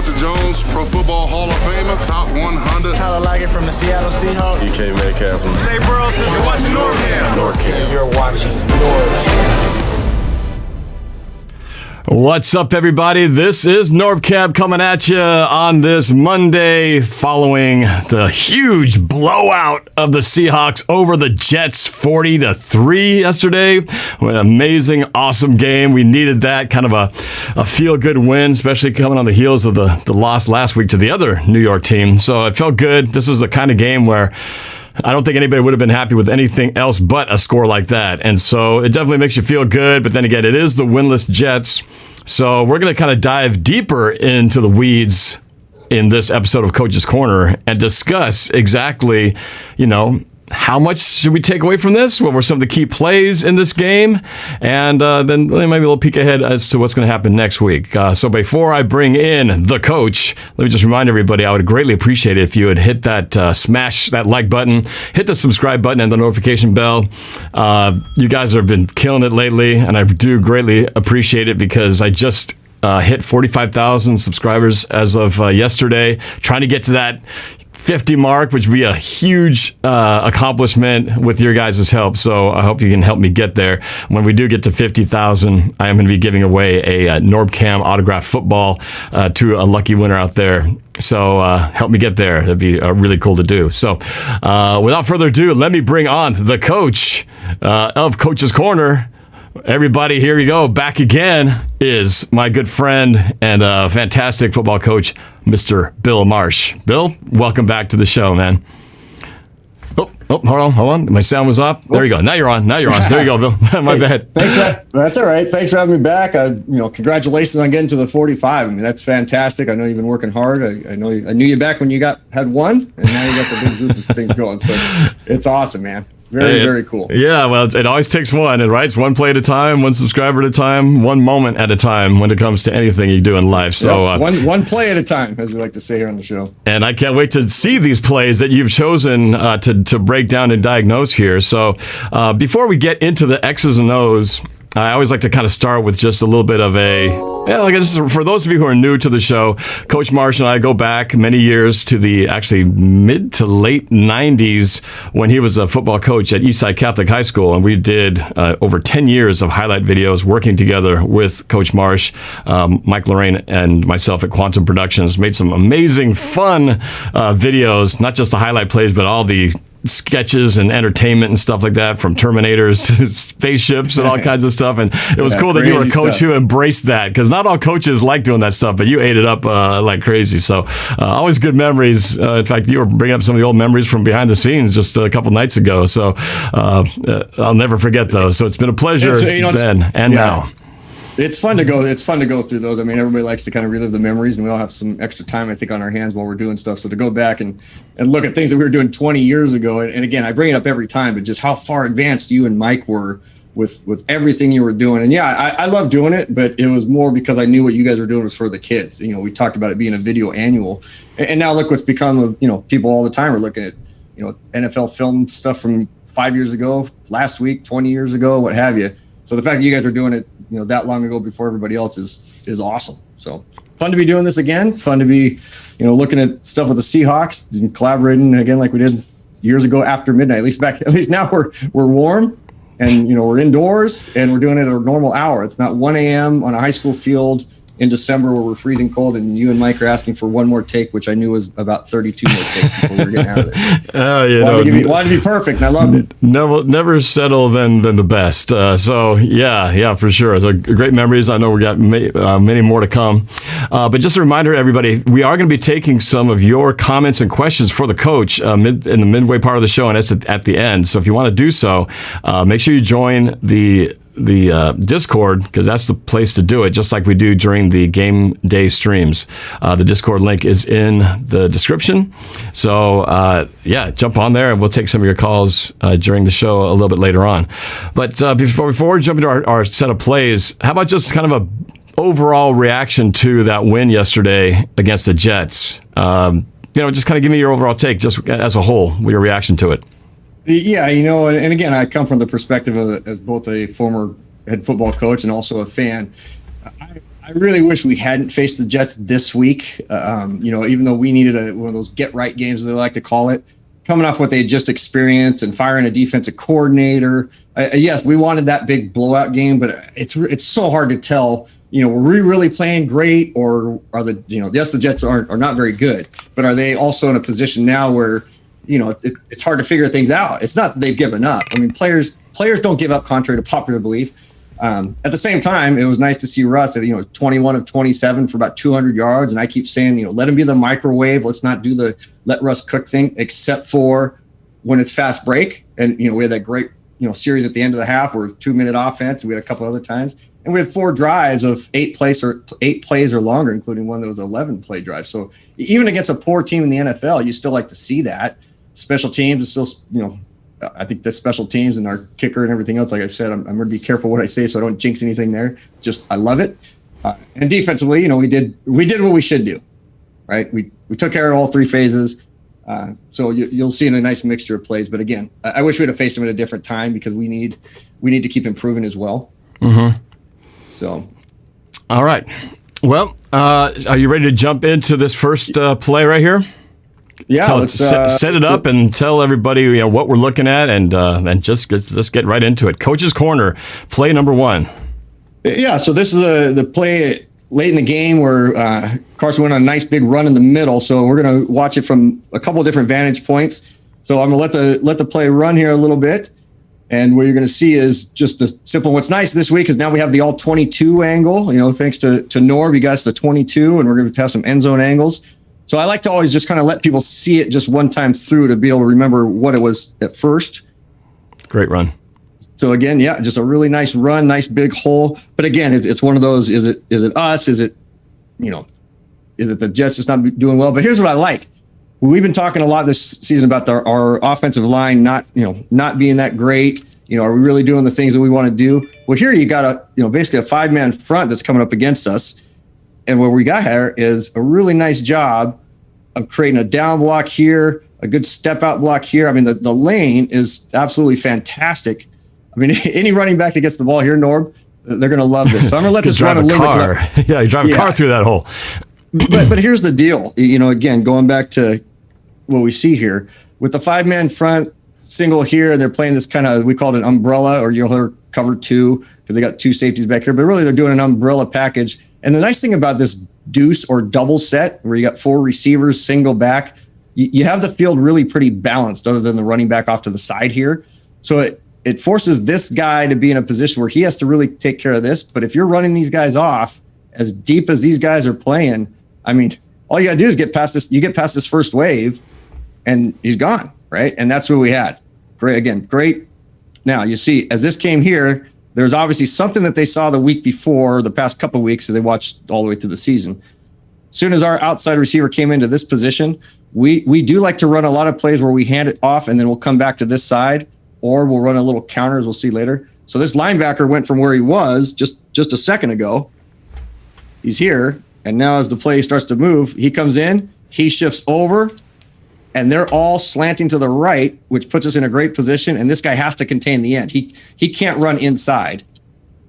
Boelter Jones, Pro Football Hall of Famer, top 100. Tyler Lockett from the Seattle Seahawks. DK Metcalf. Hey, Burleson, you're watching NORBFAM. NORBCam. You're watching NORB. What's up, everybody? This is NorbCam coming at you on this Monday following the huge blowout of the Seahawks over the Jets 40-3 yesterday. An amazing, awesome game. We needed that kind of a feel-good win, especially coming on the heels of the loss last week to the other New York team. So it felt good. This is the kind of game where I don't think anybody would have been happy with anything else but a score like that. And so it definitely makes you feel good. But then again, it is the winless Jets. So we're going to kind of dive deeper into the weeds in this episode of Coach's Corner and discuss exactly, how much should we take away from this? What were some of the key plays in this game? And then maybe a little peek ahead as to what's going to happen next week. So before I bring in the coach, let me just remind everybody, I would greatly appreciate it if you would hit that, smash that like button, hit the subscribe button and the notification bell. You guys have been killing it lately, and I do greatly appreciate it because I just hit 45,000 subscribers as of yesterday, trying to get to that 50 mark, which would be a huge accomplishment with your guys' help. So I hope you can help me get there. When we do get to 50,000, I am going to be giving away a NorbCam autographed football to a lucky winner out there. So help me get there. That'd be really cool to do. So without further ado, let me bring on the coach of Coach's Corner. Everybody, here you go. Back again is my good friend and fantastic football coach, Mr. Bill Marsh. Bill, welcome back to the show, man. Oh, hold on. My sound was off. There you go. Now you're on. There you go, Bill. My bad. Thanks. That's all right. Thanks for having me back. Congratulations on getting to the 45. I mean, that's fantastic. I know you've been working hard. I knew you back when you had one, and now you got the big group of things going. So it's awesome, man. Very cool. Yeah, well, it always takes one, right? It's one play at a time, one subscriber at a time, one moment at a time when it comes to anything you do in life. So one play at a time, as we like to say here on the show. And I can't wait to see these plays that you've chosen to break down and diagnose here. So before we get into the X's and O's, I always like to kind of start with just a little bit of for those of you who are new to the show, Coach Marsh and I go back many years to the actually mid to late 90s when he was a football coach at Eastside Catholic High School. And we did over 10 years of highlight videos working together with Coach Marsh, Mike Lorraine, and myself at Quantum Productions. Made some amazing, fun videos, not just the highlight plays, but all the sketches and entertainment and stuff like that, from Terminators to spaceships and all kinds of stuff. And it was cool that you were a coach who embraced that, because not all coaches like doing that stuff, but you ate it up like crazy. So always good memories. In fact, you were bringing up some of the old memories from behind the scenes just a couple nights ago. So I'll never forget those. So it's been a pleasure then and now. It's fun to go through those. I mean, everybody likes to kind of relive the memories, and we all have some extra time, I think, on our hands while we're doing stuff. So to go back and look at things that we were doing 20 years ago, and again, I bring it up every time, but just how far advanced you and Mike were with everything you were doing. And yeah, I love doing it, but it was more because I knew what you guys were doing was for the kids. We talked about it being a video annual, and now look what's become of, people all the time are looking at, NFL film stuff from 5 years ago, last week, 20 years ago, what have you. So the fact that you guys are doing it, that long ago before everybody else is awesome. So fun to be doing this again. Fun to be, looking at stuff with the Seahawks and collaborating again like we did years ago after midnight. At least now we're warm and we're indoors and we're doing it at a normal hour. It's not 1 a.m. on a high school field in December where we're freezing cold, and you and Mike are asking for one more take, which I knew was about 32 more takes before we were getting out of there. Wanted to be perfect, and I loved it. Never settle than the best. So yeah, for sure. So great memories. I know we got many more to come. But just a reminder, everybody, we are going to be taking some of your comments and questions for the coach in the midway part of the show, and that's at the end. So if you want to do so, make sure you join the Discord, because that's the place to do it, just like we do during the game day streams. The Discord link is in the description. So jump on there and we'll take some of your calls during the show a little bit later on. But before we jump into our set of plays, how about just kind of a overall reaction to that win yesterday against the Jets? Just kind of give me your overall take, just as a whole, your reaction to it. Yeah, and again, I come from the perspective of as both a former head football coach and also a fan. I really wish we hadn't faced the Jets this week. Even though we needed one of those get right games, as they like to call it, coming off what they had just experienced and firing a defensive coordinator. Yes, we wanted that big blowout game, but it's so hard to tell. Were we really playing great, or are the Jets are not very good, but are they also in a position now where, it's hard to figure things out. It's not that they've given up. I mean, players don't give up, contrary to popular belief. At the same time, it was nice to see Russ at 21 of 27 for about 200 yards, and I keep saying, let him be the microwave. Let's not do the let Russ cook thing, except for when it's fast break. And we had that great series at the end of the half where it was 2-minute offense, and we had a couple other times. And we had 4 drives of 8 plays or longer, including one that was 11-play drive. So even against a poor team in the NFL, you still like to see that. Special teams is still, I think the special teams and our kicker and everything else, like I've said, I'm going to be careful what I say so I don't jinx anything there. I love it. And defensively, we did what we should do, right? We took care of all 3 phases. So you'll see in a nice mixture of plays. But again, I wish we'd have faced him at a different time because we need to keep improving as well. Mm-hmm. So, all right. Well, are you ready to jump into this first play right here? Yeah, let's set it up and tell everybody what we're looking at, and let's get right into it. Coach's Corner, play number 1. Yeah, so this is the play late in the game where Carson went on a nice big run in the middle. So we're going to watch it from a couple of different vantage points. So I'm going to let the play run here a little bit. And what you're going to see is just the simple. What's nice this week is now we have the all 22 angle. Thanks to Norb, you got us the 22, and we're going to have some end zone angles. So I like to always just kind of let people see it just one time through to be able to remember what it was at first. Great run. So again, yeah, just a really nice run, nice big hole. But again, it's one of those. Is it us? Is it the Jets just not doing well? But here's what I like. We've been talking a lot this season about our offensive line not being that great. Are we really doing the things that we want to do? Well, here you got basically a 5-man front that's coming up against us. And what we got here is a really nice job of creating a down block here, a good step out block here. I mean, the lane is absolutely fantastic. I mean, any running back that gets the ball here, Norb, they're going to love this. So I'm going to let this run a little bit. Yeah, you drive a car through that hole. But here's the deal. Again, going back to what we see here with the 5-man front single here, they're playing this kind of, we call it an umbrella, or you'll hear cover 2 because they got 2 safeties back here. But really, they're doing an umbrella package. And the nice thing about this deuce or double set where you got 4 receivers, single back, you have the field really pretty balanced other than the running back off to the side here. So it forces this guy to be in a position where he has to really take care of this. But if you're running these guys off as deep as these guys are playing, I mean, all you got to do is get past this. You get past this first wave and he's gone, right? And that's what we had. Great. Now you see, as this came here, there's obviously something that they saw the week before, the past couple of weeks, so they watched all the way through the season. As soon as our outside receiver came into this position, we do like to run a lot of plays where we hand it off and then we'll come back to this side, or we'll run a little counter, as we'll see later. So this linebacker went from where he was just a second ago. He's here, and now as the play starts to move, he comes in, he shifts over, and they're all slanting to the right, which puts us in a great position. And this guy has to contain the end. He can't run inside.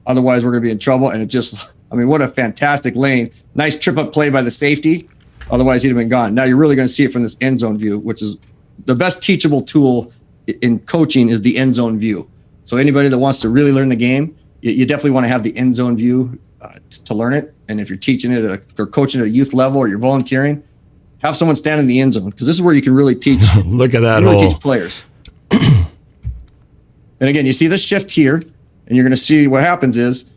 Otherwise, we're going to be in trouble. And what a fantastic lane. Nice trip up play by the safety. Otherwise, he'd have been gone. Now you're really going to see it from this end zone view, which is the best teachable tool in coaching is the end zone view. So anybody that wants to really learn the game, you definitely want to have the end zone view to learn it. And if you're teaching it or coaching at a youth level or you're volunteering, have someone stand in the end zone, because this is where you can really teach. Look at that really hole. Teach players. And again, you see this shift here, and you're going to see what happens is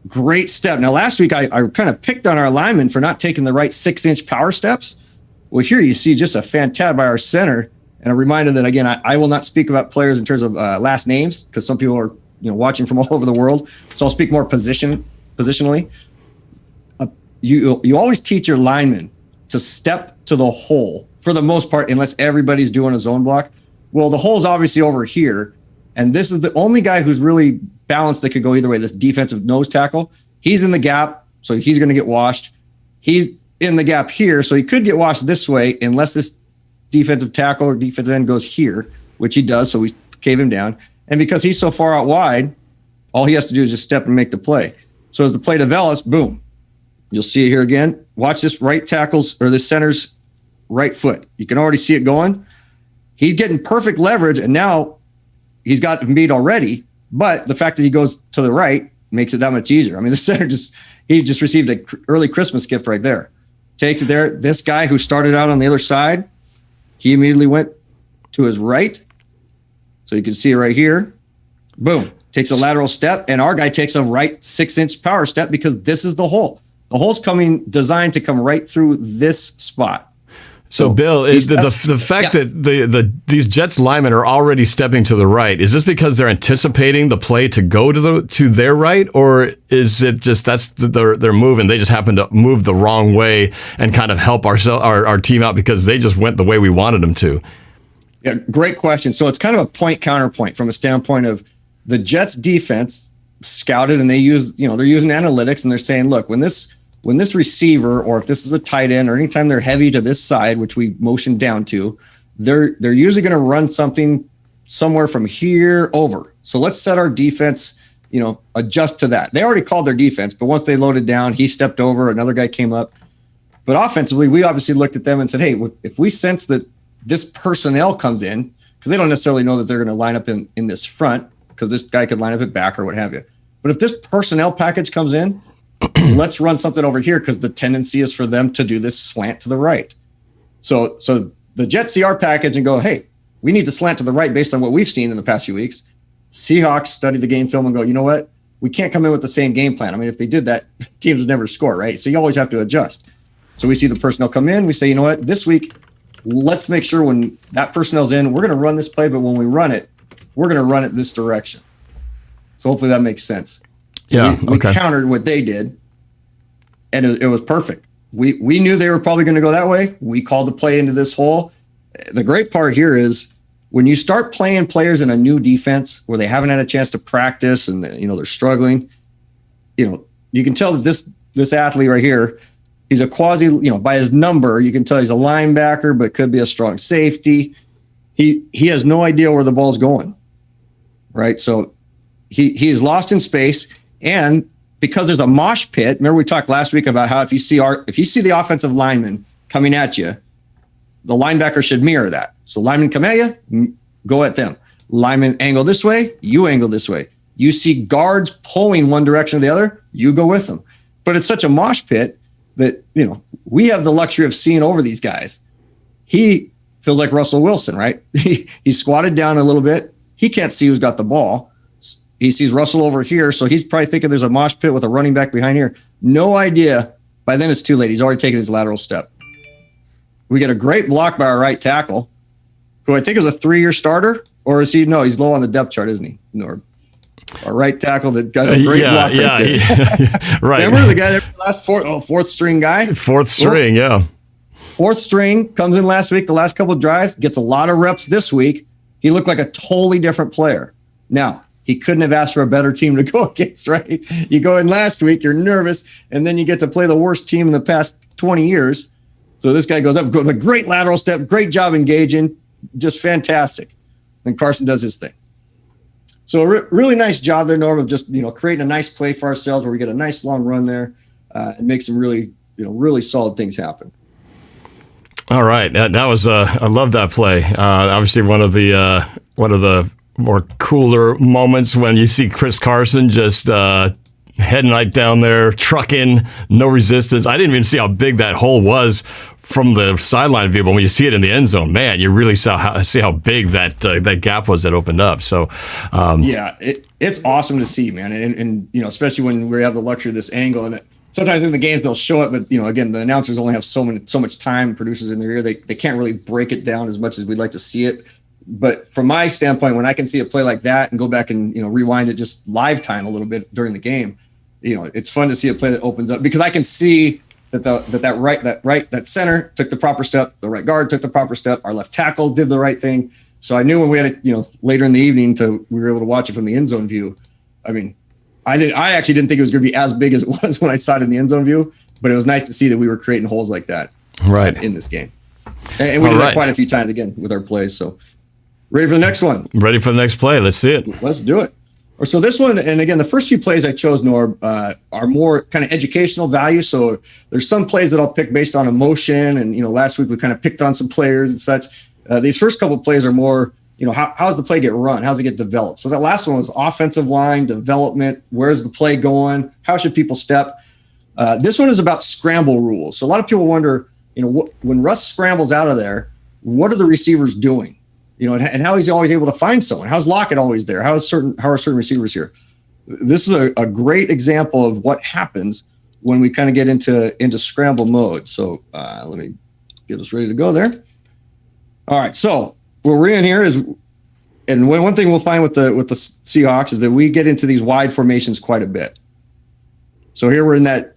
great step. Now, last week I kind of picked on our linemen for not taking the right 6-inch power steps. Well, here you see just a fan by our center, and a reminder that again I will not speak about players in terms of last names, because some people are watching from all over the world. So I'll speak more positionally. You always teach your linemen to step to the hole for the most part, unless everybody's doing a zone block. Well, the hole's obviously over here, and this is the only guy who's really balanced that could go either way, this defensive nose tackle. He's in the gap, so he's going to get washed. He's in the gap here, so he could get washed this way unless this defensive tackle or defensive end goes here, which he does, so we cave him down. And because he's so far out wide, all he has to do is just step and make the play. So as the play develops, boom, you'll see it here again. Watch this right tackle's or the center's right foot. You can already see it going. He's getting perfect leverage, and now he's got him beat already. But the fact that he goes to the right makes it that much easier. I mean, the center he just received an early Christmas gift right there. Takes it there. This guy who started out on the other side, he immediately went to his right. So you can see it right here. Boom. Takes a lateral step, and our guy takes a right 6-inch power step because this is the hole. The hole's designed to come right through this spot. So Bill, is the fact that these Jets linemen are already stepping to the right, is this because they're anticipating the play to go to their right, or is it just they're moving? They just happen to move the wrong way and kind of help our team out because they just went the way we wanted them to? Yeah, great question. So it's kind of a point counterpoint from a standpoint of the Jets defense scouted, and they're using analytics, and they're saying, look, when this receiver, or if this is a tight end, or anytime they're heavy to this side, which we motion down to, they're usually going to run something somewhere from here over. So let's set our defense, adjust to that. They already called their defense, but once they loaded down, he stepped over, another guy came up. But offensively, we obviously looked at them and said, hey, if we sense that this personnel comes in, because they don't necessarily know that they're going to line up in this front, because this guy could line up at back or what have you. But if this personnel package comes in, let's run something over here, because the tendency is for them to do this slant to the right. So the Jets see our package and go, hey, we need to slant to the right based on what we've seen in the past few weeks. Seahawks study the game film and go, you know what? We can't come in with the same game plan. I mean, if they did that, teams would never score, right? So you always have to adjust. So we see the personnel come in. We say, you know what? This week, let's make sure when that personnel's in, we're going to run this play, but when we run it, we're going to run it this direction. So hopefully that makes sense. So we countered what they did, and it was perfect. We knew they were probably going to go that way. We called the play into this hole. The great part here is when you start playing players in a new defense where they haven't had a chance to practice and they're struggling, you can tell that this athlete right here, he's a quasi, by his number, you can tell he's a linebacker, but could be a strong safety. He has no idea where the ball's going, right? So he is lost in space. And because there's a mosh pit, remember we talked last week about how if you see the offensive lineman coming at you, the linebacker should mirror that. So linemen come at you, go at them. Linemen angle this way, you angle this way. You see guards pulling one direction or the other, you go with them. But it's such a mosh pit that, we have the luxury of seeing over these guys. He feels like Russell Wilson, right? He's squatted down a little bit. He can't see who's got the ball. He sees Russell over here, so he's probably thinking there's a mosh pit with a running back behind here. No idea. By then it's too late. He's already taken his lateral step. We get a great block by our right tackle, who I think is a 3-year starter, or is he? No, he's low on the depth chart, isn't he, Norb? Our right tackle that got a great block right there. Right. Remember the guy there, last fourth string guy? Fourth string, yeah. Fourth string, comes in last week, the last couple of drives, gets a lot of reps this week. He looked like a totally different player. Now, he couldn't have asked for a better team to go against, right? You go in last week, you're nervous, and then you get to play the worst team in the past 20 years. So this guy goes up, goes a great lateral step, great job engaging, just fantastic. Then Carson does his thing. So really nice job there, Norb, of just creating a nice play for ourselves where we get a nice long run there and make some really solid things happen. All right, that was I love that play. Obviously, one of the more cooler moments when you see Chris Carson just heading right down there, trucking, no resistance. I didn't even see how big that hole was from the sideline view, but when you see it in the end zone, man, you really see how big that gap was that opened up. So, it's awesome to see, man, and especially when we have the luxury of this angle. And sometimes in the games they'll show it, but again, the announcers only have so much time. Producers in their ear, they can't really break it down as much as we'd like to see it. But from my standpoint, when I can see a play like that and go back and rewind it just live time a little bit during the game, it's fun to see a play that opens up, because I can see that center took the proper step, the right guard took the proper step, our left tackle did the right thing. So I knew when we had it, later in the evening we were able to watch it from the end zone view. I mean, I actually didn't think it was going to be as big as it was when I saw it in the end zone view, but it was nice to see that we were creating holes like that in this game. And we did that quite a few times again with our plays. So ready for the next one? Ready for the next play. Let's see it. Let's do it. Or so this one, and again, the first few plays I chose, Norb, are more kind of educational value. So there's some plays that I'll pick based on emotion. And, last week we kind of picked on some players and such. These first couple of plays are more, how's the play get run? How's it get developed? So that last one was offensive line development. Where's the play going? How should people step? This one is about scramble rules. So a lot of people wonder, when Russ scrambles out of there, what are the receivers doing? And how he's always able to find someone. How's Lockett always there? How are certain receivers here? This is a great example of what happens when we kind of get into scramble mode. So let me get us ready to go there. All right. So what we're in here is, and one thing we'll find with the Seahawks is that we get into these wide formations quite a bit. So here we're in that.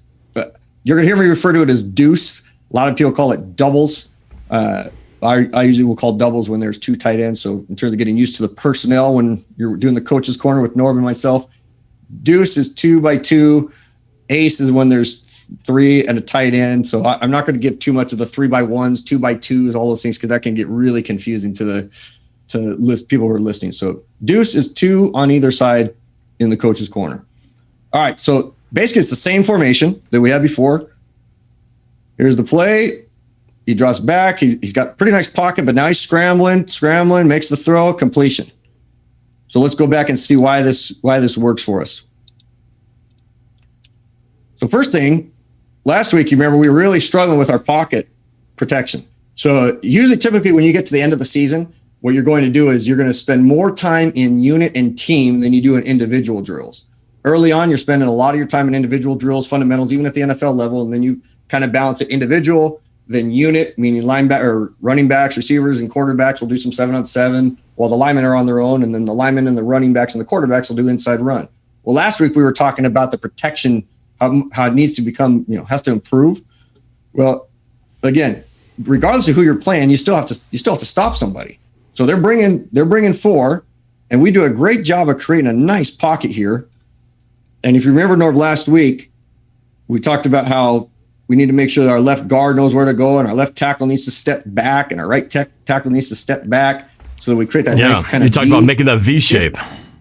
You're going to hear me refer to it as deuce. A lot of people call it doubles. I usually will call doubles when there's two tight ends. So in terms of getting used to the personnel when you're doing the coach's corner with Norb and myself, deuce is 2x2. Ace is when there's 3 and a tight end. So I'm not going to give too much of the 3x1s, 2x2s, all those things, because that can get really confusing to people who are listening. So deuce is 2 on either side in the coach's corner. All right. So basically it's the same formation that we had before. Here's the play. He drops back. He's got pretty nice pocket, but now he's scrambling, makes the throw, completion. So let's go back and see why this works for us. So first thing, last week, you remember we were really struggling with our pocket protection. So usually, typically, when you get to the end of the season, what you're going to do is you're going to spend more time in unit and team than you do in individual drills. Early on, you're spending a lot of your time in individual drills, fundamentals, even at the NFL level, and then you kind of balance it individual, then unit, meaning linebacker or running backs, receivers, and quarterbacks will do some 7-on-7 while the linemen are on their own, and then the linemen and the running backs and the quarterbacks will do inside run. Well, last week we were talking about the protection, how it needs to become, has to improve. Well, again, regardless of who you're playing, you still have to stop somebody. So they're bringing 4, and we do a great job of creating a nice pocket here. And if you remember, Norb, last week we talked about how we need to make sure that our left guard knows where to go, and our left tackle needs to step back, and our right tackle needs to step back, so that we create that nice kind of. You talked about making that V shape.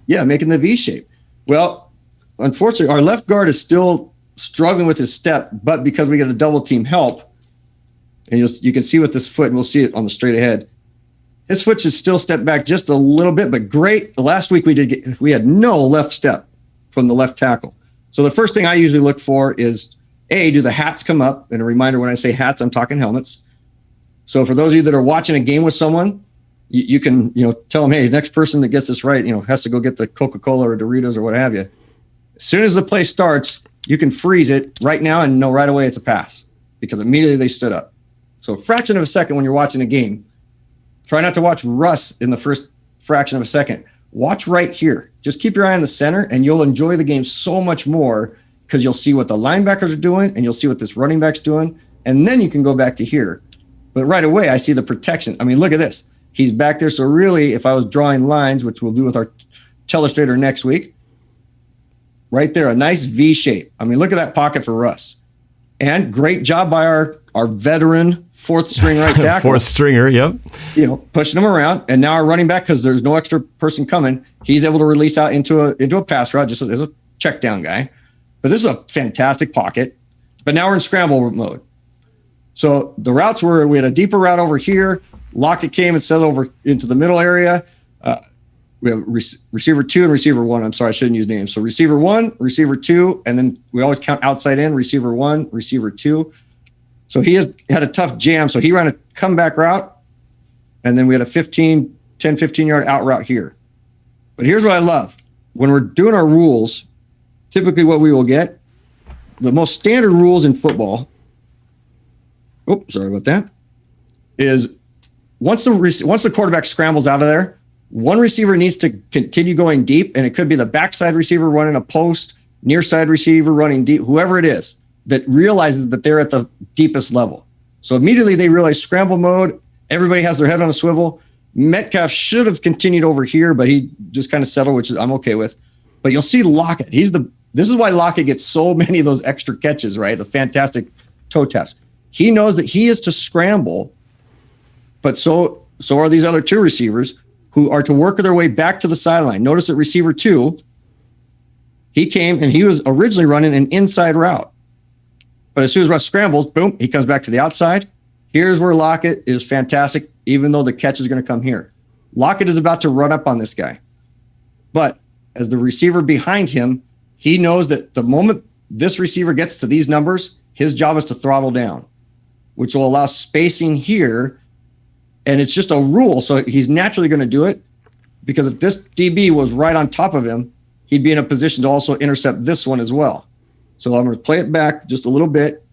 Yeah, making the V shape. Well, unfortunately, our left guard is still struggling with his step, but because we get a double team help, and you can see with this foot, and we'll see it on the straight ahead, his foot should still step back just a little bit, but great. Last week we had no left step from the left tackle. So the first thing I usually look for is, do the hats come up? And a reminder, when I say hats, I'm talking helmets. So for those of you that are watching a game with someone, you can, tell them, hey, the next person that gets this right, has to go get the Coca-Cola or Doritos or what have you. As soon as the play starts, you can freeze it right now and know right away it's a pass because immediately they stood up. So a fraction of a second when you're watching a game, try not to watch Russ in the first fraction of a second. Watch right here. Just keep your eye on the center and you'll enjoy the game so much more, because you'll see what the linebackers are doing and you'll see what this running back's doing. And then you can go back to here. But right away, I see the protection. I mean, look at this. He's back there. So really, if I was drawing lines, which we'll do with our telestrator next week, right there, a nice V shape. I mean, look at that pocket for Russ. And great job by our veteran fourth string right tackle. Fourth stringer, yep. Pushing him around. And now our running back, because there's no extra person coming, he's able to release out into a pass route just as a check down guy. But this is a fantastic pocket. But now we're in scramble mode. So the routes we had a deeper route over here. Lockett came and settled over into the middle area. We have receiver 2 and receiver 1. I'm sorry, I shouldn't use names. So receiver 1, receiver 2, and then we always count outside in, receiver 1, receiver 2. So he had a tough jam. So he ran a comeback route, and then we had a 10-15-yard out route here. But here's what I love. When we're doing our rules, typically what we will get, the most standard rules in football, sorry about that, is once the quarterback scrambles out of there, one receiver needs to continue going deep, and it could be the backside receiver running a post, near side receiver running deep, whoever it is that realizes that they're at the deepest level. So immediately they realize scramble mode, everybody has their head on a swivel. Metcalf should have continued over here, but he just kind of settled, which I'm okay with. But you'll see Lockett. This is why Lockett gets so many of those extra catches, right? The fantastic toe taps. He knows that he is to scramble, but so are these other 2 receivers who are to work their way back to the sideline. Notice that receiver 2 he came and he was originally running an inside route. But as soon as Russ scrambles, boom, he comes back to the outside. Here's where Lockett is fantastic, even though the catch is going to come here. Lockett is about to run up on this guy. But as the receiver behind him, he knows that the moment this receiver gets to these numbers, his job is to throttle down, which will allow spacing here. And it's just a rule. So he's naturally going to do it, because if this DB was right on top of him, he'd be in a position to also intercept this one as well. So I'm going to play it back just a little bit.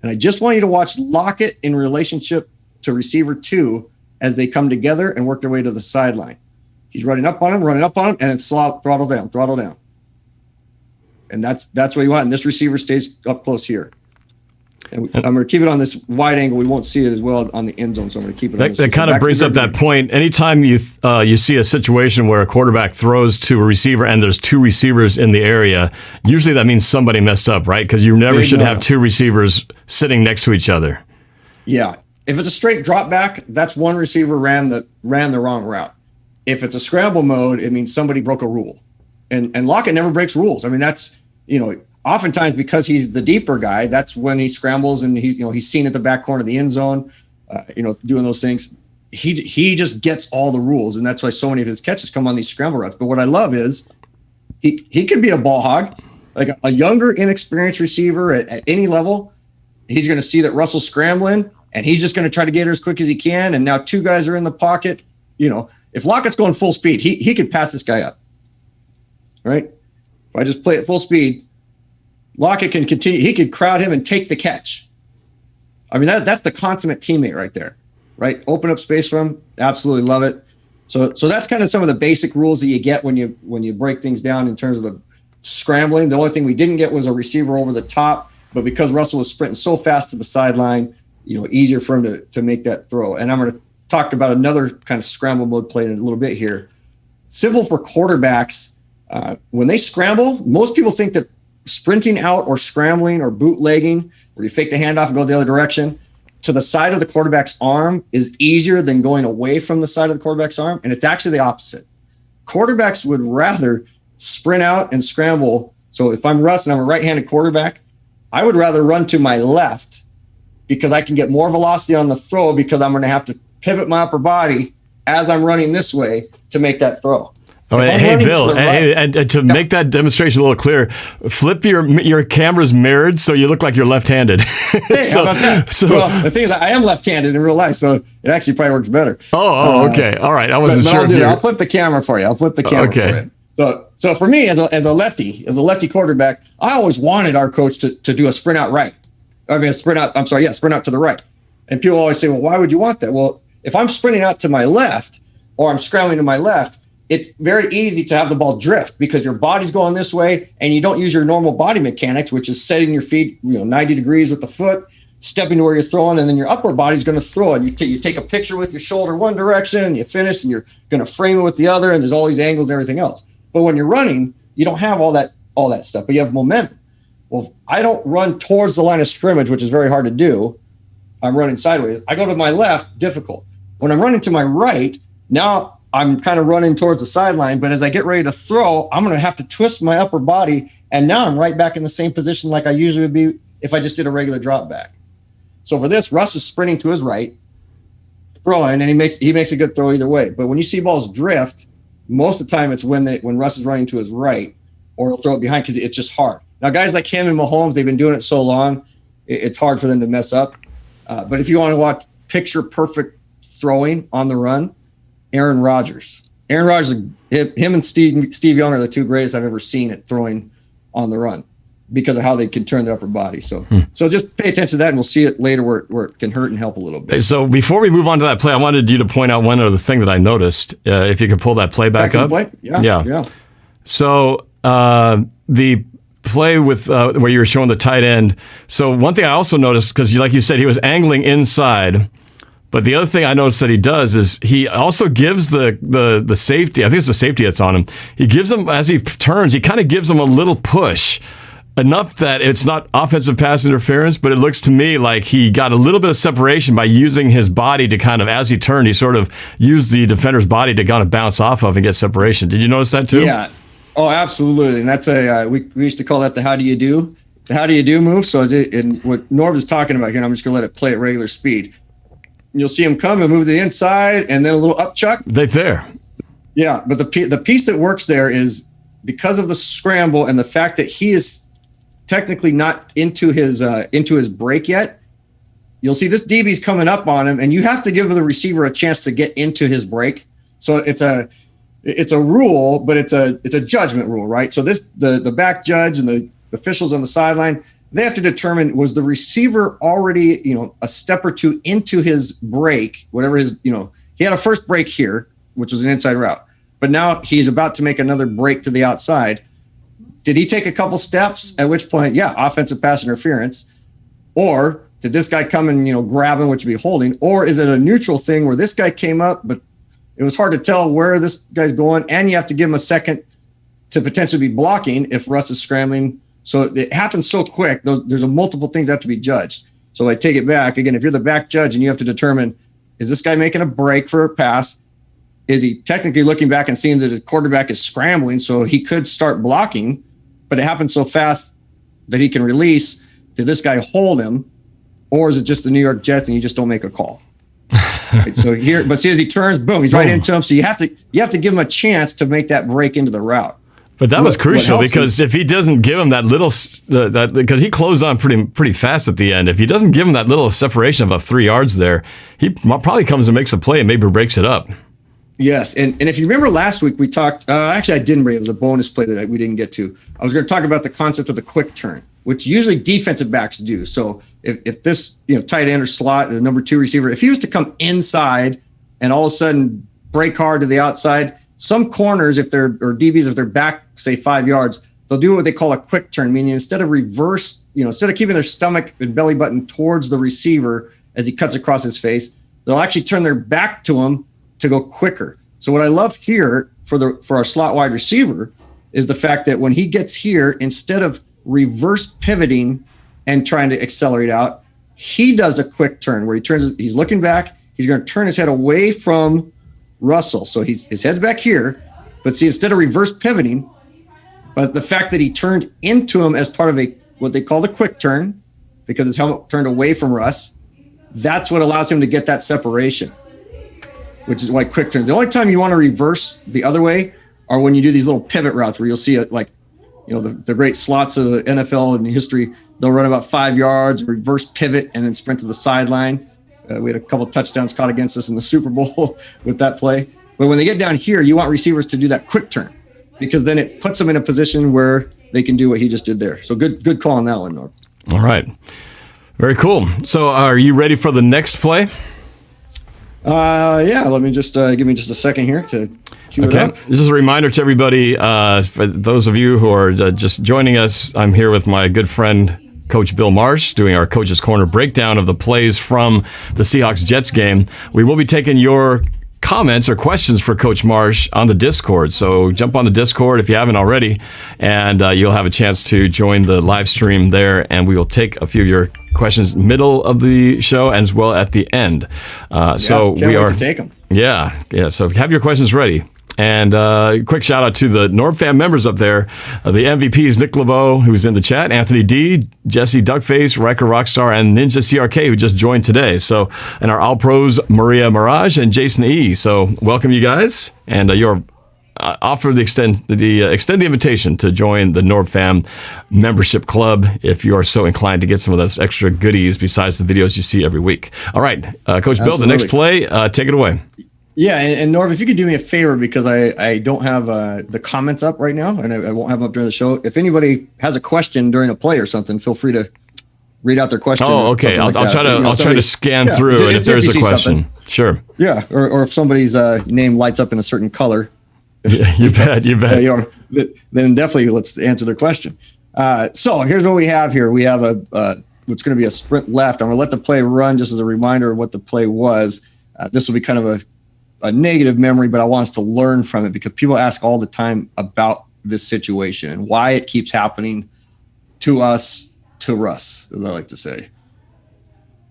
And I just want you to watch Lockett in relationship to receiver 2 as they come together and work their way to the sideline. He's running up on him, and then throttle down. And that's what you want. And this receiver stays up close here. And I'm going to keep it on this wide angle. We won't see it as well on the end zone, so I'm going to keep it on this. That kind of brings up that point. Anytime you see a situation where a quarterback throws to a receiver and there's 2 receivers in the area, usually that means somebody messed up, right? Because you never should have 2 receivers sitting next to each other. Yeah. If it's a straight drop back, that's one receiver ran the wrong route. If it's a scramble mode, it means somebody broke a rule. And Lockett never breaks rules. I mean, that's, oftentimes because he's the deeper guy, that's when he scrambles and he's seen at the back corner of the end zone, doing those things. He just gets all the rules, and that's why so many of his catches come on these scramble routes. But what I love is he could be a ball hog, like a younger, inexperienced receiver at any level. He's going to see that Russell's scrambling, and he's just going to try to get her as quick as he can. And now 2 guys are in the pocket. If Lockett's going full speed, he could pass this guy up. Right? If I just play at full speed, Lockett can continue. He could crowd him and take the catch. I mean, that's the consummate teammate right there, right? Open up space for him. Absolutely love it. So that's kind of some of the basic rules that you get when you break things down in terms of the scrambling. The only thing we didn't get was a receiver over the top, but because Russell was sprinting so fast to the sideline, easier for him to make that throw. And I'm going to talk about another kind of scramble mode play in a little bit here. Simple for quarterbacks. When they scramble, most people think that sprinting out or scrambling or bootlegging, where you fake the handoff and go the other direction, to the side of the quarterback's arm is easier than going away from the side of the quarterback's arm. And it's actually the opposite. Quarterbacks would rather sprint out and scramble. So if I'm Russ and I'm a right-handed quarterback, I would rather run to my left because I can get more velocity on the throw, because I'm going to have to pivot my upper body as I'm running this way to make that throw. Oh, hey, Bill, and to make that demonstration a little clearer, flip your camera's mirrored so you look like you're left-handed. Hey, how about that? Well, the thing is, I am left-handed in real life, so it actually probably works better. Okay. All right. I wasn't sure. I'll flip the camera for you. For you. So for me, as a lefty quarterback, I always wanted our coach to do a sprint out right. Sprint out to the right. And people always say, well, why would you want that? Well, if I'm sprinting out to my left or I'm scrambling to my left, it's very easy to have the ball drift because your body's going this way and you don't use your normal body mechanics, which is setting your feet 90 degrees with the foot, stepping to where you're throwing, and then your upper body's going to throw it. You take a picture with your shoulder one direction, and you finish, and you're going to frame it with the other, and there's all these angles and everything else. But when you're running, you don't have all that stuff, but you have momentum. Well, I don't run towards the line of scrimmage, which is very hard to do. I'm running sideways. I go to my left, difficult. When I'm running to my right, now I'm kind of running towards the sideline, but as I get ready to throw, I'm going to have to twist my upper body, and now I'm right back in the same position like I usually would be if I just did a regular drop back. So for this, Russ is sprinting to his right, throwing, and he makes a good throw either way. But when you see balls drift, most of the time it's when Russ is running to his right, or he'll throw it behind because it's just hard. Now, guys like him and Mahomes, they've been doing it so long, it's hard for them to mess up. But if you want to watch picture perfect throwing on the run, Aaron Rodgers, him and Steve Young are the 2 greatest I've ever seen at throwing on the run because of how they can turn their upper body. So just pay attention to that, and we'll see it later where it can hurt and help a little bit. So before we move on to that play, I wanted you to point out one other thing that I noticed. If you could pull that play back up. Yeah. So the play with where you were showing the tight end. So one thing I also noticed, because like you said, he was angling inside. But the other thing I noticed that he does is he also gives the safety, I think it's the safety that's on him, he gives him, as he turns, he kind of gives him a little push, enough that it's not offensive pass interference, but it looks to me like he got a little bit of separation by using his body to kind of, as he turned, he sort of used the defender's body to kind of bounce off of and get separation. Did you notice that too? Yeah. Oh, absolutely. And that's we used to call that the how do you do move. So and what Norb is talking about here, and I'm just going to let it play at regular speed. You'll see him come and move to the inside and then a little up chuck. Right there. Yeah, but the piece that works there is because of the scramble and the fact that he is technically not into his break yet. You'll see this DB's coming up on him, and you have to give the receiver a chance to get into his break. So it's a rule, but it's a judgment rule, right? So the back judge and the officials on the sideline, they have to determine, was the receiver already, a step or two into his break, whatever his, he had a first break here, which was an inside route, but now he's about to make another break to the outside. Did he take a couple steps? At which point, yeah, offensive pass interference. Or did this guy come and, grab him, which would be holding? Or is it a neutral thing where this guy came up, but it was hard to tell where this guy's going, and you have to give him a second to potentially be blocking if Russ is scrambling. So it happens so quick. There's multiple things that have to be judged. So I take it back. Again, if you're the back judge and you have to determine, is this guy making a break for a pass? Is he technically looking back and seeing that his quarterback is scrambling, so he could start blocking, but it happens so fast that he can release? Did this guy hold him? Or is it just the New York Jets and you just don't make a call? Right, so here, but see, as he turns, boom, he's right into him. So you have to give him a chance to make that break into the route. But that was crucial because if he doesn't give him that little, because he closed on pretty fast at the end. If he doesn't give him that little separation of 3 yards there, he probably comes and makes a play and maybe breaks it up. Yes, and if you remember last week we talked. Actually, I didn't bring it. It was a bonus play that we didn't get to. I was going to talk about the concept of the quick turn, which usually defensive backs do. So if this tight end or slot, the number 2 receiver, if he was to come inside and all of a sudden break hard to the outside, some corners, or DBs, if they're back, say 5 yards, they'll do what they call a quick turn, meaning instead of instead of keeping their stomach and belly button towards the receiver as he cuts across his face, they'll actually turn their back to him to go quicker. So what I love here for our slot wide receiver is the fact that when he gets here, instead of reverse pivoting and trying to accelerate out, he does a quick turn where he's looking back. He's going to turn his head away from Russell. So his head's back here, but see, instead of reverse pivoting, but the fact that he turned into him as part of what they call the quick turn, because his helmet turned away from Russ, that's what allows him to get that separation, which is why quick turns. The only time you want to reverse the other way are when you do these little pivot routes where you'll see it like, the great slots of the NFL in history. They'll run about 5 yards, reverse pivot, and then sprint to the sideline. We had a couple of touchdowns caught against us in the Super Bowl with that play. But when they get down here, you want receivers to do that quick turn because then it puts them in a position where they can do what he just did there. So good call on that one, Norb. All right. Very cool. So are you ready for the next play? Yeah, let me just give me just a second here to cue it up. This is a reminder to everybody, for those of you who are just joining us, I'm here with my good friend, Coach Bill Marsh, doing our Coach's Corner breakdown of the plays from the Seahawks-Jets game. We will be taking your comments or questions for Coach Marsh on the Discord. So jump on the Discord if you haven't already, and you'll have a chance to join the live stream there, and we will take a few of your questions middle of the show as well at the end. So we are to take them. Yeah. So have your questions ready. And quick shout out to the NORBFAM members up there. The MVPs, Nick LeBeau, who's in the chat, Anthony D, Jesse Duckface, Riker Rockstar, and Ninja CRK, who just joined today. So, and our All Pros, Maria Maraj and Jason E. So welcome you guys. And you're offered to extend the invitation to join the NORBFAM membership club if you are so inclined to get some of those extra goodies besides the videos you see every week. All right, Coach Bill, the next play, take it away. Yeah, and Norb, if you could do me a favor, because I don't have the comments up right now, and I won't have them up during the show. If anybody has a question during a play or something, feel free to read out their question. Oh, okay. I'll try to scan through, and if there's a question, sure. Yeah, or if somebody's name lights up in a certain color. Yeah, you bet. Then definitely let's answer their question. So here's what we have here. We have what's going to be a sprint left. I'm going to let the play run just as a reminder of what the play was. This will be kind of a negative memory, but I want us to learn from it because people ask all the time about this situation and why it keeps happening to us, to Russ, as I like to say.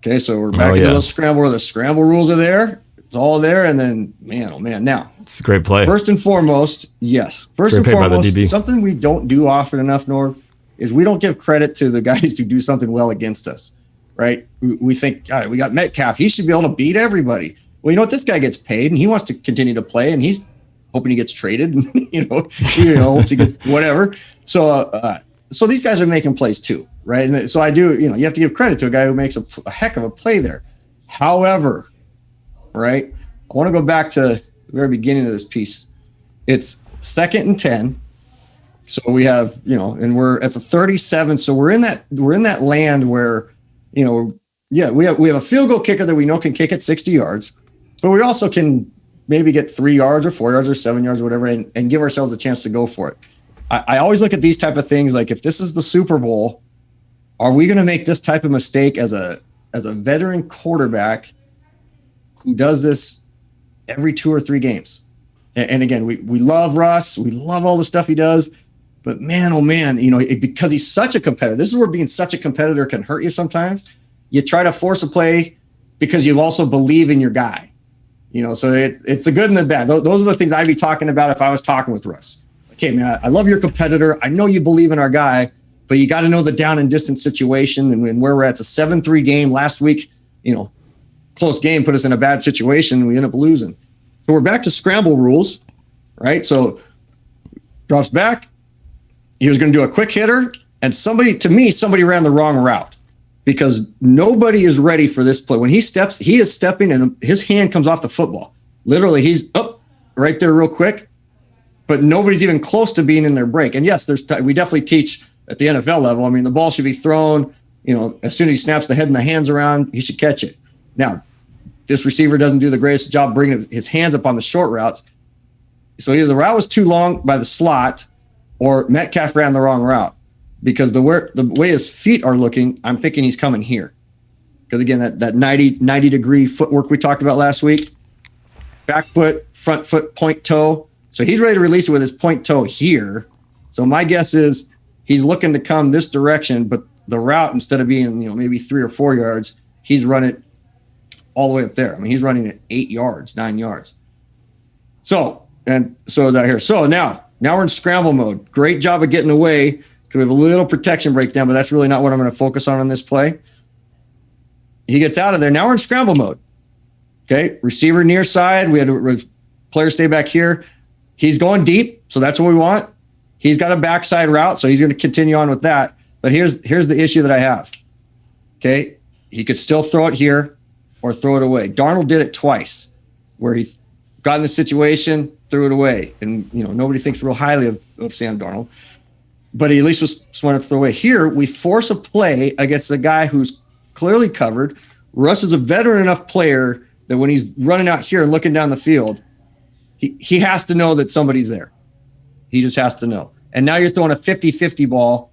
Okay, so we're back into the scramble where the scramble rules are there. It's all there. And then, man, oh man. Now, it's a great play. First and foremost, yes. First and foremost, something we don't do often enough, Norb, is we don't give credit to the guys who do something well against us, right? We think, we got Metcalf. He should be able to beat everybody. Well, you know what? This guy gets paid, and he wants to continue to play, and he's hoping he gets traded, hopes he gets whatever. So these guys are making plays too, right? And so I do, you have to give credit to a guy who makes a heck of a play there. However, right, I want to go back to the very beginning of this piece. It's 2nd and 10. So we have, and we're at the 37. So we're in that land where, we have a field goal kicker that we know can kick it 60 yards, but we also can maybe get 3 yards or 4 yards or 7 yards or whatever and give ourselves a chance to go for it. I always look at these type of things like, if this is the Super Bowl, are we going to make this type of mistake as a veteran quarterback who does this every 2 or 3 games? And again, we love Russ. We love all the stuff he does. But man, oh man, because he's such a competitor. This is where being such a competitor can hurt you sometimes. You try to force a play because you also believe in your guy. So it's the good and the bad. Those are the things I'd be talking about if I was talking with Russ. Okay, man, I love your competitor. I know you believe in our guy, but you got to know the down and distance situation and where we're at. It's a 7-3 game. Last week, close game put us in a bad situation. We end up losing. So we're back to scramble rules, right? So drops back. He was going to do a quick hitter, and somebody ran the wrong route because nobody is ready for this play. When he steps, he is stepping, and his hand comes off the football. Literally, he's up right there real quick, but nobody's even close to being in their break. And yes, we definitely teach at the NFL level. I mean, the ball should be thrown, as soon as he snaps the head and the hands around, he should catch it. Now, this receiver doesn't do the greatest job bringing his hands up on the short routes. So either the route was too long by the slot, or Metcalf ran the wrong route, because the way his feet are looking, I'm thinking he's coming here. Because again, that 90 degree footwork we talked about last week, back foot, front foot, point toe. So he's ready to release it with his point toe here. So my guess is he's looking to come this direction, but the route, instead of being, maybe 3 or 4 yards, he's running it all the way up there. I mean, he's running it 8 yards, 9 yards. So is out here. So now we're in scramble mode. Great job of getting away because we have a little protection breakdown, but that's really not what I'm going to focus on this play. He gets out of there. Now we're in scramble mode. Okay, receiver near side. We had a player stay back here. He's going deep, so that's what we want. He's got a backside route, so he's going to continue on with that. But here's the issue that I have. Okay, he could still throw it here or throw it away. Darnold did it twice, where he got in the situation, threw it away. And, nobody thinks real highly of Sam Darnold. But he at least was smart enough to throw away. Here, we force a play against a guy who's clearly covered. Russ is a veteran enough player that when he's running out here and looking down the field, he has to know that somebody's there. He just has to know. And now you're throwing a 50-50 ball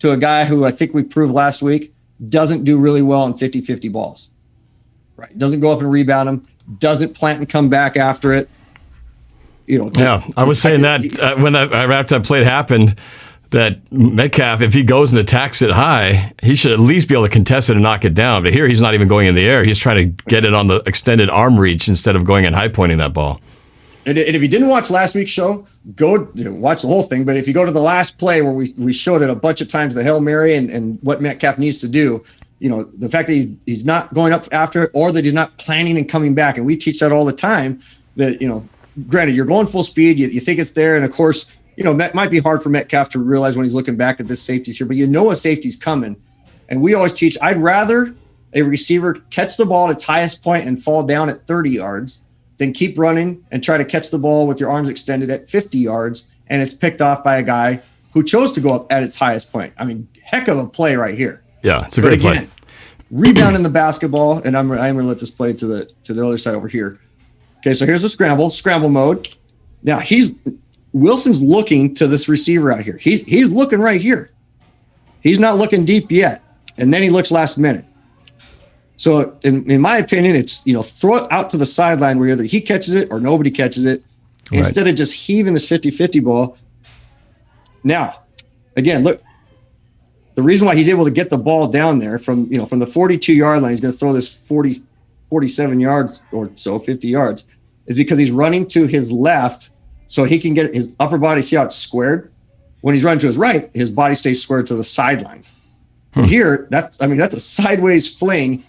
to a guy who I think we proved last week doesn't do really well in 50-50 balls. Right? Doesn't go up and rebound him. Doesn't plant and come back after it. Yeah, I was saying that when after that play happened, that Metcalf, if he goes and attacks it high, he should at least be able to contest it and knock it down. But here, he's not even going in the air. He's trying to get it on the extended arm reach instead of going and high pointing that ball. And if you didn't watch last week's show, go watch the whole thing. But if you go to the last play where we showed it a bunch of times, the Hail Mary and what Metcalf needs to do, the fact that he's not going up after it, or that he's not planning and coming back. And we teach that all the time, that, granted, you're going full speed. You think it's there. And of course, that might be hard for Metcalf to realize when he's looking back that this safety's here, but a safety's coming. And we always teach, I'd rather a receiver catch the ball at its highest point and fall down at 30 yards than keep running and try to catch the ball with your arms extended at 50 yards and it's picked off by a guy who chose to go up at its highest point. I mean, heck of a play right here. Yeah, it's a great play. Rebounding the basketball, and I'm going to let this play to the other side over here. Okay, so here's the scramble mode. Now Wilson's looking to this receiver out here. He's looking right here. He's not looking deep yet, and then he looks last minute. So in my opinion, it's, throw it out to the sideline where either he catches it or nobody catches it, right, instead of just heaving this 50-50 ball. Now, again, look, the reason why he's able to get the ball down there from the 42-yard line, he's going to throw this 40, 47 yards or so, 50 yards, is because he's running to his left so he can get his upper body. See how it's squared? When he's running to his right, his body stays squared to the sidelines. So here, that's a sideways fling.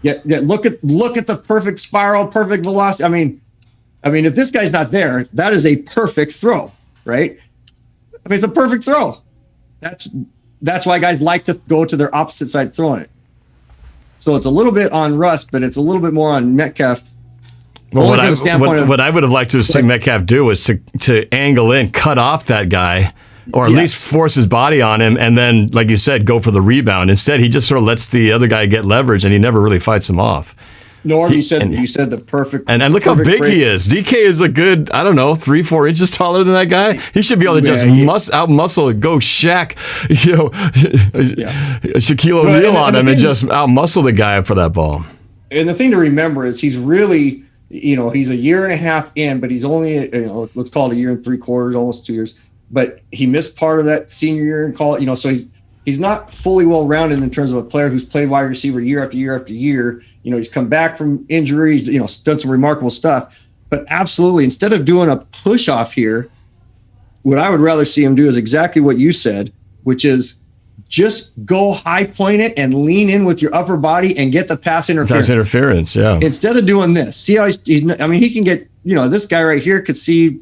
Yet look at the perfect spiral, perfect velocity. I mean, if this guy's not there, that is a perfect throw, right? I mean, it's a perfect throw. That's why guys like to go to their opposite side throwing it. So it's a little bit on Russ, but it's a little bit more on Metcalf. Well, what I would have liked to see Metcalf do was to angle in, cut off that guy, or at least force his body on him, and then, like you said, go for the rebound. Instead, he just sort of lets the other guy get leverage, and he never really fights him off. Norb, you said the perfect. And look how big he is. DK is a good, 3-4 inches taller than that guy. He should be able to just out muscle, go Shaq, Shaquille O'Neal on him and just out muscle the guy for that ball. And the thing to remember is he's really, he's a year and a half in, but he's only, let's call it a year and 3/4, almost 2 years. But he missed part of that senior year and so he's not fully well-rounded in terms of a player who's played wide receiver year after year after year. He's come back from injuries, done some remarkable stuff. But absolutely, instead of doing a push-off here, what I would rather see him do is exactly what you said, which is just go high point it and lean in with your upper body and get the pass interference. Pass interference, yeah. Instead of doing this, see how he can get, this guy right here could see,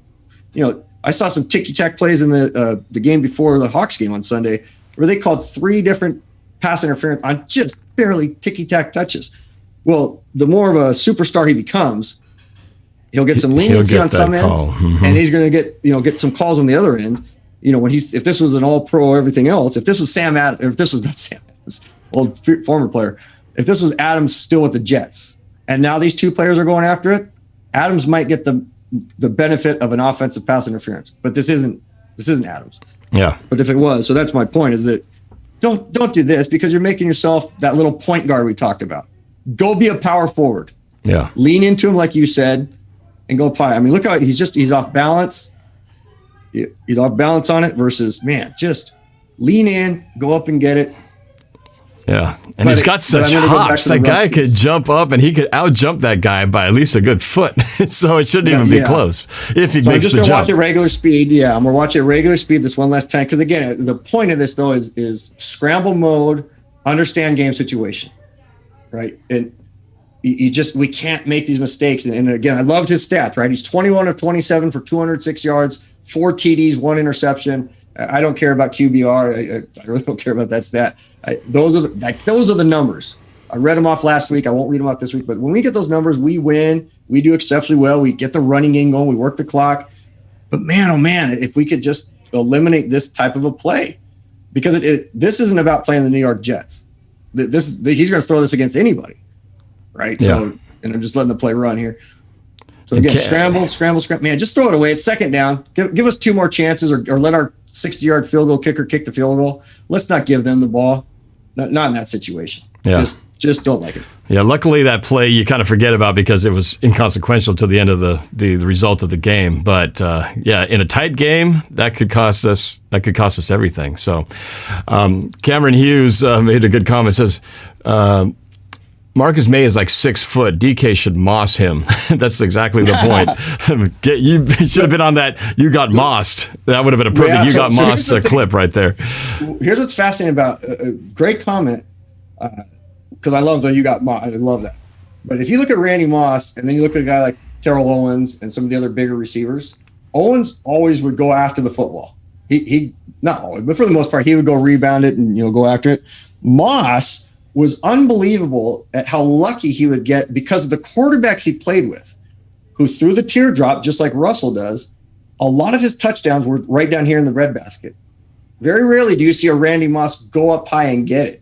I saw some ticky-tack plays in the game before the Hawks game on Sunday where they called 3 different pass interference on just barely ticky-tack touches. Well, the more of a superstar he becomes, he'll get some leniency on some ends, and he's going to get some calls on the other end. If this was an all-pro or everything else, if this was not Sam Adams, old former player, if this was Adams still with the Jets, and now these 2 players are going after it, Adams might get the benefit of an offensive pass interference, but this isn't Adams. Yeah. But if it was, so that's my point, is that don't do this because you're making yourself that little point guard we talked about. Go be a power forward. Yeah. Lean into him like you said, and go pie. I mean, look how he's off balance. He's off balance on it versus just lean in, go up and get it. Yeah, and he's got such hops. That guy could jump up, and he could out-jump that guy by at least a good foot. So it shouldn't even be close if he makes the jump. I'm just going to watch at regular speed. Yeah, I'm going to watch it at regular speed this one last time. Because, again, the point of this, though, is scramble mode, understand game situation, right? And we can't make these mistakes. And again, I loved his stats, right? He's 21 of 27 for 206 yards, 4 TDs, 1 interception. I don't care about QBR. I really don't care about that stat. Those are the numbers. I read them off last week. I won't read them off this week. But when we get those numbers, we win. We do exceptionally well. We get the running game going. We work the clock. But man, oh man, if we could just eliminate this type of a play, because this isn't about playing the New York Jets. He's going to throw this against anybody, right? Yeah. So, and I'm just letting the play run here. So again, scramble. Man, just throw it away. It's second down. Give us 2 more chances, or let our 60-yard field goal kicker kick the field goal. Let's not give them the ball. Not in that situation. Yeah. Just don't like it. Yeah, luckily that play you kind of forget about because it was inconsequential to the end of the result of the game. But in a tight game, that could cost us everything. So Cameron Hughes made a good comment. Says Marcus May is like 6 foot. DK should moss him. That's exactly the point. You should have been on that. You got mossed. That would have been a perfect. You got mossed clip right there. Here's what's fascinating about great comment. Because I love you got mossed. I love that. But if you look at Randy Moss and then you look at a guy like Terrell Owens and some of the other bigger receivers, Owens always would go after the football. He not always, but for the most part, he would go rebound it and go after it. Moss was unbelievable at how lucky he would get because of the quarterbacks he played with, who threw the teardrop just like Russell does. A lot of his touchdowns were right down here in the breadbasket. Very rarely do you see a Randy Moss go up high and get it.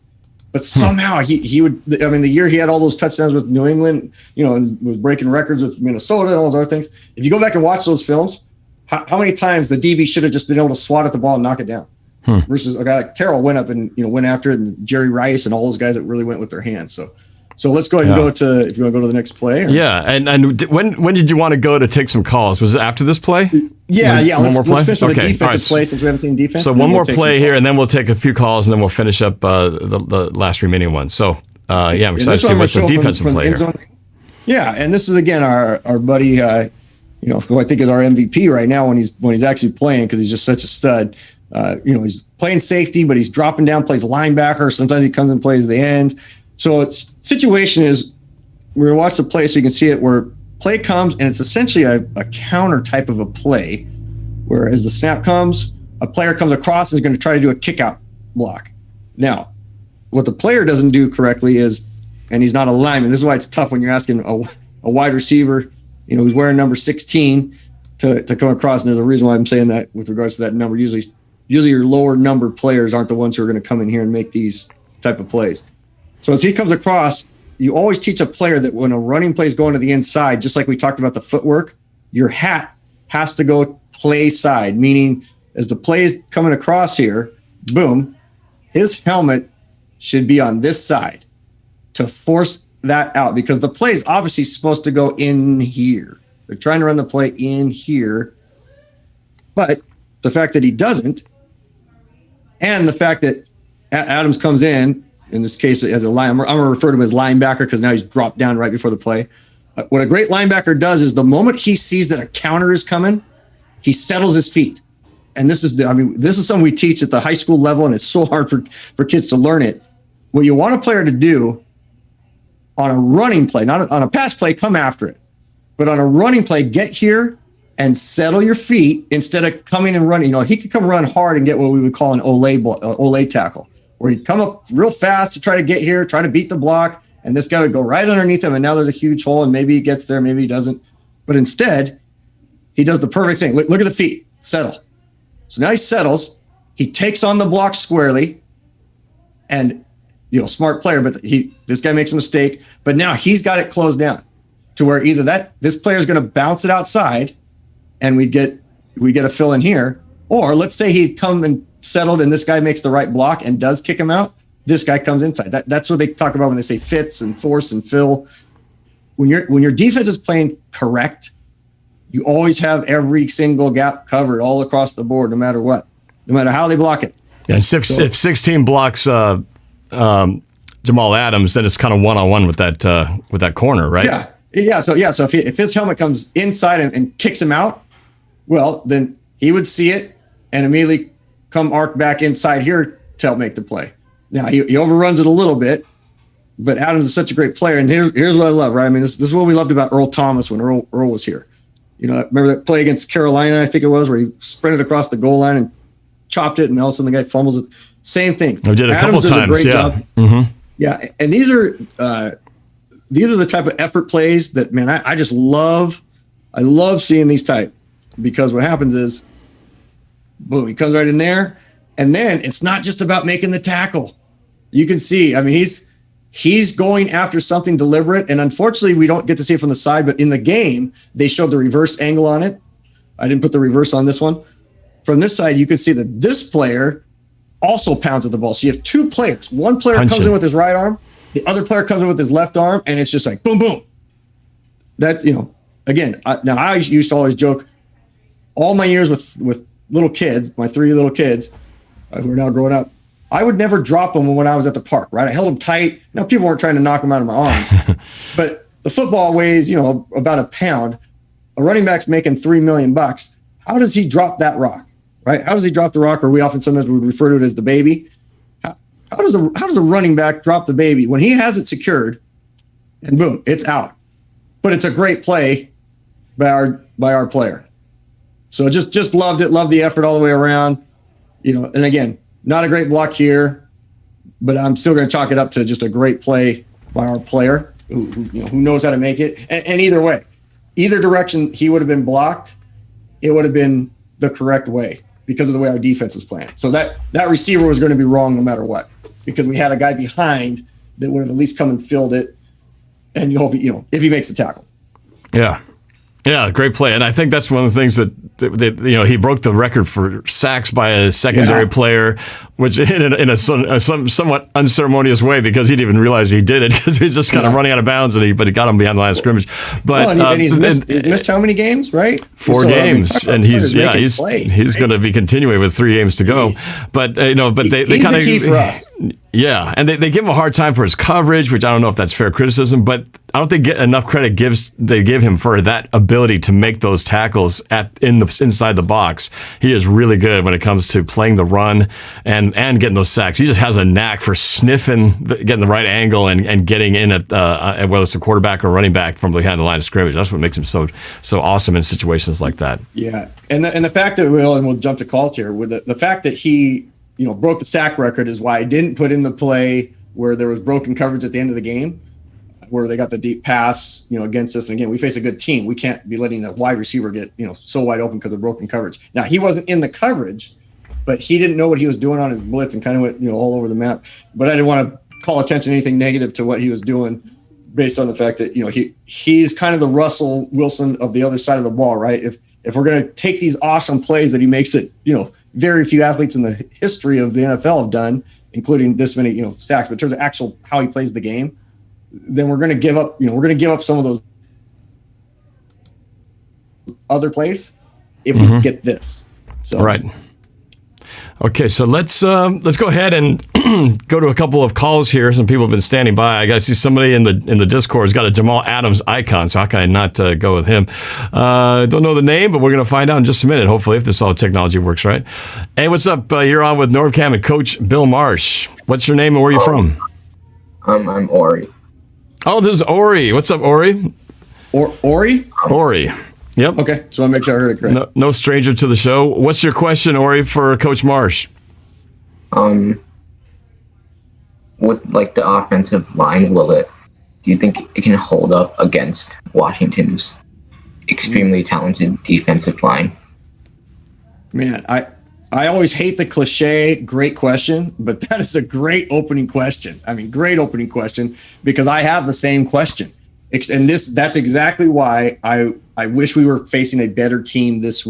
But somehow he would. I mean, the year he had all those touchdowns with New England, and was breaking records with Minnesota and all those other things. If you go back and watch those films, how many times the DB should have just been able to swat at the ball and knock it down, versus a guy like Terrell went up and went after it, and Jerry Rice and all those guys that really went with their hands. So let's go ahead and go to, if you want to go to the next play. Yeah, and when did you want to go to take some calls? Was it after this play? Yeah. Let's finish with a defensive play since we haven't seen defense. So one more play here, and then we'll take a few calls, and then we'll finish up the last remaining one. So, I'm excited to see what's the defensive play here. Yeah, and this is again our buddy, who I think is our MVP right now when he's actually playing, because he's just such a stud. He's playing safety, but he's dropping down, plays linebacker. Sometimes he comes and plays the end. So its situation is, we're gonna watch the play so you can see it, where play comes and it's essentially a counter type of a play, where as the snap comes, a player comes across and is going to try to do a kick out block. Now, what the player doesn't do correctly is, and he's not a lineman, this is why it's tough when you're asking a wide receiver, who's wearing number 16 to come across. And there's a reason why I'm saying that with regards to that number. Usually your lower number players aren't the ones who are going to come in here and make these type of plays. So as he comes across, you always teach a player that when a running play is going to the inside, just like we talked about the footwork, your hat has to go play side, meaning as the play is coming across here, boom, his helmet should be on this side to force that out, because the play is obviously supposed to go in here. They're trying to run the play in here. But the fact that he doesn't, and the fact that Adams comes in this case as a line, I'm going to refer to him as linebacker because now he's dropped down right before the play. What a great linebacker does is the moment he sees that a counter is coming, he settles his feet. And this is something we teach at the high school level, and it's so hard for kids to learn it. What you want a player to do on a running play, not on a pass play, come after it. But on a running play, get here and settle your feet instead of coming and running. He could come run hard and get what we would call an Olay tackle, where he'd come up real fast to try to get here, try to beat the block, and this guy would go right underneath him, and now there's a huge hole, and maybe he gets there, maybe he doesn't. But instead, he does the perfect thing. Look at the feet. Settle. So now he settles. He takes on the block squarely, and smart player, but this guy makes a mistake. But now he's got it closed down to where either this player is going to bounce it outside, and we get a fill in here, or let's say he'd come and settled, and this guy makes the right block and does kick him out. This guy comes inside. That's what they talk about when they say fits and force and fill. When your defense is playing correct, you always have every single gap covered all across the board, no matter what, no matter how they block it. Yeah, and if 16 blocks Jamal Adams, then it's kind of one-on-one with that corner, right? Yeah. So if his helmet comes inside and kicks him out, well, then he would see it and immediately come arc back inside here to help make the play. Now he overruns it a little bit, but Adams is such a great player. And here's what I love, right? I mean, this is what we loved about Earl Thomas when Earl was here. Remember that play against Carolina, I think it was, where he sprinted across the goal line and chopped it, and all of a sudden the guy fumbles it. Same thing. I did Adams does a great job. Mm-hmm. Yeah, and these are the type of effort plays that, man, I just love. I love seeing these type, because what happens is, boom, he comes right in there, and then it's not just about making the tackle. You can see, I mean, he's going after something deliberate, and unfortunately we don't get to see it from the side, but in the game they showed the reverse angle on it. I didn't put the reverse on this one. From this side, you can see that this player also pounds at the ball. So you have two players. One player comes in with his right arm, the other player comes in with his left arm, and it's just like boom, boom. That, again, I used to always joke, all my years with little kids, my 3 little kids who are now growing up, I would never drop them when I was at the park, right? I held them tight. Now, people weren't trying to knock them out of my arms, but the football weighs, about a pound. A running back's making $3 million. How does he drop that rock, right? How does he drop the rock? Or we sometimes would refer to it as the baby. How does a running back drop the baby when he has it secured, and boom, it's out? But it's a great play by our player. So just loved it. Loved the effort all the way around. And again, not a great block here, but I'm still going to chalk it up to just a great play by our player who knows how to make it. And either way, either direction he would have been blocked, it would have been the correct way because of the way our defense is playing. So that receiver was going to be wrong no matter what, because we had a guy behind that would have at least come and filled it. And you hope, if he makes the tackle. Yeah. Yeah, great play. And I think that's one of the things that he broke the record for sacks by a secondary player, which in a somewhat unceremonious way, because he didn't even realize he did it, because he's just kind of running out of bounds, but he got him behind the line of scrimmage. But and he's missed how many games, right? 4 games, and he's going to be continuing with 3 games to go. But they kind of the key for us. Yeah, and they give him a hard time for his coverage, which I don't know if that's fair criticism, but I don't think enough credit they give him for that ability to make those tackles inside the box. He is really good when it comes to playing the run and getting those sacks. He just has a knack for sniffing, getting the right angle and getting in at whether it's a quarterback or running back from behind the line of scrimmage. That's what makes him so awesome in situations like that. Yeah, and the fact that we'll jump to calls here with the fact that he broke the sack record is why I didn't put in the play where there was broken coverage at the end of the game, where they got the deep pass, against us. And again, we face a good team. We can't be letting the wide receiver get, so wide open because of broken coverage. Now, he wasn't in the coverage, but he didn't know what he was doing on his blitz and kind of went, all over the map. But I didn't want to call attention to anything negative to what he was doing based on the fact that, he's kind of the Russell Wilson of the other side of the ball, right? If we're going to take these awesome plays that he makes it, very few athletes in the history of the NFL have done, including this many, sacks, but in terms of actual how he plays the game, then we're going to give up, some of those other plays if we get this. So right. Okay, so let's go ahead and go to a couple of calls here. Some people have been standing by. I see somebody in the Discord has got a Jamal Adams icon, so how can I not go with him? Don't know the name, but we're going to find out in just a minute, hopefully, if this all technology works right. Hey, what's up? You're on with NorbCam and Coach Bill Marsh. What's your name and where are you from? I'm Ori. Oh, this is Ori. What's up, Ori? Ori? Ori. Yep. Okay, so I make sure I heard it correct. No stranger to the show. What's your question, Ori, for Coach Marsh? With the offensive line, do you think it can hold up against Washington's extremely talented defensive line? Man, I always hate the cliche, great question, but that is a great opening question. I mean, great opening question, because I have the same question. And that's exactly why I wish we were facing a better team this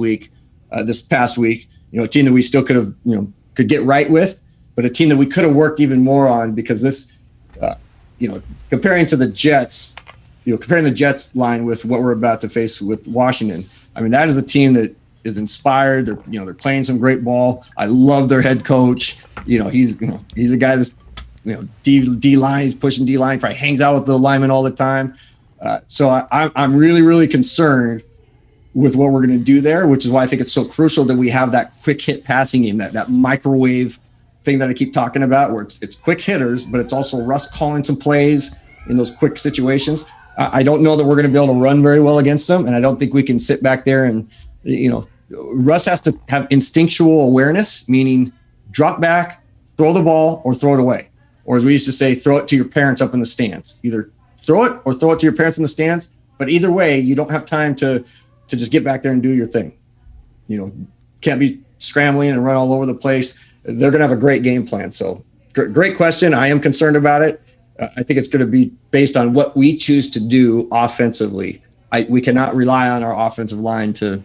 past week, a team that we still could have, could get right with, but a team that we could have worked even more on, because this, comparing to the Jets, comparing the Jets line with what we're about to face with Washington. I mean, that is a team that is inspired. They're playing some great ball. I love their head coach. He's a guy that's, D line, he's pushing D line, probably hangs out with the linemen all the time. So I'm really, really concerned with what we're going to do there, which is why I think it's so crucial that we have that quick hit passing game, that microwave thing that I keep talking about, where it's quick hitters, but it's also Russ calling some plays in those quick situations. I don't know that we're going to be able to run very well against them, and I don't think we can sit back there and, Russ has to have instinctual awareness, meaning drop back, throw the ball, or throw it away. Or as we used to say, throw it to your parents up in the stands. Either throw it or throw it to your parents in the stands. But either way, you don't have time to just get back there and do your thing. Can't be scrambling and run all over the place. They're going to have a great game plan. So great question. I am concerned about it. I think it's going to be based on what we choose to do offensively. We cannot rely on our offensive line to,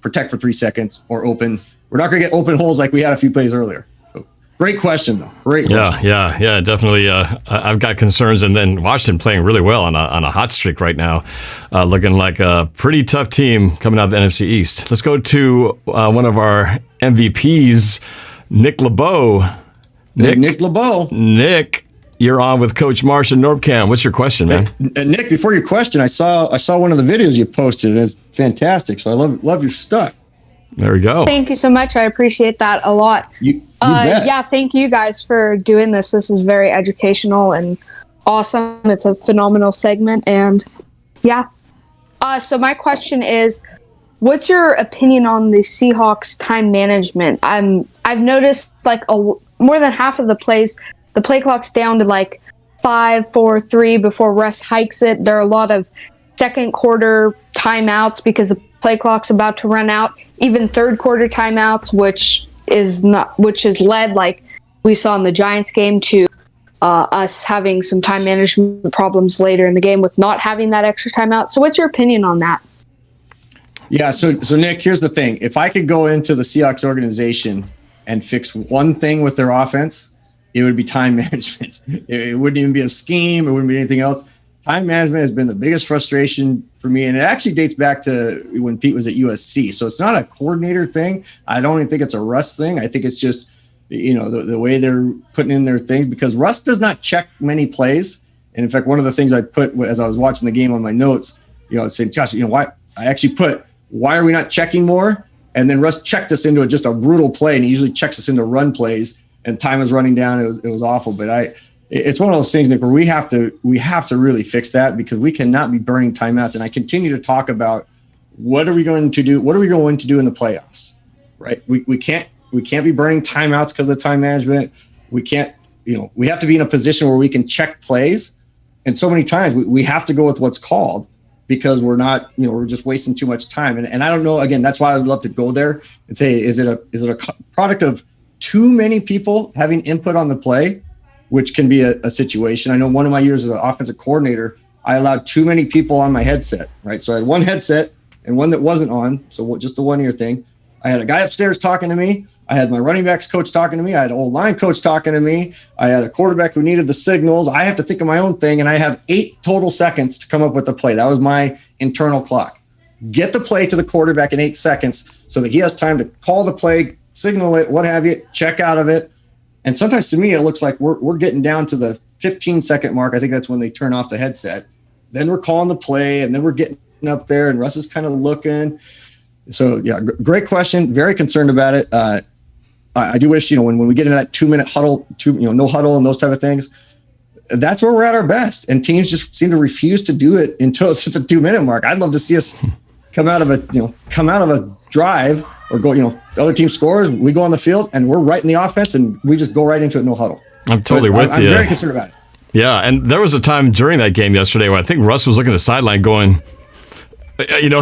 protect for 3 seconds or open. We're not going to get open holes like we had a few plays earlier. So great question, though. Great question. Yeah, definitely. I've got concerns, and then Washington playing really well on a hot streak right now, looking like a pretty tough team coming out of the NFC East. Let's go to one of our MVPs, Nick LeBeau. Nick LeBeau. Nick, you're on with Coach Marsh and NorbCam. What's your question, man? Nick, before your question, I saw one of the videos you posted. It's fantastic. So I love your stuff. There we go. Thank you so much. I appreciate that a lot. You bet. Yeah, thank you guys for doing this. This is very educational and awesome. It's a phenomenal segment. And yeah. So my question is, what's your opinion on the Seahawks time management? I've noticed more than half of the plays, the play clock's down to 5, 4, 3 before Russ hikes it. There are a lot of second quarter timeouts because the play clock's about to run out. Even third quarter timeouts, which is led, like we saw in the Giants game, to us having some time management problems later in the game with not having that extra timeout. So what's your opinion on that? Yeah, so Nick, here's the thing. If I could go into the Seahawks organization and fix one thing with their offense, it would be time management. It wouldn't even be a scheme. It wouldn't be anything else. Time management has been the biggest frustration for me, and it actually dates back to when Pete was at USC. So it's not a coordinator thing. I don't even think it's a Russ thing. I think it's just, the way they're putting in their things, because Russ does not check many plays. And in fact, one of the things I put as I was watching the game on my notes, I said, Josh, why are we not checking more? And then Russ checked us into just a brutal play, and he usually checks us into run plays, and time was running down. It was awful. But it's one of those things, Nick, where we have to really fix that, because we cannot be burning timeouts. And I continue to talk about what are we going to do? What are we going to do in the playoffs? Right? We can't be burning timeouts because of time management. We can't, we have to be in a position where we can check plays. And so many times we have to go with what's called, because we're not, we're just wasting too much time. And I don't know, again, that's why I would love to go there and say, is it a product of too many people having input on the play, which can be a situation. I know one of my years as an offensive coordinator, I allowed too many people on my headset, right? So I had one headset and one that wasn't on. So just the 1 ear thing. I had a guy upstairs talking to me. I had my running backs coach talking to me. I had an old line coach talking to me. I had a quarterback who needed the signals. I have to think of my own thing, and I have 8 total seconds to come up with the play. That was my internal clock. Get the play to the quarterback in 8 seconds so that he has time to call the play, signal it, what have you, check out of it. And sometimes to me, it looks like we're getting down to the 15-second mark. I think that's when they turn off the headset. Then we're calling the play, and then we're getting up there, and Russ is kind of looking. So, yeah, great question. Very concerned about it. I do wish, when we get into that 2-minute huddle, no huddle and those type of things, that's where we're at our best. And teams just seem to refuse to do it until it's at the 2-minute mark. I'd love to see us come out of a drive or go, the other team scores, we go on the field and we're right in the offense and we just go right into it, no huddle. I'm totally with you. I'm very concerned about it. Yeah, and there was a time during that game yesterday where I think Russ was looking at the sideline going,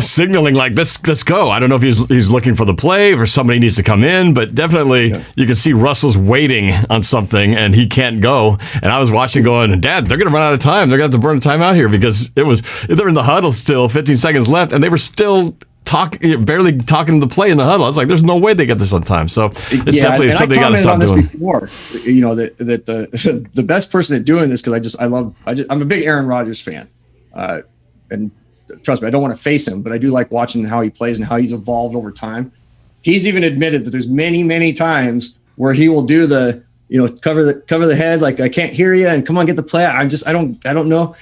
signaling like, let's go. I don't know if he's looking for the play or somebody needs to come in, but definitely you can see Russell's waiting on something and he can't go. And I was watching going, Dad, they're going to run out of time. They're going to have to burn the time out here, because they're in the huddle still, 15 seconds left, and they were still barely talking to the play in the huddle. I was like, there's no way they get this on time. So it's definitely something you got to stop doing. Before, that the best person at doing this, because I'm a big Aaron Rodgers fan, and trust me, I don't want to face him, but I do like watching how he plays and how he's evolved over time. He's even admitted that there's many, many times where he will do the, cover the head, like, I can't hear you, and come on, get the play. I don't know.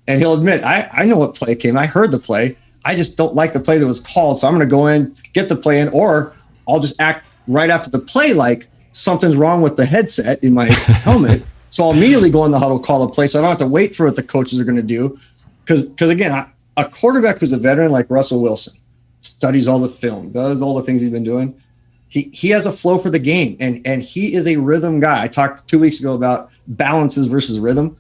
And he'll admit, I know what play came. I heard the play. I just don't like the play that was called. So I'm going to go in, get the play in, or I'll just act right after the play like something's wrong with the headset in my helmet. So I'll immediately go in the huddle, call a play. So I don't have to wait for what the coaches are going to do. Because again, a quarterback who's a veteran like Russell Wilson studies all the film, does all the things he's been doing. He has a flow for the game, and he is a rhythm guy. I talked 2 weeks ago about balances versus rhythm.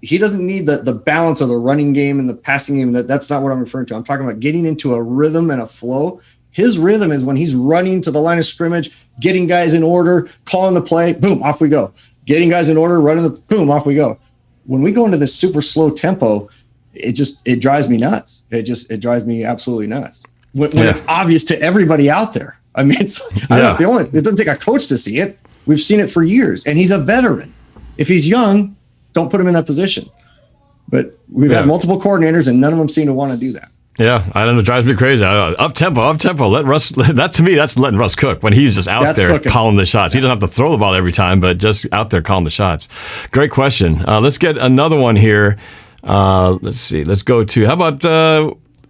He doesn't need the balance of the running game and the passing game. That's not what I'm referring to. I'm talking about getting into a rhythm and a flow. His rhythm is when he's running to the line of scrimmage, getting guys in order, calling the play, boom, off we go. Getting guys in order, boom, off we go. When we go into this super slow tempo, it drives me nuts. It drives me absolutely nuts when it's obvious to everybody out there. I mean, it doesn't take a coach to see it. We've seen it for years, and he's a veteran. If he's young, don't put him in that position. But we've had multiple coordinators, and none of them seem to want to do that. Yeah, I don't know. It drives me crazy. Up tempo. Let Russ. That to me, that's letting Russ cook when he's just out there calling the shots. He doesn't have to throw the ball every time, but just out there calling the shots. Great question. Let's get another one here. Let's see. Let's go to, how about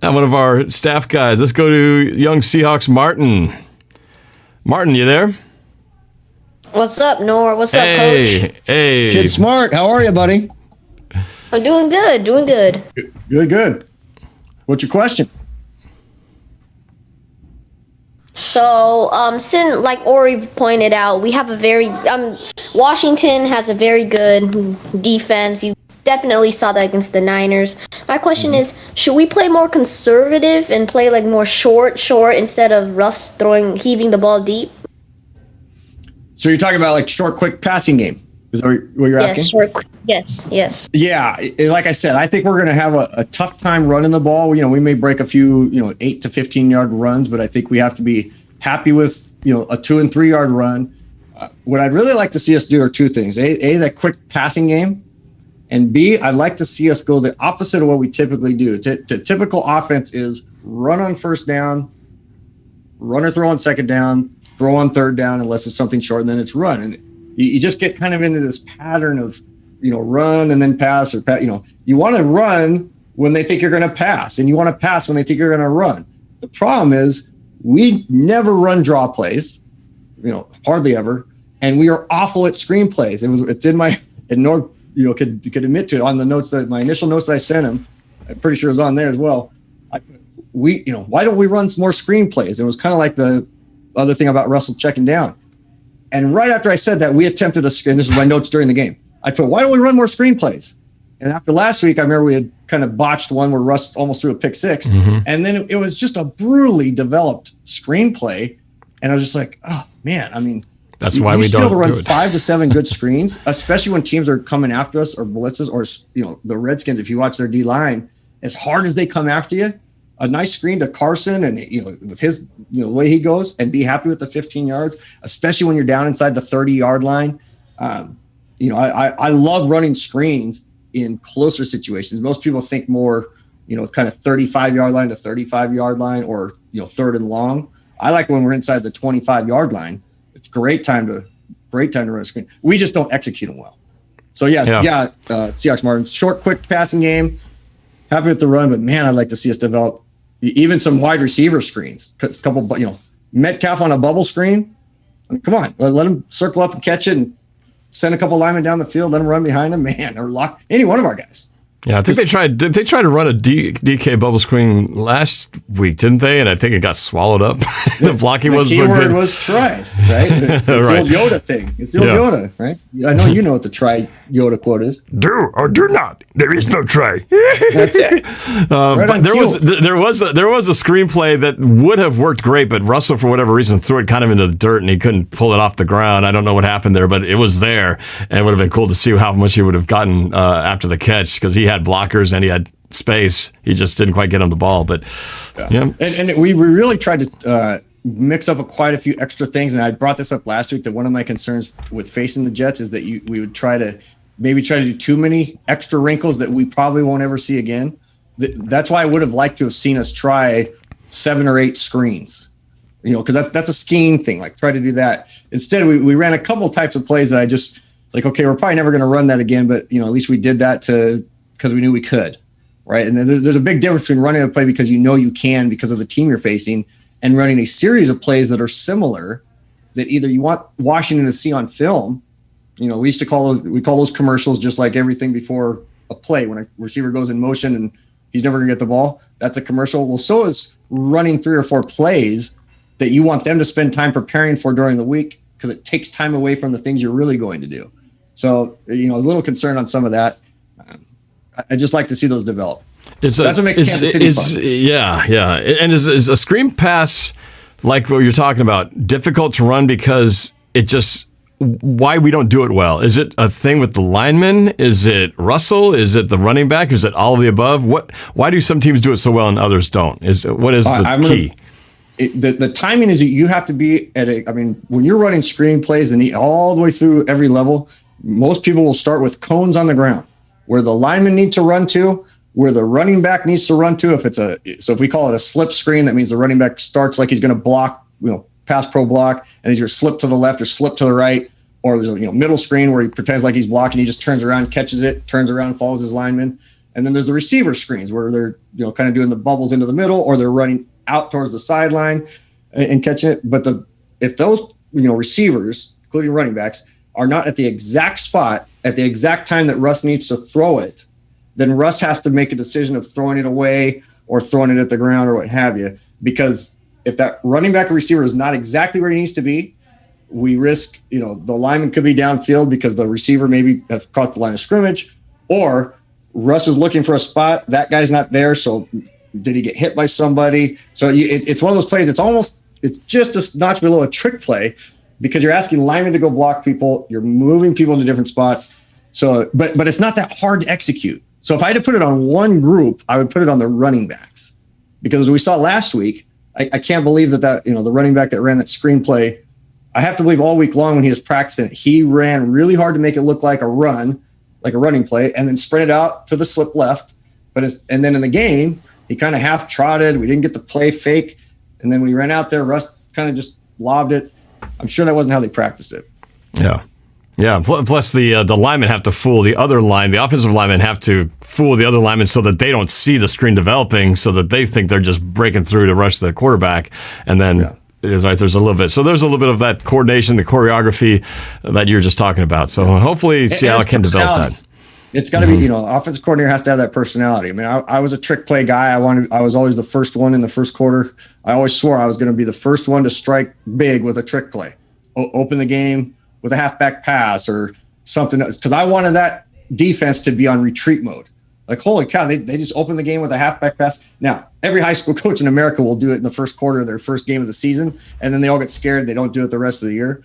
one of our staff guys? Let's go to young Seahawks Martin. Martin, you there? What's up, Norb? What's up, Coach? Hey. Kid Smart, how are you, buddy? I'm doing good. Good. What's your question? So, since, like Ori pointed out, we have a very, Washington has a very good defense. You definitely saw that against the Niners. My question is, should we play more conservative and play like more short instead of Russ heaving the ball deep? So you're talking about like short, quick passing game? Is that what you're asking? Yes. Yeah, like I said, I think we're going to have a tough time running the ball. We may break a few, 8 to 15 yard runs, but I think we have to be happy with, a 2 and 3 yard run. What I'd really like to see us do are two things: A, that quick passing game, and B, I'd like to see us go the opposite of what we typically do. Typical offense is run on first down, run or throw on second down, throw on third down unless it's something short, and then it's run. And you just get kind of into this pattern of, run and then pass, or you want to run when they think you're going to pass, and you want to pass when they think you're going to run. The problem is we never run draw plays, hardly ever, and we are awful at screen plays. It's in my, and Norb, could admit to it on the notes, that my initial notes that I sent him. I'm pretty sure it was on there as well. Why don't we run some more screen plays? It was kind of like the other thing about Russell checking down. And right after I said that, we attempted and this is my notes during the game. I put, why don't we run more screen plays? And after last week, I remember we had kind of botched one where Russ almost threw a pick six. Mm-hmm. And then it was just a brutally developed screenplay. And I was just like, oh man, I mean, that's why we don't be able to run 5 to 7 good screens, especially when teams are coming after us, or blitzes, or the Redskins. If you watch their D line, as hard as they come after you, a nice screen to Carson, and with his the way he goes, and be happy with the 15 yards, especially when you're down inside the 30-yard line. I love running screens in closer situations. Most people think more, kind of 35-yard line to 35-yard line, or third and long. I like when we're inside the 25-yard line. It's great time to run a screen. We just don't execute them well. So Seahawks Martin, short, quick passing game. Happy with the run, but man, I'd like to see us develop even some wide receiver screens. A couple, Metcalf on a bubble screen. I mean, come on, let him circle up and catch it, and send a couple linemen down the field. Let him run behind him, man, or lock any one of our guys. Yeah, I think they tried. Did they try to run a DK bubble screen last week, didn't they? And I think it got swallowed up. The blocking wasn't so good. The keyword was tried, right? It's right. The old Yoda thing. It's the old Yoda, right? I know you know what the try Yoda quote is. Do or do not. There is no try. That's it. But there was a screenplay that would have worked great, but Russell, for whatever reason, threw it kind of into the dirt, and he couldn't pull it off the ground. I don't know what happened there, but it was there, and it would have been cool to see how much he would have gotten after the catch, because he had blockers and he had space. He just didn't quite get him the ball. But and we really tried to mix up quite a few extra things. And I brought this up last week, that one of my concerns with facing the Jets is that we would try to do too many extra wrinkles that we probably won't ever see again. That's why I would have liked to have seen us try 7 or 8 screens, because that's a scheme thing. Like, try to do that. Instead, we ran a couple types of plays that it's like, okay, we're probably never going to run that again, but at least we did that because we knew we could, right? And then there's a big difference between running a play because you can because of the team you're facing, and running a series of plays that are similar, that either you want Washington to see on film. We used to call those commercials, just like everything before a play. When a receiver goes in motion and he's never going to get the ball, that's a commercial. Well, so is running 3 or 4 plays that you want them to spend time preparing for during the week, because it takes time away from the things you're really going to do. So, a little concern on some of that. I just like to see those develop. That's what makes Kansas City fun. Yeah. And is a screen pass, like what you're talking about, difficult to run because why we don't do it well? Is it a thing with the linemen? Is it Russell? Is it the running back? Is it all of the above? Why do some teams do it so well and others don't? What is the key? The timing is, you have to be when you're running screen plays and all the way through every level, most people will start with cones on the ground, where the linemen need to run to, where the running back needs to run to. If we call it a slip screen, that means the running back starts like he's going to block, pass pro block, and he's going to slip to the left or slip to the right. Or there's a middle screen where he pretends like he's blocking, he just turns around, catches it, turns around, follows his lineman. And then there's the receiver screens where they're kind of doing the bubbles into the middle, or they're running out towards the sideline and catching it. But if those receivers, including running backs, are not at the exact spot at the exact time that Russ needs to throw it, then Russ has to make a decision of throwing it away or throwing it at the ground or what have you. Because if that running back or receiver is not exactly where he needs to be, we risk, the lineman could be downfield because the receiver maybe has caught the line of scrimmage, or Russ is looking for a spot. That guy's not there. So did he get hit by somebody? So it's one of those plays. It's just a notch below a trick play, because you're asking linemen to go block people. You're moving people into different spots. So, but it's not that hard to execute. So if I had to put it on one group, I would put it on the running backs, because as we saw last week, I can't believe that the running back that ran that screenplay, I have to believe all week long when he was practicing, he ran really hard to make it look like a running play, and then sprinted out to the slip left. And then in the game, he kind of half trotted. We didn't get the play fake. And then when he ran out there, Russ kind of just lobbed it. I'm sure that wasn't how they practiced it. Yeah. Yeah, plus the linemen have to fool the other line. The offensive linemen have to fool the other linemen so that they don't see the screen developing, so that they think they're just breaking through to rush the quarterback. And then there's a little bit. So there's a little bit of that coordination, the choreography that you were just talking about. So hopefully Seattle can develop that. It's got to be, offensive coordinator has to have that personality. I mean, I was a trick play guy. I was always the first one in the first quarter. I always swore I was going to be the first one to strike big with a trick play, open the game with a halfback pass or something, because I wanted that defense to be on retreat mode. Like, holy cow, they just opened the game with a halfback pass. Now, every high school coach in America will do it in the first quarter of their first game of the season, and then they all get scared. They don't do it the rest of the year.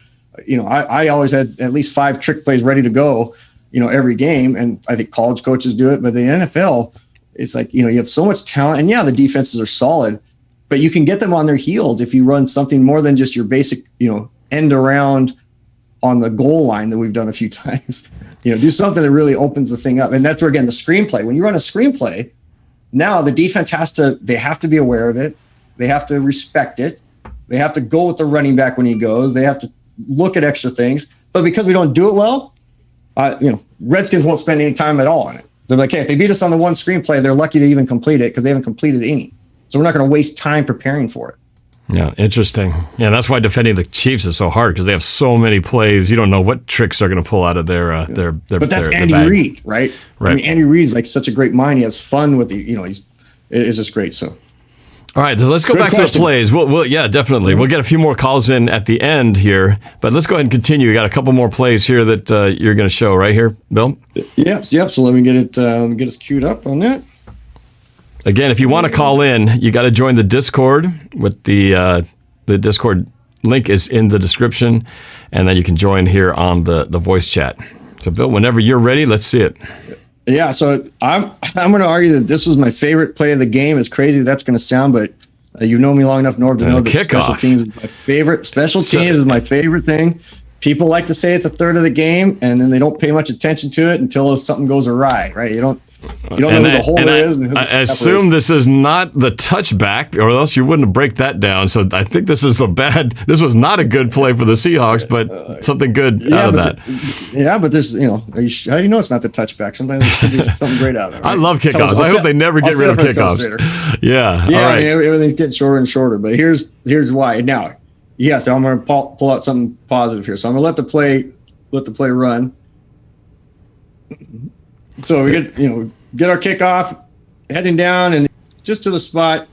I always had at least 5 trick plays ready to go, every game, and I think college coaches do it. But the NFL, it's like, you have so much talent, and the defenses are solid, but you can get them on their heels if you run something more than just your basic, end around on the goal line that we've done a few times. Do something that really opens the thing up. And that's where, again, the screenplay. When you run a screenplay, now the defense have to be aware of it. They have to respect it. They have to go with the running back when he goes. They have to look at extra things. But because we don't do it well, Redskins won't spend any time at all on it. They're like, hey, if they beat us on the one screenplay, they're lucky to even complete it because they haven't completed any. So we're not going to waste time preparing for it. Yeah, interesting. Yeah, that's why defending the Chiefs is so hard, because they have so many plays. You don't know what tricks they're going to pull out of their But that's Andy Reid, right? I mean, Andy Reid's like such a great mind. He has fun with it's just great. So, all right, so let's go back to the plays. We'll definitely. We'll get a few more calls in at the end here, but let's go ahead and continue. We got a couple more plays here that you're going to show right here, Bill. Yep. So let me get us queued up on that. Again, if you want to call in, you got to join the Discord. With the Discord link is in the description, and then you can join here on the voice chat. So, Bill, whenever you're ready, let's see it. Yeah, so I'm going to argue that this was my favorite play of the game. As crazy as that's going to sound, but you know me long enough, Norb, to know that special teams is my favorite. Special teams is my favorite thing. People like to say it's a third of the game, and then they don't pay much attention to it until something goes awry, right? You don't know who the holder is. And who the I assume this is not the touchback, or else you wouldn't break that down. So I think this is this was not a good play for the Seahawks, but something good out of that. But there's, how do you know it's not the touchback? Sometimes there could be something great out of it. Right? I love kickoffs. I hope they never get rid of kickoffs. Yeah. All right. I mean, everything's getting shorter and shorter, but here's why. Now, so I'm going to pull out something positive here. So I'm going to let the play run. So we get our kickoff, heading down and just to the spot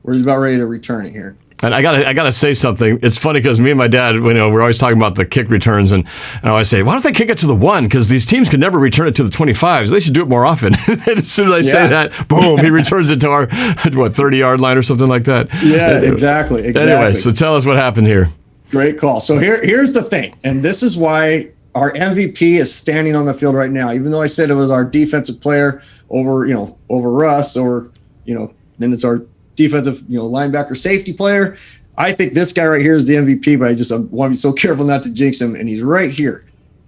where he's about ready to return it here. And I gotta say something. It's funny because me and my dad, we're always talking about the kick returns, and I always say, why don't they kick it to the 1? Because these teams can never return it to the 25s. They should do it more often. And as soon as I say that, boom, he returns it to our 30-yard line or something like that. Yeah, exactly. Anyway, so tell us what happened here. Great call. So here's the thing, and this is why our MVP is standing on the field right now. Even though I said it was our defensive player over Russ, or then it's our defensive linebacker safety player. I think this guy right here is the MVP, but I want to be so careful not to jinx him. And he's right here.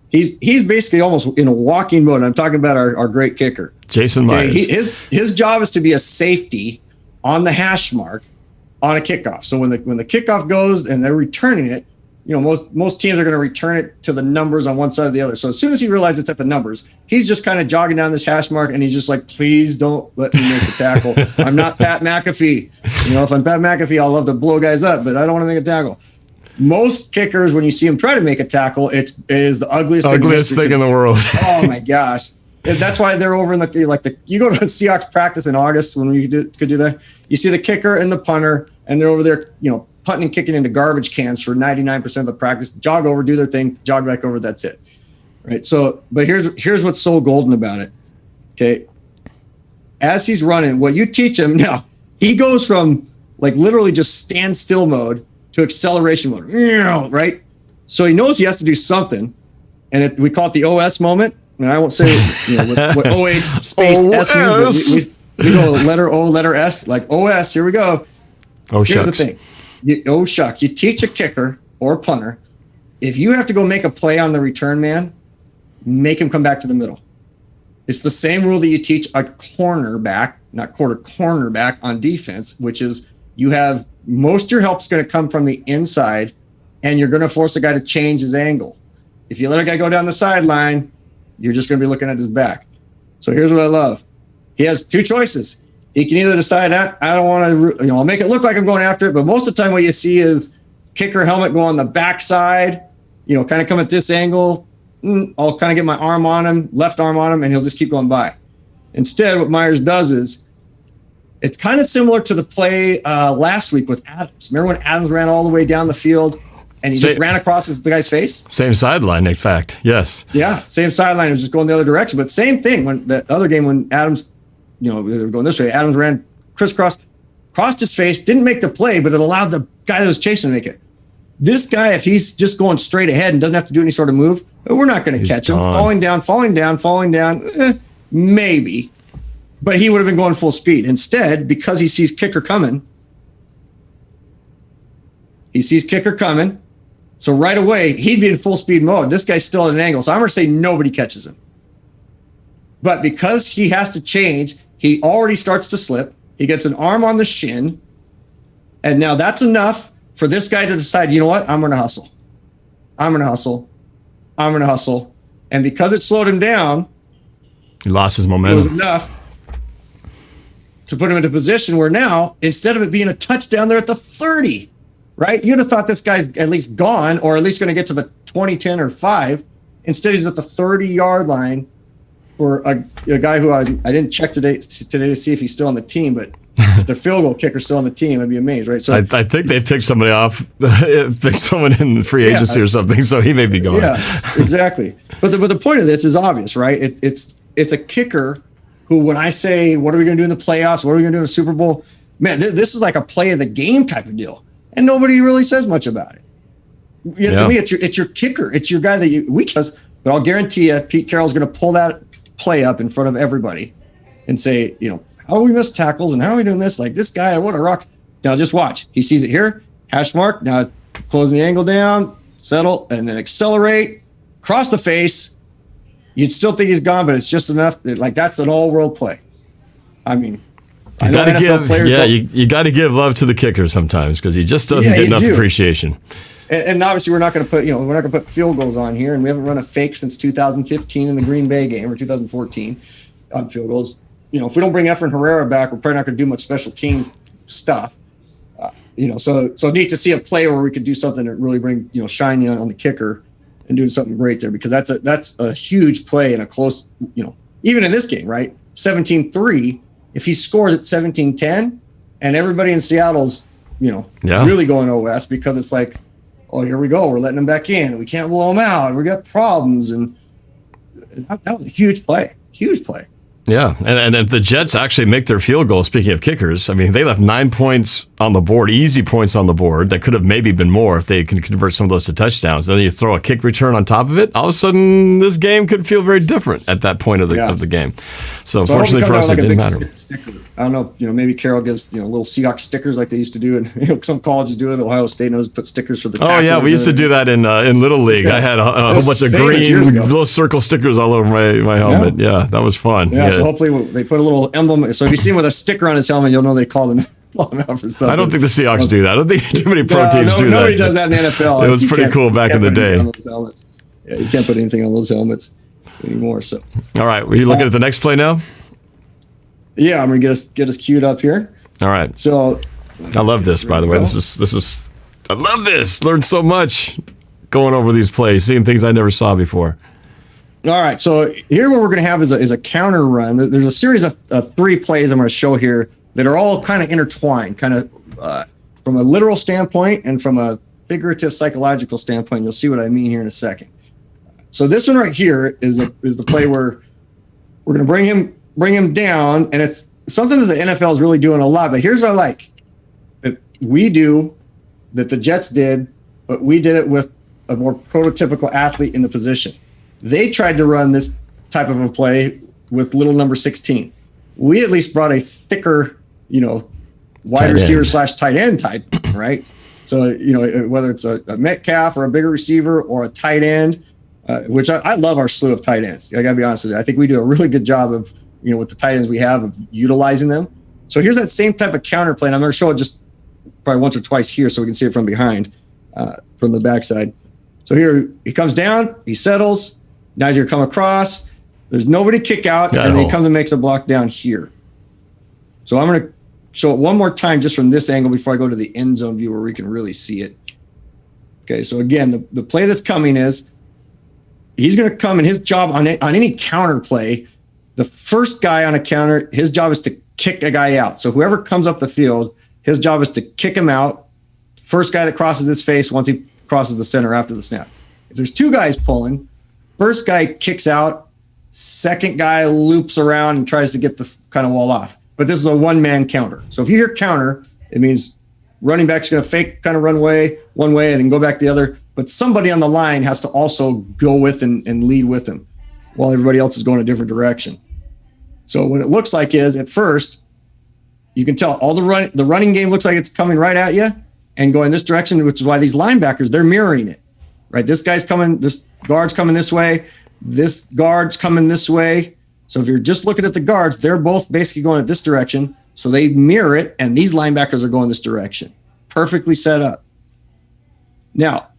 He's basically almost in a walking mode. I'm talking about our great kicker, Jason Myers. His job is to be a safety on the hash mark on a kickoff. So when the kickoff goes and they're returning it, most teams are going to return it to the numbers on one side or the other. So as soon as he realizes it's at the numbers, he's just kind of jogging down this hash mark, and he's just like, please don't let me make the tackle. I'm not Pat McAfee. If I'm Pat McAfee, I'll love to blow guys up, but I don't want to make a tackle. Most kickers, when you see them try to make a tackle, it is the ugliest thing in the world. Oh my gosh. That's why they're over in you go to Seahawks practice in August when we could do that. You see the kicker and the punter, and they're over there, punting and kicking into garbage cans for 99% of the practice. Jog over, do their thing, jog back over. That's it. Right. So, but here's what's so golden about it. Okay. As he's running, what you teach him now, he goes from literally just standstill mode to acceleration mode. Right. So he knows he has to do something. And we call it the OS moment. And I won't say what OH space S means, but we go letter O, letter S, like OS. Here we go. Oh, here's shucks. The thing. Shucks. You teach a kicker or a punter, if you have to go make a play on the return man, make him come back to the middle. It's the same rule that you teach a cornerback, not cornerback on defense, which is you have most of your help's going to come from the inside, and you're going to force a guy to change his angle. If you let a guy go down the sideline, you're just going to be looking at his back. So here's what I love. He has two choices. He can either decide, I don't want to, I'll make it look like I'm going after it. But most of the time what you see is kicker helmet go on the backside, kind of come at this angle. I'll kind of get my arm on him, left arm on him, and he'll just keep going by. Instead, what Myers does is, it's kind of similar to the play last week with Adams. Remember when Adams ran all the way down the field and he just ran across the guy's face? Same sideline, in fact. Yes. Yeah, same sideline. It was just going the other direction. But same thing when the other game when Adams, they were going this way. Adams ran crisscross, crossed his face, didn't make the play, but it allowed the guy that was chasing to make it. This guy, if he's just going straight ahead and doesn't have to do any sort of move, we're not going to catch him. Falling down, maybe. But he would have been going full speed. Instead, because he sees kicker coming, so right away, he'd be in full speed mode. This guy's still at an angle. So I'm going to say nobody catches him. But because he has to change, he already starts to slip. He gets an arm on the shin. And now that's enough for this guy to decide, you know what? I'm going to hustle. And because it slowed him down, he lost his momentum. It was enough to put him into a position where now, instead of it being a touchdown, they're at the 30, right? You'd have thought this guy's at least gone or at least going to get to the 20, 10, or 5. Instead, he's at the 30-yard line for a guy who I didn't check today to see if he's still on the team, but if the field goal kicker's still on the team, I'd be amazed, right? So I think they picked somebody off, picked someone in free agency or something, so he may be going. Yeah, exactly. But the point of this is obvious, right? It's a kicker who, when I say, what are we going to do in the playoffs? What are we going to do in the Super Bowl? Man, this is like a play of the game type of deal. And nobody really says much about it. To me, it's your kicker. It's your guy but I'll guarantee you, Pete Carroll's going to pull that play up in front of everybody and say, how are we missed tackles and how are we doing this? Like this guy, what a rock. Now just watch. He sees it here, hash mark. Now closing the angle down, settle, and then accelerate, cross the face. You'd still think he's gone, but it's just enough. That's an all-world play. I mean, I know NFL players. Yeah, you got to give love to the kicker sometimes because he just doesn't get enough appreciation. And obviously, we're not going to put field goals on here, and we haven't run a fake since 2015 in the Green Bay game or 2014 on field goals. If we don't bring Efren Herrera back, we're probably not going to do much special team stuff. So neat to see a play where we could do something that really bring shine on the kicker and doing something great there, because that's a huge play and a close, even in this game, right? 17-3, if he scores at 17-10 and everybody in Seattle's, really going OS because it's like, oh, here we go. We're letting him back in. We can't blow him out. We got problems. And that was a huge play. Yeah, and if the Jets actually make their field goal, speaking of kickers, I mean, they left 9 points on the board, easy points on the board. That could have maybe been more if they can convert some of those to touchdowns. Then you throw a kick return on top of it. All of a sudden, this game could feel very different at that point of the game. So unfortunately for us, it didn't matter. Sticker. I don't know, maybe Carroll gives little Seahawks stickers like they used to do, and some colleges do it. Ohio State knows put stickers for the tackles. Oh yeah, we used to do that in Little League. Yeah. I had a whole bunch of green little circle stickers all over my helmet. Yeah, that was fun. Yeah, so hopefully they put a little emblem. So if you see him with a sticker on his helmet, you'll know they called him out for something. I don't think the Seahawks do that. I don't think too many pro teams do that. Nobody does that in the NFL. It was pretty cool back in the day. Yeah, you can't put anything on those helmets anymore. So, all right, were you looking at the next play now? Yeah, I'm gonna get us queued up here. All right. So, I love this. By the way, this is. I love this. Learned so much going over these plays, seeing things I never saw before. All right, so here what we're going to have is a counter run. There's a series of 3 plays I'm going to show here that are all kind of intertwined, kind of from a literal standpoint and from a figurative psychological standpoint. You'll see what I mean here in a second. So this one right here is the play where we're going to bring him down, and it's something that the NFL is really doing a lot. But here's what I like that we do, that the Jets did, but we did it with a more prototypical athlete in the position. They tried to run this type of a play with little number 16. We at least brought a thicker, wide receiver / tight end type, right? So, whether it's a Metcalf or a bigger receiver or a tight end, which I love our slew of tight ends. I got to be honest with you. I think we do a really good job of, with the tight ends we have of utilizing them. So here's that same type of counter play. And I'm going to show it just probably once or twice here so we can see it from behind, from the backside. So here he comes down, he settles. Now he's going to come across. There's nobody kick out, and then he comes and makes a block down here. So I'm going to show it one more time just from this angle before I go to the end zone view where we can really see it. Okay, so again, the play that's coming is he's going to come, and his job on any counter play, the first guy on a counter, his job is to kick a guy out. So whoever comes up the field, his job is to kick him out. First guy that crosses his face once he crosses the center after the snap. If there's two guys pulling, first guy kicks out, second guy loops around and tries to get the kind of wall off. But this is a one-man counter. So if you hear counter, it means running back's going to fake kind of run one way and then go back the other. But somebody on the line has to also go with and lead with him while everybody else is going a different direction. So what it looks like is at first, you can tell all the running game looks like it's coming right at you and going this direction, which is why these linebackers, they're mirroring it, right? This guy's coming, this guard's coming this way, this guard's coming this way. So if you're just looking at the guards, they're both basically going at this direction. So they mirror it, and these linebackers are going this direction. Perfectly set up. Now,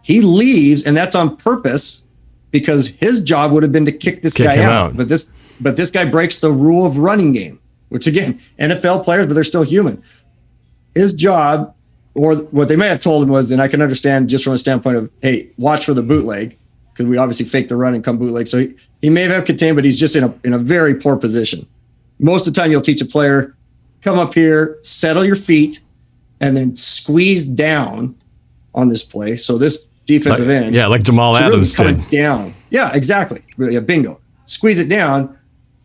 he leaves, and that's on purpose because his job would have been to kick this guy out. But this guy breaks the rule of running game, which again, NFL players, but they're still human. His job, or what they may have told him was, and I can understand just from a standpoint of, hey, watch for the bootleg, because we obviously fake the run and come bootleg. So he may have contained, but he's just in a very poor position. Most of the time you'll teach a player, come up here, settle your feet, and then squeeze down on this play. So this defensive end. Yeah, like Jamal Adams really did. Down. Yeah, exactly. Yeah, bingo. Squeeze it down.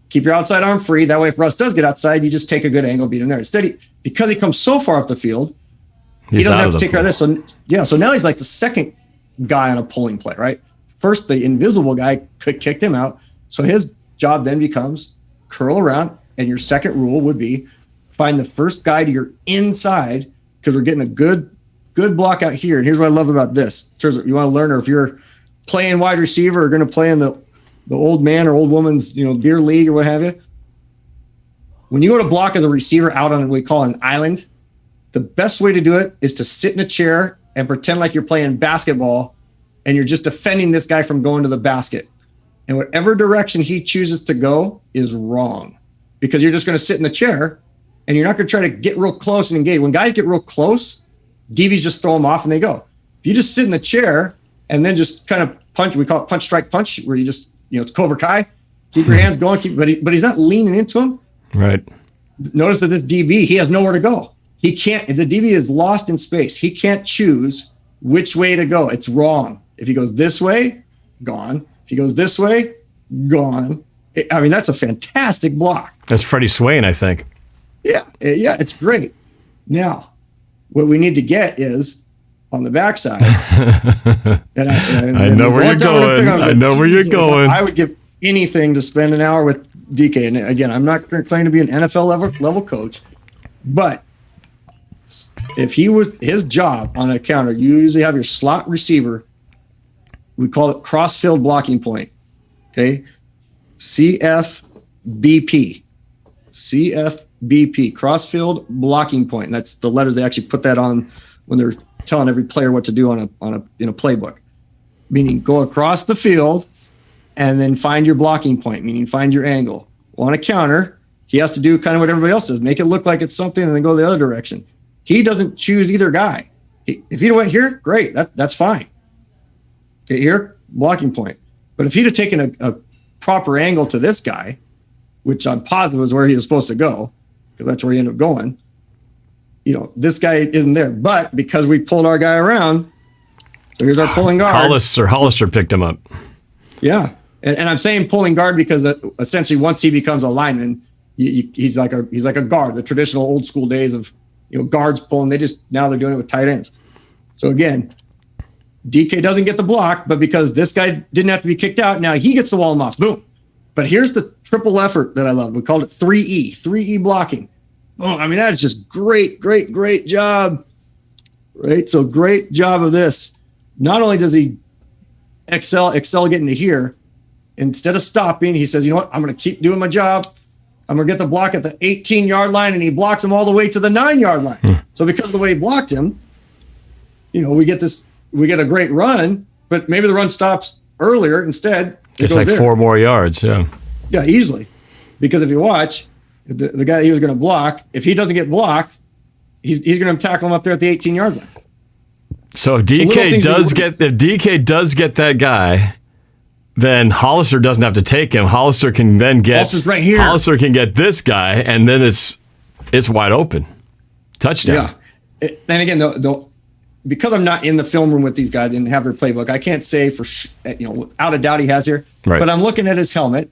Keep your outside arm free. That way, if Russ does get outside, you just take a good angle, beat him there. Instead, because he comes so far up the field, he doesn't have to take care of this. So now he's like the second guy on a pulling play, right? First, the invisible guy kicked him out. So his job then becomes curl around, and your second rule would be find the first guy to your inside, because we're getting a good block out here. And here's what I love about this. In terms of, you want to learn, or if you're playing wide receiver or going to play in the old man or old woman's, beer league or what have you. When you go to block as a receiver out on what we call an island, the best way to do it is to sit in a chair and pretend like you're playing basketball and you're just defending this guy from going to the basket. And whatever direction he chooses to go is wrong, because you're just going to sit in the chair and you're not going to try to get real close and engage. When guys get real close, DBs just throw them off and they go. If you just sit in the chair and then just kind of punch, we call it punch, strike, punch, where you just, it's Cobra Kai. Keep your hands going, but he's not leaning into him. Right. Notice that this DB, he has nowhere to go. He can't, the DB is lost in space. He can't choose which way to go. It's wrong. If he goes this way, gone. If he goes this way, gone. That's a fantastic block. That's Freddie Swain, I think. Yeah, it's great. Now, what we need to get is on the backside. I know where you're going. I know where you're going. I would give anything to spend an hour with DK. And again, I'm not going to claim to be an NFL level coach, but if he was his job on a counter, you usually have your slot receiver. We call it cross-field blocking point. Okay, CFBP, cross-field blocking point. And that's the letters they actually put that on when they're telling every player what to do in a playbook. Meaning go across the field and then find your blocking point, meaning find your angle. On a counter, he has to do kind of what everybody else does, make it look like it's something and then go the other direction. He doesn't choose either guy. If he went here, great, that's fine. Okay, here, blocking point. But if he'd have taken a proper angle to this guy, which I'm positive was where he was supposed to go, because that's where he ended up going, this guy isn't there. But because we pulled our guy around, so here's our pulling guard. Hollister picked him up. Yeah. And I'm saying pulling guard because essentially once he becomes a lineman, he's like a guard, the traditional old school days of, guards pulling. Now they're doing it with tight ends. So again, DK doesn't get the block, but because this guy didn't have to be kicked out, now he gets the wall him off. Boom. But here's the triple effort that I love. We called it 3E blocking. Oh, that is just great job. Right? So great job of this. Not only does he excel getting to here, instead of stopping, he says, you know what? I'm going to keep doing my job. I'm going to get the block at the 18-yard line, and he blocks him all the way to the 9-yard line. So because of the way he blocked him, we get this we get a great run, but maybe the run stops earlier instead. It's like there. 4 more yards. Yeah. Yeah, easily. Because if you watch, the guy that he was going to block, if he doesn't get blocked, he's going to tackle him up there at the 18-yard line. So if DK does get that guy, then Hollister doesn't have to take him. Hollister can then get Hollister's right here. Hollister can get this guy, and then it's wide open. Touchdown. Yeah. And again, because I'm not in the film room with these guys and have their playbook, I can't say without a doubt he has here. Right. But I'm looking at his helmet.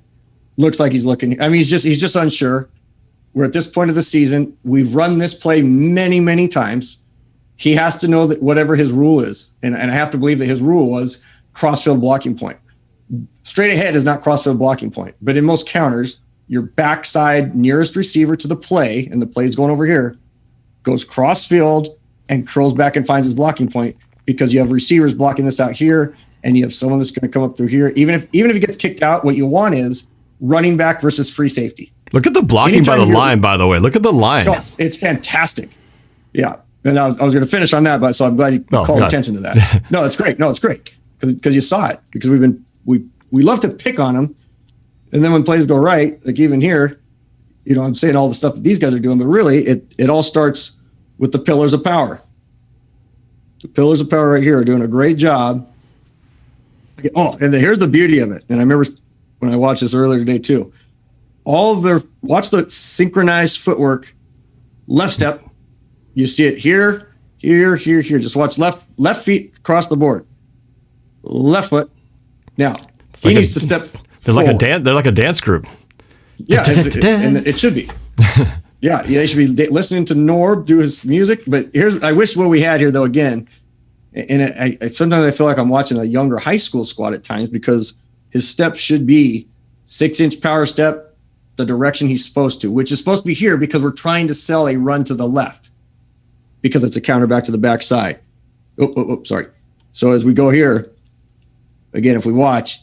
Looks like he's looking. I mean, he's just unsure. We're at this point of the season. We've run this play many, many times. He has to know that whatever his rule is, and I have to believe that his rule was crossfield blocking point. Straight ahead is not crossfield blocking point, but in most counters, your backside nearest receiver to the play, and the play is going over here, goes crossfield and curls back and finds his blocking point, because you have receivers blocking this out here, and you have someone that's going to come up through here. Even if he gets kicked out, what you want is running back versus free safety. Look at the blocking by the line, by the way. Look at the line. No, it's fantastic. Yeah. And I was going to finish on that, but so I'm glad you called attention to that. No, it's great. No, it's great because you saw it, because we love to pick on them. And then when plays go right, like even here, I'm saying all the stuff that these guys are doing, but really it all starts with the pillars of power. The pillars of power right here are doing a great job. Oh, and here's the beauty of it. And I remember when I watched this earlier today too, watch the synchronized footwork, left step. You see it here. Just watch left feet across the board. Left foot. Now, he needs to step forward. They're like a dance group. Yeah, and it should be. Yeah, they should be listening to Norb do his music. But I wish what we had here, though, again, and sometimes I feel like I'm watching a younger high school squad at times, because his step should be 6-inch power step, the direction he's supposed to, which is supposed to be here, because we're trying to sell a run to the left, because it's a counter back to the backside. Sorry. So as we go here, again, if we watch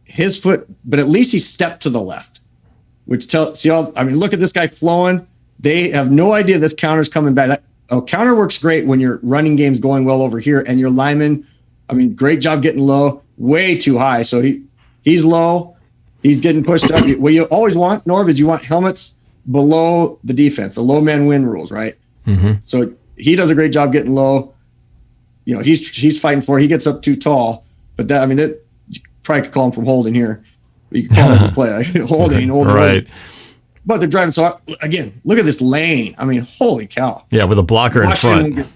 his foot, but at least he stepped to the left, which look at this guy flowing. They have no idea this counter's coming back. Counter works great when your running game's going well over here, and your lineman, great job getting low, way too high. So he's low. He's getting pushed up. What you always want, Norb, is you want helmets below the defense, the low man win rules, right? Mm-hmm. So he does a great job getting low. He's fighting for it. He gets up too tall. But that you probably could call him from holding here. But you can call him from play. holding. Right. But they're driving. So, again, look at this lane. Holy cow. Yeah, with a blocker in front.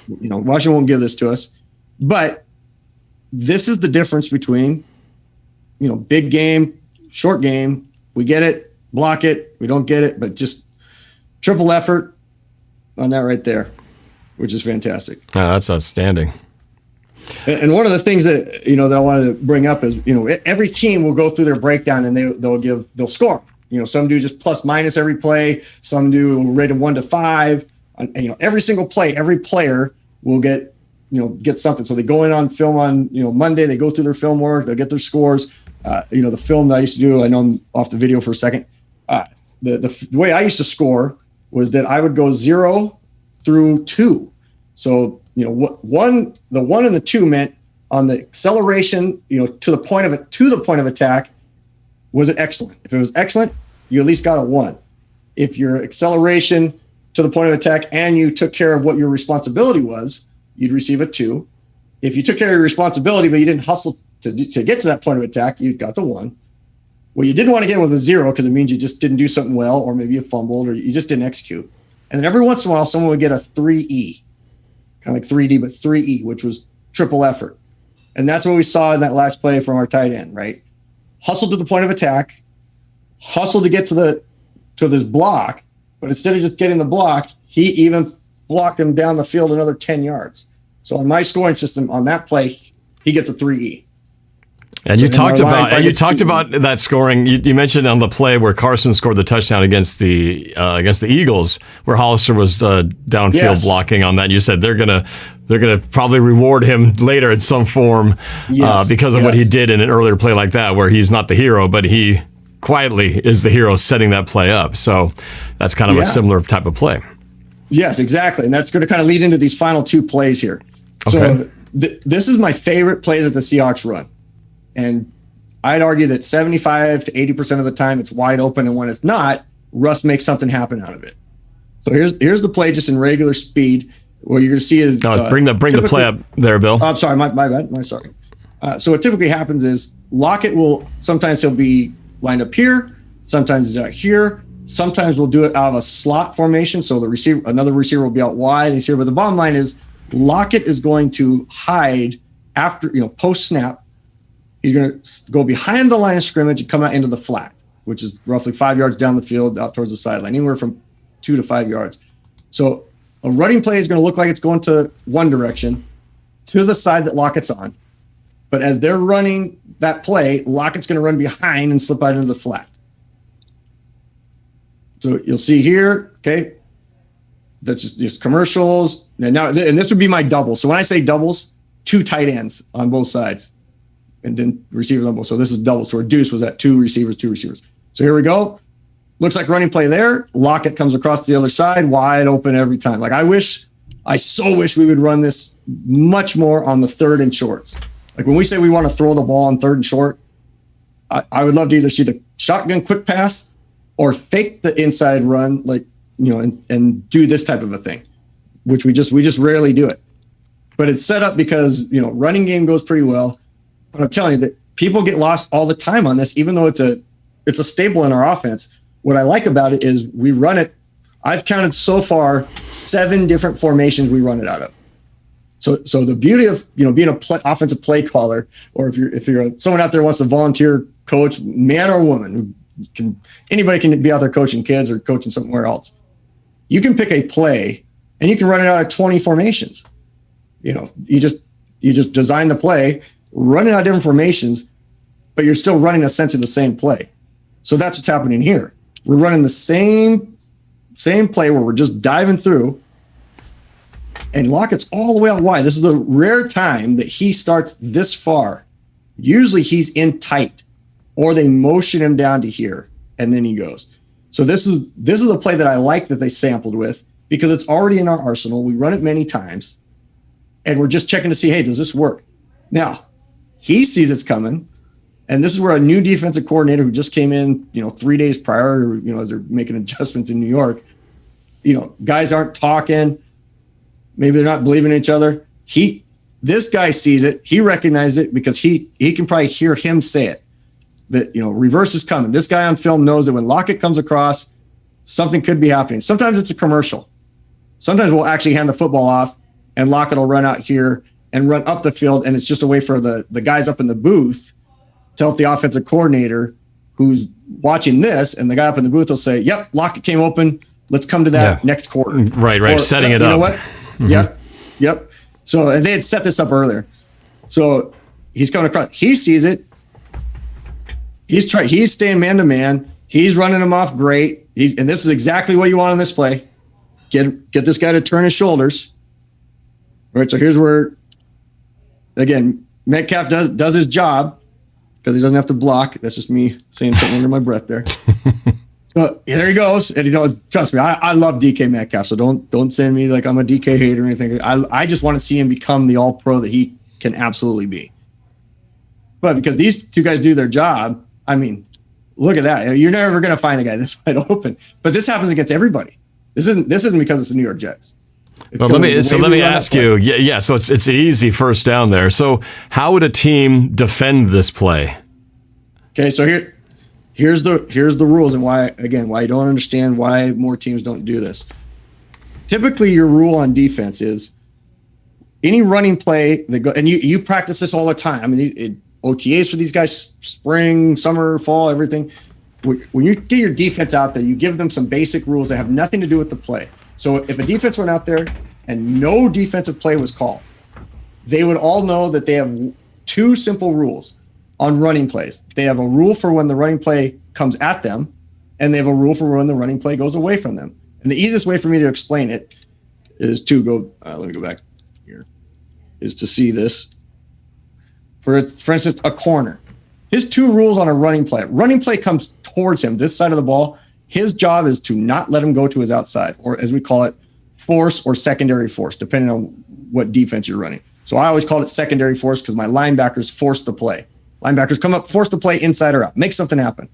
Washington won't give this to us. But this is the difference between, big game, short game. We get it, block it. We don't get it, but just triple effort on that right there, which is fantastic. Oh, that's outstanding. And one of the things that that I wanted to bring up is every team will go through their breakdown, and they'll score. Some do just plus minus every play. Some do rated 1 to 5. Every single play, every player will get something. So they go in on film on Monday. They go through their film work. They'll get their scores. The film that I used to do. I know I'm off the video for a second. The way I used to score was that I would go 0 through 2. So the 1 and the 2 meant on the acceleration, to the point of attack, was it excellent? If it was excellent, you at least got a 1. If your acceleration to the point of attack and you took care of what your responsibility was, you'd receive a 2. If you took care of your responsibility but you didn't hustle to get to that point of attack, you got the 1. Well, you didn't want to get with a 0, because it means you just didn't do something well, or maybe you fumbled, or you just didn't execute. And then every once in a while, someone would get a 3E, kind of like 3D, but 3E, which was triple effort. And that's what we saw in that last play from our tight end, right? Hustle to the point of attack, hustle to get to this block, but instead of just getting the block, he even blocked him down the field another 10 yards. So on my scoring system on that play, he gets a 3E. And you talked about that scoring. You mentioned on the play where Carson scored the touchdown against the Eagles, where Hollister was downfield blocking on that. You said they're gonna probably reward him later in some form because of what he did in an earlier play like that, where he's not the hero, but he quietly is the hero setting that play up. So that's kind of a similar type of play. Yes, exactly, and that's going to kind of lead into these final 2 plays here. Okay. So this is my favorite play that the Seahawks run. And I'd argue that 75 to 80% of the time it's wide open. And when it's not, Russ makes something happen out of it. So here's the play just in regular speed. What you're going to see is bring the play up there, Bill. I'm sorry, my bad. Sorry. So what typically happens is Lockett will sometimes he'll be lined up here, sometimes he's out here, sometimes we'll do it out of a slot formation. So another receiver will be out wide and he's here. But the bottom line is Lockett is going to hide after post snap. He's going to go behind the line of scrimmage and come out into the flat, which is roughly 5 yards down the field out towards the sideline, anywhere from 2 to 5 yards. So a running play is going to look like it's going to one direction, to the side that Lockett's on. But as they're running that play, Lockett's going to run behind and slip out into the flat. So you'll see here, okay, that's just commercials. And this would be my double. So when I say doubles, 2 tight ends on both sides. And then receivers on both. So this is double. So reduce was at 2 receivers. So here we go. Looks like running play there. Lockett comes across the other side, wide open every time. Like I so wish we would run this much more on the 3rd and shorts. Like when we say we want to throw the ball on 3rd and short, I would love to either see the shotgun quick pass or fake the inside run, and do this type of a thing, which we just rarely do it. But it's set up because, running game goes pretty well. But I'm telling you that people get lost all the time on this, even though it's a staple in our offense. What I like about it is we run it. I've counted so far 7 different formations we run it out of. So the beauty of being an offensive play caller, or if you're someone out there who wants to volunteer coach, man or woman, anybody can be out there coaching kids or coaching somewhere else. You can pick a play and you can run it out of 20 formations. You just design the play, run it out of different formations, but you're still running essentially the same play. So that's what's happening here. We're running the same play where we're just diving through, and Lockett's all the way out wide. This is the rare time that he starts this far. Usually he's in tight, or they motion him down to here, and then he goes. So this is a play that I like that they sampled with because it's already in our arsenal. We run it many times, and we're just checking to see, hey, does this work? Now, he sees it's coming, and this is where a new defensive coordinator who just came in, 3 days prior, as they're making adjustments in New York, guys aren't talking. Maybe they're not believing in each other. This guy sees it. He recognizes it because he can probably hear him say it, that, reverse is coming. This guy on film knows that when Lockett comes across, something could be happening. Sometimes it's a commercial. Sometimes we'll actually hand the football off and Lockett will run out here and run up the field, and it's just a way for the guys up in the booth to help the offensive coordinator who's watching this, and the guy up in the booth will say, yep, Lockett came open. Let's come to that next quarter. Right. Or, setting it up. You know what? Mm-hmm. Yep. So and they had set this up earlier. So he's coming across. He sees it. He's staying man to man. He's running him off great. And this is exactly what you want in this play. Get this guy to turn his shoulders. All right. So here's where, again, Metcalf does his job because he doesn't have to block. That's just me saying something under my breath there. So there he goes. And trust me, I love DK Metcalf. So don't send me like I'm a DK hater or anything. I just want to see him become the all-pro that he can absolutely be. But because these two guys do their job, I mean, look at that. You're never going to find a guy this wide open. But this happens against everybody. This isn't because it's the New York Jets. Well, let me ask you. Yeah. So it's an easy first down there. So how would a team defend this play? Okay. So here's the rules and why I don't understand why more teams don't do this. Typically, your rule on defense is any running play that go, and you practice this all the time. I mean, OTAs for these guys, spring, summer, fall, everything. When you get your defense out there, you give them some basic rules that have nothing to do with the play. So if a defense went out there and no defensive play was called, they would all know that they have 2 simple rules on running plays. They have a rule for when the running play comes at them, and they have a rule for when the running play goes away from them. And the easiest way for me to explain it is to go, let me go back here, is to see this. For instance, a corner. His 2 rules on a running play. Running play comes towards him, this side of the ball. His job is to not let him go to his outside, or as we call it, force or secondary force, depending on what defense you're running. So I always called it secondary force because my linebackers force the play. Linebackers come up, force the play inside or out, make something happen.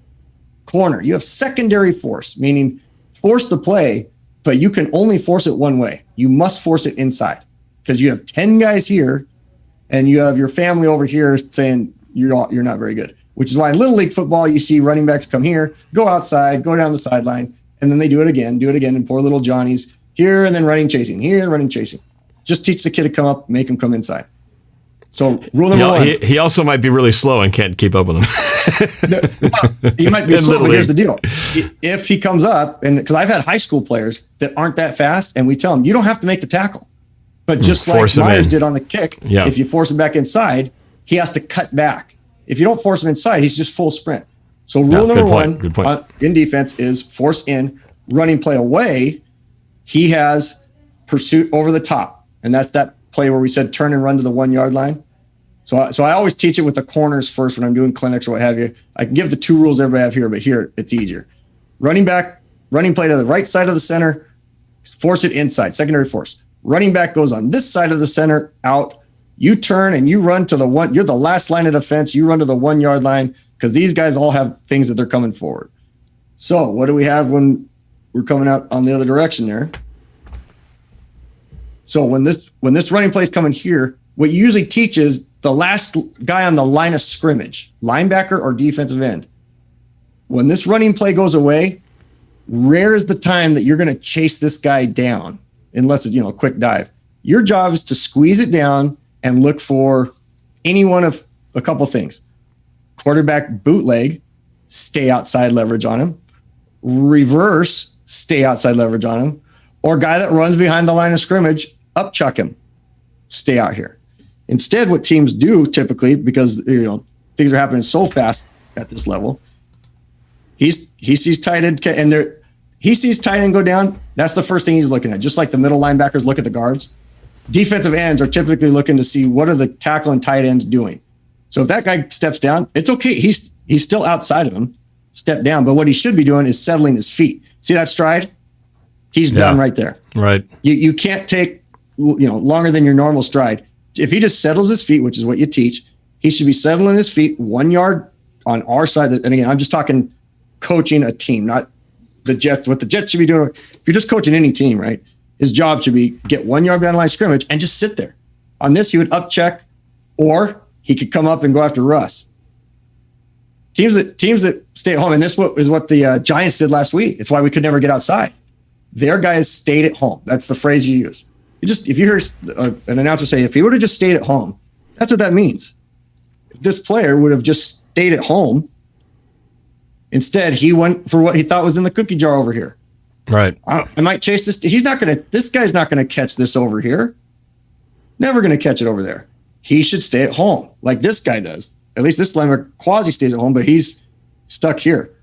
Corner, you have secondary force, meaning force the play, but you can only force it one way. You must force it inside because you have 10 guys here and you have your family over here saying you're not very good, which is why in Little League football, you see running backs come here, go outside, go down the sideline, and then they do it again, and poor little Johnny's here and then running, chasing, here, running, chasing. Just teach the kid to come up, make him come inside. So rule number one. He also might be really slow and can't keep up with him. He might be slow, but here's the deal. If he comes up, and because I've had high school players that aren't that fast, and we tell them, you don't have to make the tackle. But just like Maraj did on the kick, if you force him back inside, he has to cut back. If you don't force him inside, he's just full sprint. So rule number one in defense is force in, running play away. He has pursuit over the top. And that's that play where we said turn and run to the 1 yard line. So I always teach it with the corners first when I'm doing clinics or what have you. I can give the 2 rules everybody have here, but here it's easier. Running back, running play to the right side of the center, force it inside, secondary force. Running back goes on this side of the center, out. You turn and you run to the one. You're the last line of defense. You run to the 1 yard line because these guys all have things that they're coming forward. So what do we have when we're coming out on the other direction there? So when this running play is coming here, what you usually teach is the last guy on the line of scrimmage, linebacker or defensive end. When this running play goes away, rare is the time that you're going to chase this guy down, unless it's a quick dive. Your job is to squeeze it down and look for any one of a couple things. Quarterback bootleg, stay outside, leverage on him. Reverse, stay outside, leverage on him. Or guy that runs behind the line of scrimmage, up chuck him, stay out here. Instead, what teams do typically, because things are happening so fast at this level, he sees tight end and he sees tight end go down. That's the first thing he's looking at. Just like the middle linebackers look at the guards, defensive ends are typically looking to see what are the tackle and tight ends doing. So if that guy steps down, it's okay. He's still outside of him, step down. But what he should be doing is settling his feet. See that stride? He's done right there. Right. You can't take longer than your normal stride. If he just settles his feet, which is what you teach, he should be settling his feet 1 yard on our side. And again, I'm just talking coaching a team, not the Jets. What the Jets should be doing, if you're just coaching any team, right? His job should be get 1 yard behind the line of scrimmage and just sit there. On this, he would up check, or he could come up and go after Russ. Teams that stay at home, and this is what the Giants did last week. It's why we could never get outside. Their guys stayed at home. That's the phrase you use. If you hear an announcer say, if he would have just stayed at home, that's what that means. If this player would have just stayed at home, instead he went for what he thought was in the cookie jar over here. Right. I might chase this. This guy's not going to catch this over here. Never going to catch it over there. He should stay at home like this guy does. At least this linebacker quasi stays at home, but he's stuck here.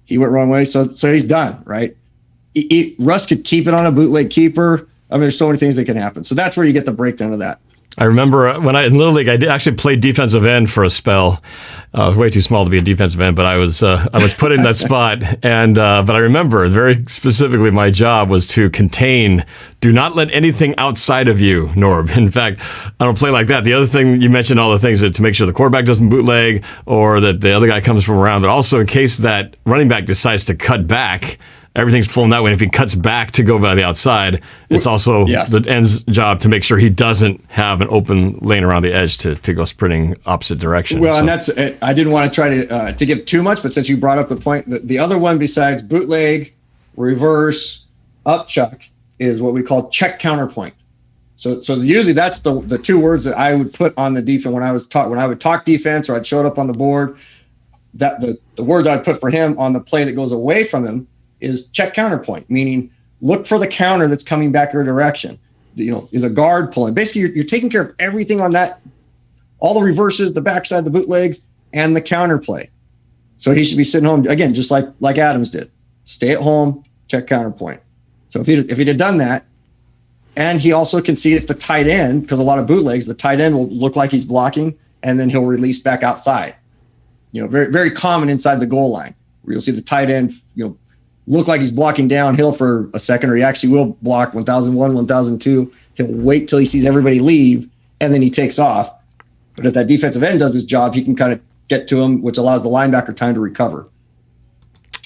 He went wrong way. So he's done, right? Russ could keep it on a bootleg keeper. I mean, there's so many things that can happen. So that's where you get the breakdown of that. I remember when in Little League, I did actually play defensive end for a spell. I was way too small to be a defensive end, but I was put in that spot. And but I remember very specifically my job was to contain. Do not let anything outside of you, Norb. In fact, I don't play like that. The other thing you mentioned, all the things that to make sure the quarterback doesn't bootleg or that the other guy comes from around, but also in case that running back decides to cut back. Everything's flowing that way. And if he cuts back to go by the outside, it's also the end's job to make sure he doesn't have an open lane around the edge to go sprinting opposite direction. Well, and that's I didn't want to try to give too much, but since you brought up the point, the other one besides bootleg, reverse, up chuck is what we call check counterpoint. So usually that's the 2 words that I would put on the defense when I would talk defense or I'd show it up on the board. That the words I'd put for him on the play that goes away from him is check counterpoint, meaning look for the counter that's coming back your direction. Is a guard pulling. Basically, you're taking care of everything on that, all the reverses, the backside, the bootlegs, and the counter play. So he should be sitting home, again, just like Adams did. Stay at home, check counterpoint. So if he'd have done that, and he also can see if the tight end, because a lot of bootlegs, the tight end will look like he's blocking, and then he'll release back outside. Very, very common inside the goal line, where you'll see the tight end, look like he's blocking downhill for a second, or he actually will block 1001, 1002. He'll wait till he sees everybody leave, and then he takes off. But if that defensive end does his job, he can kind of get to him, which allows the linebacker time to recover.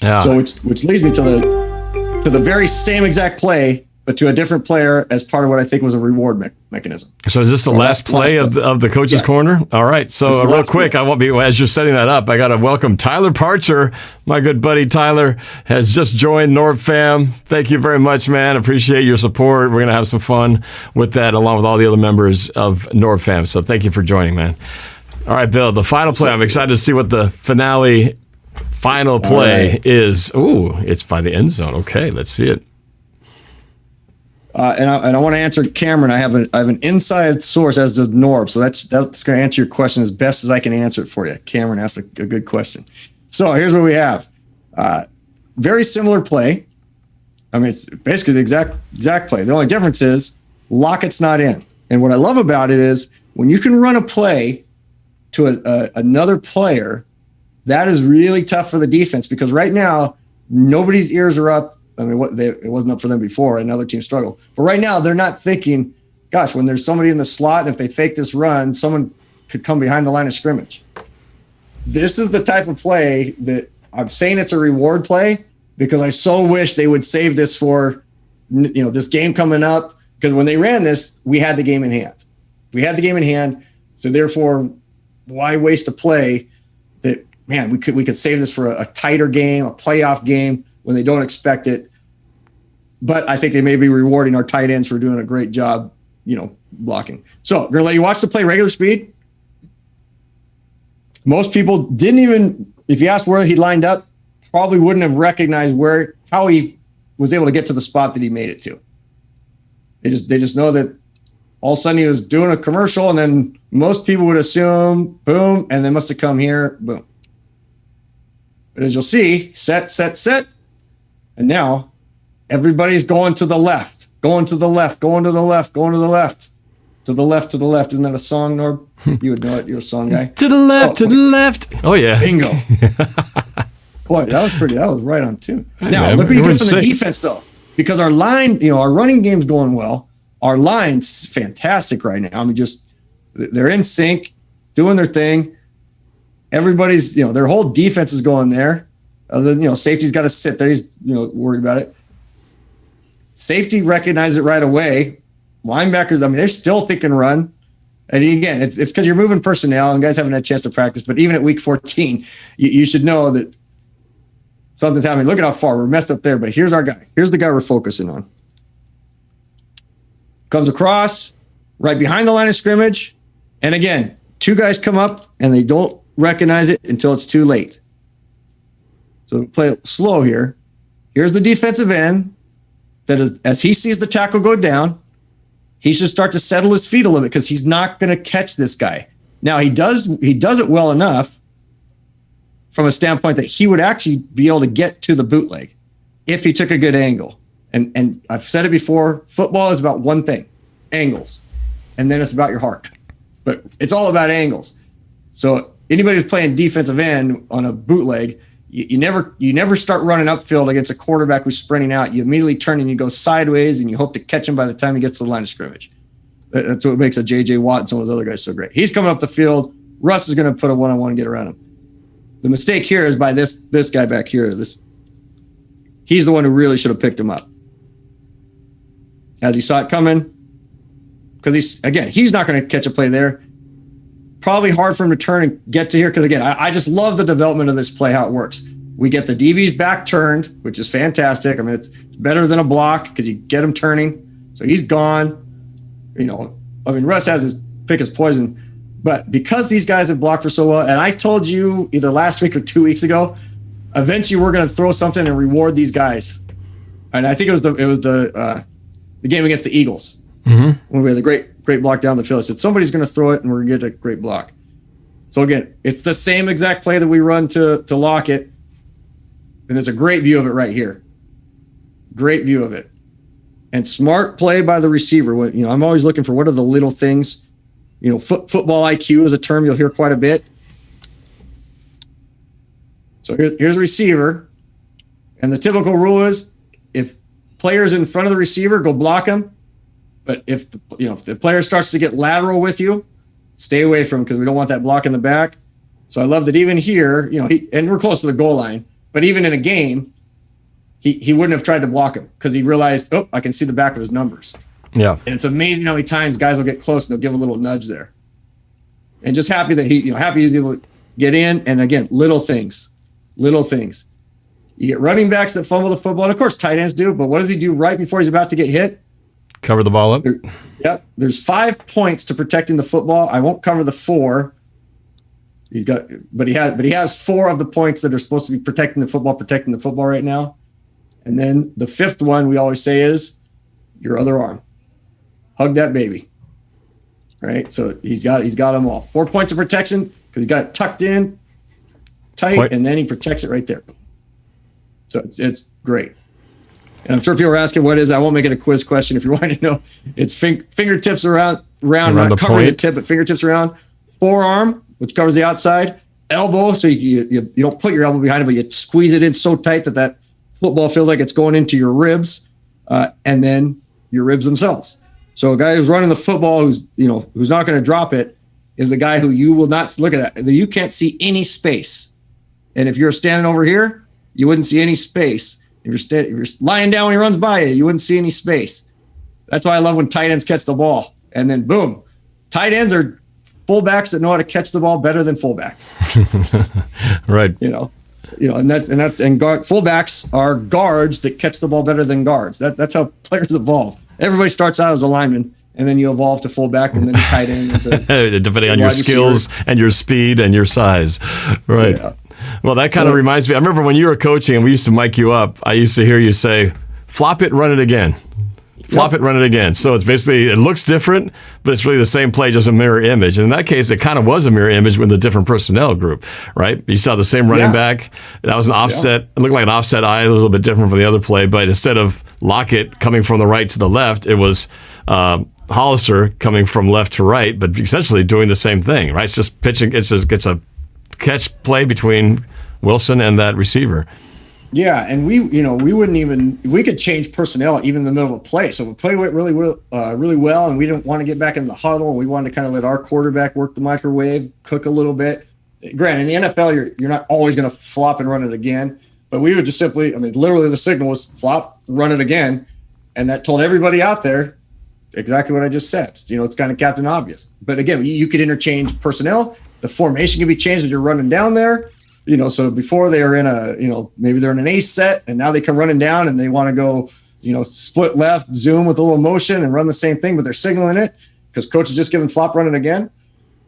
Yeah. So which leads me to the very same exact play, but to a different player as part of what I think was a reward mechanism. So is this the last play of the coach's corner? All right. So real quick, I won't be, as you're setting that up, I got to welcome Tyler Parcher. My good buddy Tyler has just joined NorbFam. Thank you very much, man. Appreciate your support. We're going to have some fun with that along with all the other members of NorbFam. So thank you for joining, man. All right, Bill, the final play. I'm excited to see what the final play is. Ooh, it's by the end zone. Okay, let's see it. And I want to answer Cameron. I have an inside source, as does Norb. So that's going to answer your question as best as I can answer it for you. Cameron asked a good question. So here's what we have. Very similar play. I mean, it's basically the exact play. The only difference is Lockett's not in. And what I love about it is when you can run a play to another player, that is really tough for the defense, because right now nobody's ears are up. I mean, it wasn't up for them before. Another team struggled, but right now they're not thinking, "Gosh, when there's somebody in the slot, and if they fake this run, someone could come behind the line of scrimmage." This is the type of play that I'm saying it's a reward play, because I so wish they would save this for, this game coming up. Because when they ran this, we had the game in hand. So therefore, why waste a play that, man, we could save this for a tighter game, a playoff game when they don't expect it. But I think they may be rewarding our tight ends for doing a great job, blocking. So we're gonna let you watch the play regular speed. Most people didn't even, if you asked where he lined up, probably wouldn't have recognized how he was able to get to the spot that he made it to. They just know that all of a sudden he was doing a commercial, and then most people would assume, boom, and they must have come here, boom. But as you'll see, set. And now everybody's going to the left. Isn't that a song, Norb? You would know it. You're a song guy. To the left. Oh, yeah. Bingo. Boy, that was right on tune. Now, look what you get from the defense, though. Because our line, our running game's going well. Our line's fantastic right now. I mean, they're in sync, doing their thing. Everybody's, their whole defense is going there. Safety's got to sit there. He's, worried about it. Safety recognized it right away. Linebackers, I mean, they're still thinking run. And again, it's because you're moving personnel and guys haven't had a chance to practice. But even at week 14, you should know that something's happening. Look at how far we're messed up there. But here's our guy. Here's the guy we're focusing on. Comes across right behind the line of scrimmage. And again, two guys come up and they don't recognize it until it's too late. So play it slow here. Here's the defensive end that is, as he sees the tackle go down, he should start to settle his feet a little bit, because he's not going to catch this guy. Now he does it well enough from a standpoint that he would actually be able to get to the bootleg if he took a good angle. And I've said it before, football is about one thing, angles. And then it's about your heart. But it's all about angles. So anybody who's playing defensive end on a bootleg, you never start running upfield against a quarterback who's sprinting out. You immediately turn and you go sideways, and you hope to catch him by the time he gets to the line of scrimmage. That's what makes a J.J. Watt and some of those other guys so great. He's coming up the field. Russ is going to put a one-on-one and get around him. The mistake here is by this guy back here. He's the one who really should have picked him up as he saw it coming, because he's not going to catch a play there. Probably hard for him to turn and get to here, because again, I just love the development of this play, how it works. We get the DBs back turned, which is fantastic. I mean, it's better than a block because you get him turning. So he's gone. Russ has pick his poison. But because these guys have blocked for so well, and I told you either last week or 2 weeks ago, eventually we're going to throw something and reward these guys. And I think it was the game against the Eagles, when we had the great block down the field. I said, somebody's going to throw it and we're going to get a great block. So again, it's the same exact play that we run to Lockett. And there's a great view of it right here. Great view of it. And smart play by the receiver. I'm always looking for what are the little things. Football IQ is a term you'll hear quite a bit. So here's a receiver. And the typical rule is if players in front of the receiver, go block him. But if the player starts to get lateral with you, stay away from him because we don't want that block in the back. So I love that even here, and we're close to the goal line, but even in a game, he wouldn't have tried to block him because he realized, I can see the back of his numbers. Yeah. And it's amazing how many times guys will get close and they'll give a little nudge there. And just happy that he's able to get in. And again, little things. You get running backs that fumble the football, and of course tight ends do, but what does he do right before he's about to get hit? Cover the ball up. Yep. There's 5 points to protecting the football. I won't cover the 4. He has 4 of the points that are supposed to be protecting the football right now. And then the 5th one we always say is your other arm. Hug that baby. Right? So he's got them all. 4 points of protection because he's got it tucked in tight, and then he protects it right there. So it's great. And I'm sure people are asking what is. I won't make it a quiz question if you want to know. It's fingertips around not covering the tip, but fingertips around. Forearm, which covers the outside. Elbow, so you don't put your elbow behind it, but you squeeze it in so tight that football feels like it's going into your ribs, and then your ribs themselves. So a guy who's running the football, who's not going to drop it, is a guy who you will not look at that. You can't see any space. And if you're standing over here, you wouldn't see any space. If you're lying down when he runs by you, you wouldn't see any space. That's why I love when tight ends catch the ball. And then boom, tight ends are fullbacks that know how to catch the ball better than fullbacks. Right. And fullbacks are guards that catch the ball better than guards. That's how players evolve. Everybody starts out as a lineman, and then you evolve to fullback, and then tight end. Depending on your skills and your speed and your size. Right. Yeah. Well, that kind of reminds me. I remember when you were coaching and we used to mic you up, I used to hear you say, flop it, run it again. Flop it, run it again. So it's basically, it looks different, but it's really the same play, just a mirror image. And in that case, it kind of was a mirror image with a different personnel group, right? You saw the same running back. That was an offset. It looked like an offset eye, a little bit different from the other play. But instead of Lockett coming from the right to the left, it was Hollister coming from left to right, but essentially doing the same thing, right? It's just pitching. It's a catch play between Wilson and that receiver. Yeah, and we could change personnel even in the middle of a play. So the play went really well, and we didn't want to get back in the huddle, and we wanted to kind of let our quarterback work the microwave, cook a little bit. Granted, in the NFL, you're not always going to flop and run it again, but we would just literally the signal was flop, run it again, and that told everybody out there exactly what I just said. It's kind of Captain Obvious. But again, you could interchange personnel. The formation can be changed as you're running down there. So before they are in maybe they're in an ace set, and now they come running down and they want to go, split left, zoom with a little motion and run the same thing, but they're signaling it because coach is just giving flop, run it again.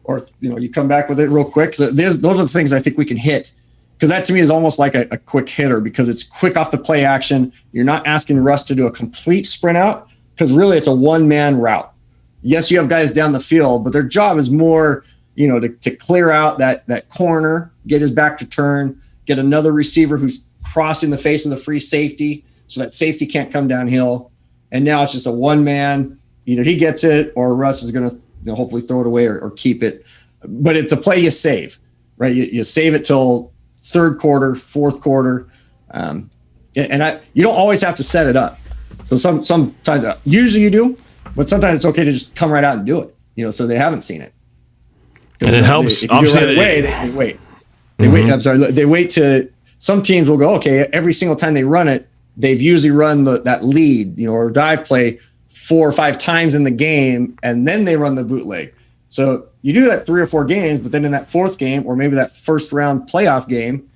Or, you come back with it real quick. So those are the things I think we can hit, because that to me is almost like a quick hitter because it's quick off the play action. You're not asking Russ to do a complete sprint out because really it's a one-man route. Yes, you have guys down the field, but their job is more to clear out that corner, get his back to turn, get another receiver who's crossing the face of the free safety so that safety can't come downhill. And now it's just a one-man. Either he gets it or Russ is going to hopefully throw it away or keep it. But it's a play you save, right? You save it till third quarter, fourth quarter. You don't always have to set it up. So sometimes, usually you do, but sometimes it's okay to just come right out and do it, so they haven't seen it. And it helps. If you do it right away, they wait. They wait. I'm sorry. They wait to. Some teams will go, okay, every single time they run it, they've usually run that lead, or dive play 4 or 5 times in the game, and then they run the bootleg. So you do that 3 or 4 games, but then in that 4th game, or maybe that first round playoff game,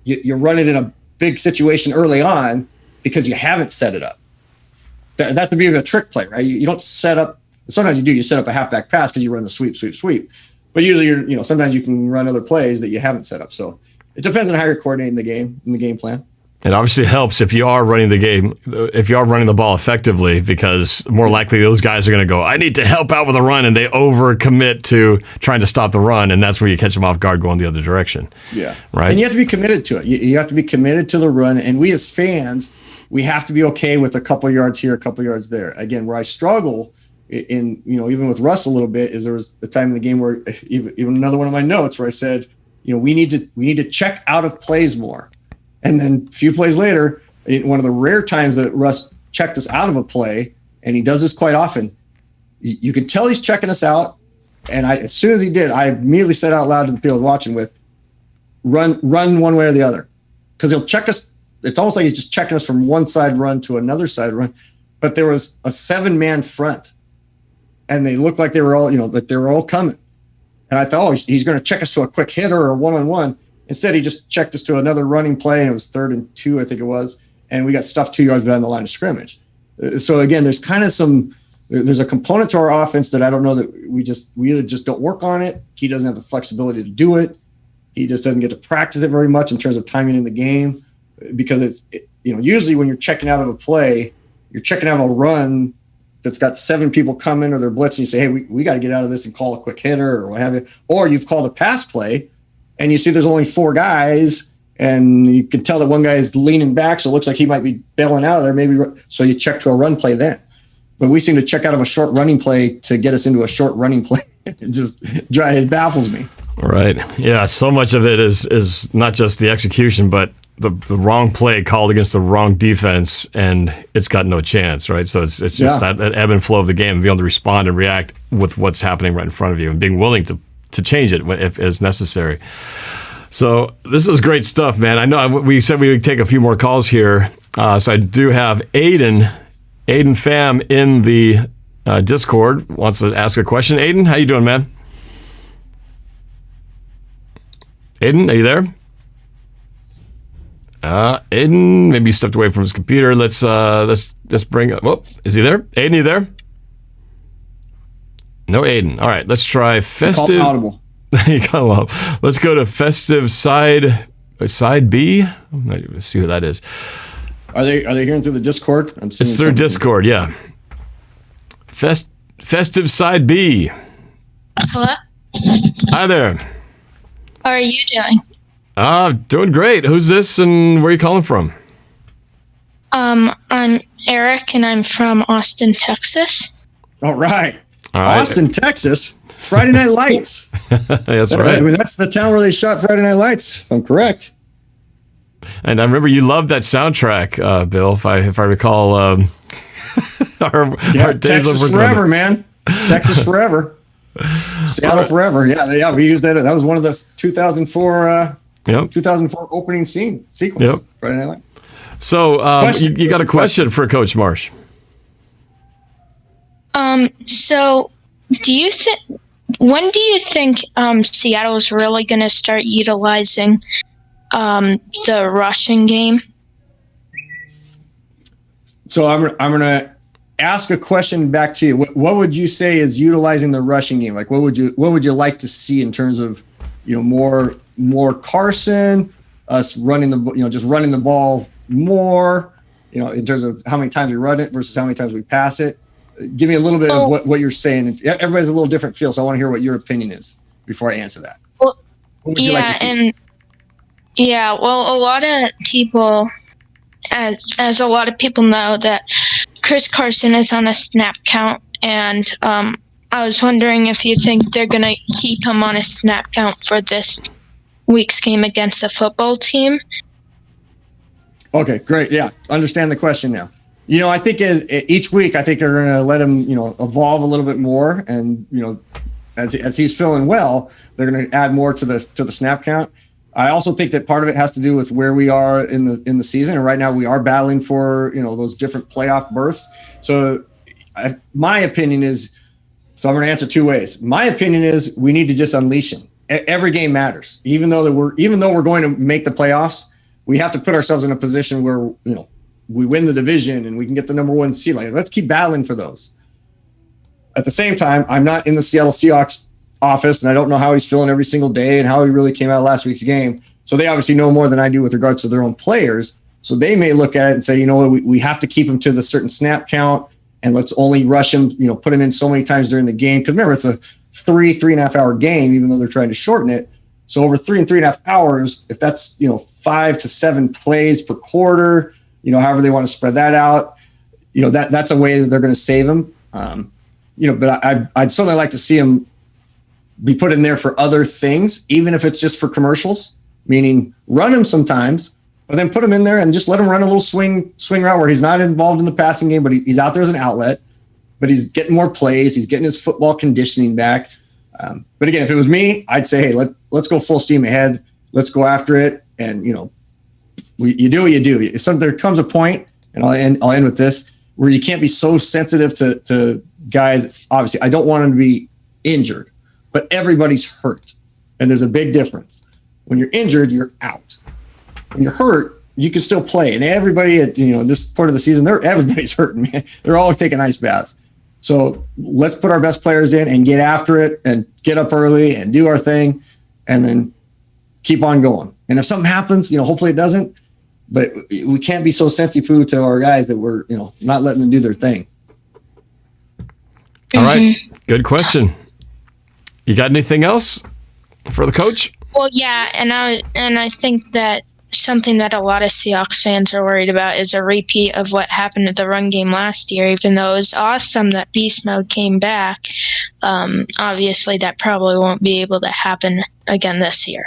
you run it in a big situation early on because you haven't set it up. That's the beauty of a trick play, right? You don't set up. Sometimes you do. You set up a halfback pass because you run the sweep. But usually, sometimes you can run other plays that you haven't set up. So it depends on how you're coordinating the game and the game plan. It obviously helps if you are running the game, if you are running the ball effectively, because more likely those guys are going to go, I need to help out with a run, and they overcommit to trying to stop the run, and that's where you catch them off guard going the other direction. Yeah. Right. And you have to be committed to it. You have to be committed to the run. And we as fans, we have to be okay with a couple of yards here, a couple of yards there. Again, where I struggle even with Russ a little bit is there was a time in the game where even another one of my notes where I said, we need to check out of plays more. And then a few plays later, one of the rare times that Russ checked us out of a play, and he does this quite often, You could tell he's checking us out. And as soon as he did, I immediately said out loud to the people I was watching with, run one way or the other. Because he'll check us. It's almost like he's just checking us from one side run to another side run. But there was a 7-man front. And they looked like they were all, like they were all coming. And I thought, he's going to check us to a quick hitter or a one-on-one. Instead, he just checked us to another running play, and it was 3rd and 2, I think it was. And we got stuffed 2 yards behind the line of scrimmage. So again, there's kind of there's a component to our offense that I don't know that we either just don't work on it. He doesn't have the flexibility to do it. He just doesn't get to practice it very much in terms of timing in the game, because usually when you're checking out of a play, you're checking out a run that's got 7 people coming or they're blitzing. You say, hey, we got to get out of this and call a quick hitter or what have you. Or you've called a pass play and you see there's only 4 guys and you can tell that one guy is leaning back, so it looks like he might be bailing out of there. Maybe so you check to a run play then. But we seem to check out of a short running play to get us into a short running play. It baffles me. Right. Yeah. So much of it is not just the execution, but the wrong play called against the wrong defense, and it's got no chance, right? So it's just that ebb and flow of the game, and being able to respond and react with what's happening right in front of you, and being willing to change it if as necessary. So this is great stuff, man. I know we said we would take a few more calls here, so I do have Aiden Pham in the Discord wants to ask a question. Aiden, how you doing, man? Aiden, are you there? Aiden, maybe he stepped away from his computer. Let's bring up. Whoop, is he there? Aiden, you there? No, Aiden. All right, let's try festive. Audible. You got love. Let's go to festive side B. Let's see who that is. Are they hearing through the Discord? It's through Discord, yeah. Festive side B. Hello. Hi there. How are you doing? Doing great. Who's this and where are you calling from? I'm Eric and I'm from Austin, Texas. All right. Austin, Texas. Friday Night Lights. That's right. I mean, that's the town where they shot Friday Night Lights, if I'm correct. And I remember you loved that soundtrack, Bill, if I recall. Our Texas forever, man. Texas forever. Seattle forever. Yeah, we used that. That was one of the 2004 opening sequence. Yep. Friday Night Lights. So you got a question for Coach Marsh? So when do you think Seattle is really going to start utilizing the rushing game? So I'm going to ask a question back to you. What would you say is utilizing the rushing game? Like, what would you like to see in terms of, more Carson, us running just running the ball more, in terms of how many times we run it versus how many times we pass it? Give me a little bit of what you're saying. Everybody's a little different feel, so I want to hear what your opinion is before I answer that. Well, what would you like to see? Well, a lot of people, as a lot of people know, that Chris Carson is on a snap count, and I was wondering if you think they're going to keep him on a snap count for this week's game against a football team. Okay, great. Yeah, understand the question now. I think each week, I think they're going to let him, evolve a little bit more, and as he's feeling well, they're going to add more to the snap count. I also think that part of it has to do with where we are in the season, and right now we are battling for those different playoff berths. So, my opinion is, so I'm going to answer 2 ways. My opinion is we need to just unleash him. Every game matters, even though we're going to make the playoffs. We have to put ourselves in a position where we win the division and we can get the number 1 seed. Like, let's keep battling for those. At the same time, I'm not in the Seattle Seahawks office, and I don't know how he's feeling every single day and how he really came out of last week's game. So they obviously know more than I do with regards to their own players. So they may look at it and say, we have to keep him to the certain snap count, and let's only rush him, put him in so many times during the game. Because remember, it's a 3.5 hour game, even though they're trying to shorten it. So over 3.5 hours, if that's 5 to 7 plays per quarter, however they want to spread that out, that's a way that they're going to save him. But I'd certainly like to see him be put in there for other things, even if it's just for commercials, meaning run him sometimes, but then put him in there and just let him run a little swing route where he's not involved in the passing game, but he's out there as an outlet. but he's getting more plays. He's getting his football conditioning back. But again, if it was me, I'd say, hey, let's go full steam ahead. Let's go after it. And, you do what you do. There comes a point, and I'll end with this, where you can't be so sensitive to guys. Obviously, I don't want them to be injured, but everybody's hurt. And there's a big difference. When you're injured, you're out. When you're hurt, you can still play. And everybody at this part of the season, everybody's hurting, man. They're all taking ice baths. So let's put our best players in and get after it and get up early and do our thing and then keep on going. And if something happens, hopefully it doesn't, but we can't be so sensitive to our guys that we're, not letting them do their thing. All right. Good question. You got anything else for the coach? Well, yeah, and I think that something that a lot of Seahawks fans are worried about is a repeat of what happened at the run game last year. Even though it was awesome that beast mode came back, obviously that probably won't be able to happen again this year.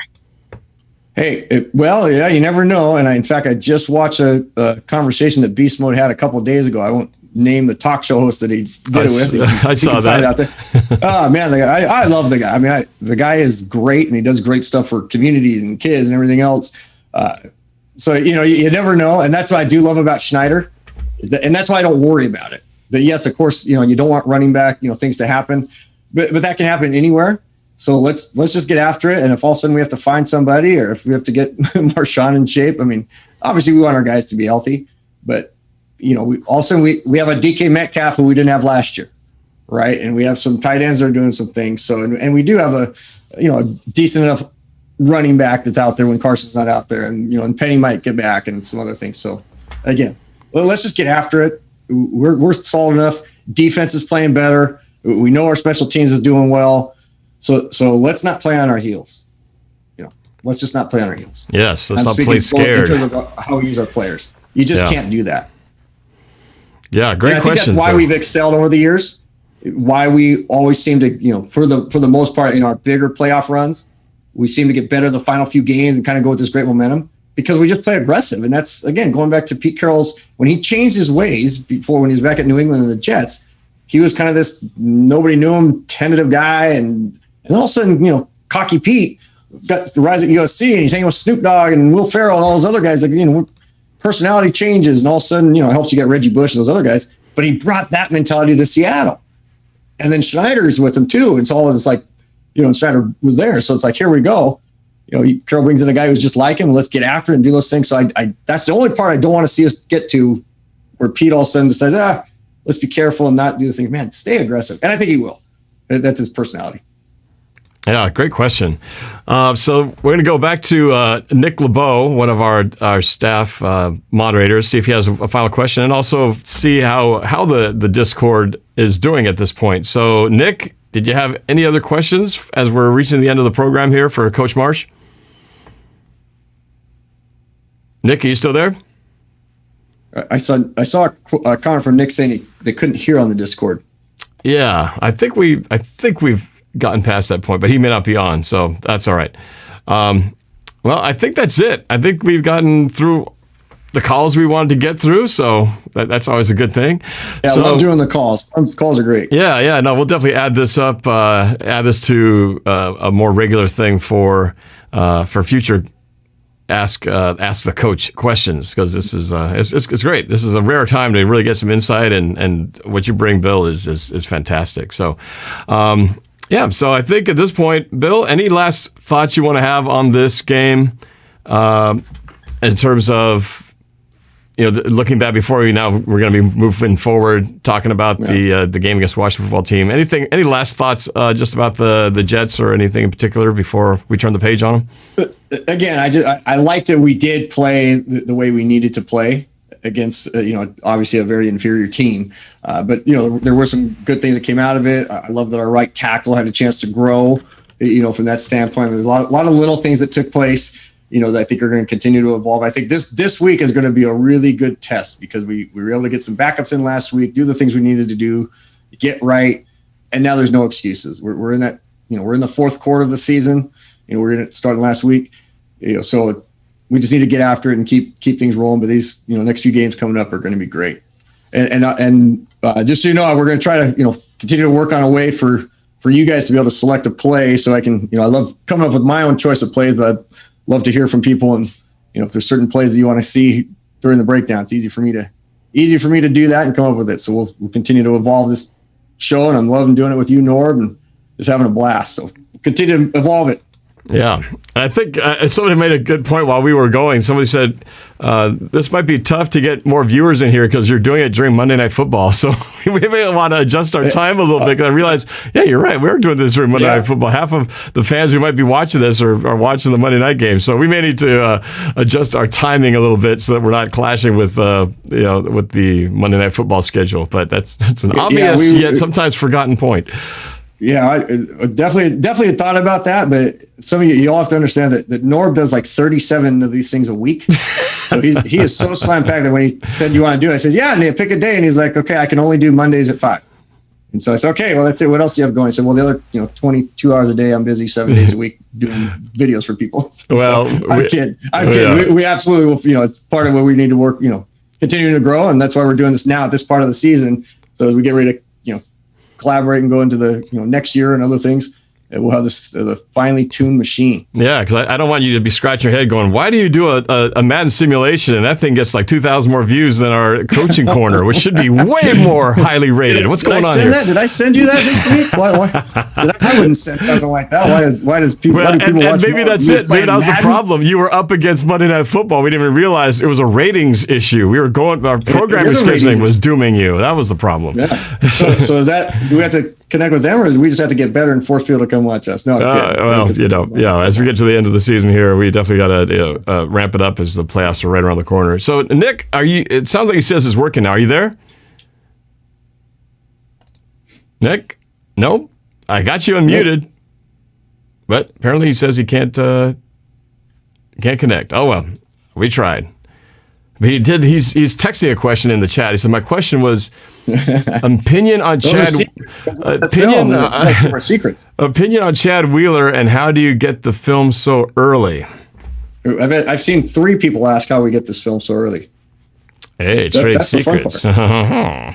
Hey, yeah, you never know. And in fact, I just watched a conversation that beast mode had a couple of days ago. I won't name the talk show host that he did it with. I saw that out there. Oh man, the guy, I love the guy. I mean, the guy is great, and he does great stuff for communities and kids and everything else. So you never know, and that's what I do love about Schneider, and that's why I don't worry about it. That yes, of course, you don't want running back, things to happen, but that can happen anywhere. So let's just get after it. And if all of a sudden we have to find somebody, or if we have to get Marshawn in shape, I mean, obviously we want our guys to be healthy, but we all of a sudden we have a DK Metcalf who we didn't have last year, right? And we have some tight ends that are doing some things. So and we do have a decent enough running back that's out there when Carson's not out there, and and Penny might get back and some other things. So again, let's just get after it. We're solid enough. Defense is playing better. We know our special teams is doing well. So let's not play on our heels. Let's just not play on our heels. Yes, let's not play scared. In terms of how we use our players, you just can't do that. Yeah, great question. I think that's why we've excelled over the years. Why we always seem to, for the most part, in our bigger playoff runs, we seem to get better the final few games and kind of go with this great momentum because we just play aggressive. And that's, again, going back to Pete Carroll's, when he changed his ways before, when he was back at New England and the Jets, he was kind of this, nobody knew him, tentative guy. And all of a sudden, Cocky Pete got the rise at USC, and he's hanging with Snoop Dogg and Will Ferrell and all those other guys. Like, personality changes, and all of a sudden, helps you get Reggie Bush and those other guys. But he brought that mentality to Seattle. And then Schneider's with him too. It's all, it's like, Schneider was there. So it's like, here we go. Carroll brings in a guy who's just like him. Let's get after it and do those things. So I that's the only part I don't want to see us get to, where Pete all of a sudden says, let's be careful and not do the things. Man, stay aggressive. And I think he will. That's his personality. Yeah, great question. So we're going to go back to Nick LeBeau, one of our staff moderators, see if he has a final question, and also see how the Discord is doing at this point. So, Nick, did you have any other questions as we're reaching the end of the program here for Coach Marsh? Nick, are you still there? I saw a comment from Nick saying they couldn't hear on the Discord. Yeah, I think we've gotten past that point, but he may not be on, so that's all right. Well, I think that's it. I think we've gotten through the calls we wanted to get through, so that's always a good thing. Yeah, I love doing the calls. Calls are great. Yeah. No, we'll definitely add this up, add this to a more regular thing for future ask the coach questions, because this is it's great. This is a rare time to really get some insight, and what you bring, Bill, is fantastic. So. Yeah, so I think at this point, Bill, any last thoughts you want to have on this game in terms of, looking back before we're going to be moving forward, talking about the game against the Washington football team. Any last thoughts just about the Jets or anything in particular before we turn the page on them? Again, I liked that we did play the way we needed to play against, obviously a very inferior team. But there were some good things that came out of it. I love that our right tackle had a chance to grow, from that standpoint. There's a lot of little things that took place, that I think are going to continue to evolve. I think this week is going to be a really good test, because we were able to get some backups in last week, do the things we needed to do, get right. And now there's no excuses. We're in that, we're in the fourth quarter of the season. We're in it starting last week, so we just need to get after it and keep things rolling. But these, next few games coming up are going to be great. and just so you know, we're going to try to, continue to work on a way for you guys to be able to select a play. So I can, I love coming up with my own choice of plays, but I'd love to hear from people. And, if there's certain plays that you want to see during the breakdown, it's easy for me to do that and come up with it. So we'll continue to evolve this show, and I'm loving doing it with you, Norb, and just having a blast. So continue to evolve it. Yeah. I think somebody made a good point while we were going. Somebody said, this might be tough to get more viewers in here because you're doing it during Monday Night Football. So we may want to adjust our time a little bit, because I realized, yeah, you're right. We're doing this during Monday Night Football. Half of the fans who might be watching this are watching the Monday night game. So we may need to adjust our timing a little bit so that we're not clashing with with the Monday Night Football schedule. But that's an obvious yet sometimes forgotten point. Yeah, I definitely thought about that, but some of you all have to understand that Norb does like 37 of these things a week. So he is so slam packed that when he said, "You want to do it?" I said, "Yeah," and pick a day, and he's like, "Okay, I can only do Mondays at 5." And so I said, "Okay, well, that's it. What else do you have going?" I said, "Well, the other 22 hours a day, I'm busy 7 days a week doing videos for people." Well, so, I'm kidding. We absolutely, it's part of what we need to work, continuing to grow, and that's why we're doing this now at this part of the season. So as we get ready to collaborate and go into the next year and other things, we'll have this the finely tuned machine. Yeah, because I don't want you to be scratching your head going, why do you do a Madden simulation and that thing gets like 2,000 more views than our coaching corner, which should be way more highly rated? What's going on here? Did I send you that this week? Why? I wouldn't send something like that. Why do people watch? And maybe that's it. Maybe that was the problem. You were up against Monday Night Football. We didn't even realize it was a ratings issue. Our programming scheduling was dooming you. That was the problem. Yeah. So do we have to connect with them, or do we just have to get better and force people to come watch us? No, as we get to the end of the season here, we definitely got to ramp it up as the playoffs are right around the corner. So, Nick, it sounds like he says it's working now. Are you there? Nick? No? I got you unmuted. But apparently he says he can't connect. Oh, well, we tried. But he did. He's texting a question in the chat. He said, "My question was opinion on Chad. Opinion on Chad Wheeler, and how do you get the film so early?" I've seen 3 people ask how we get this film so early. Hey, trade secrets. Yeah.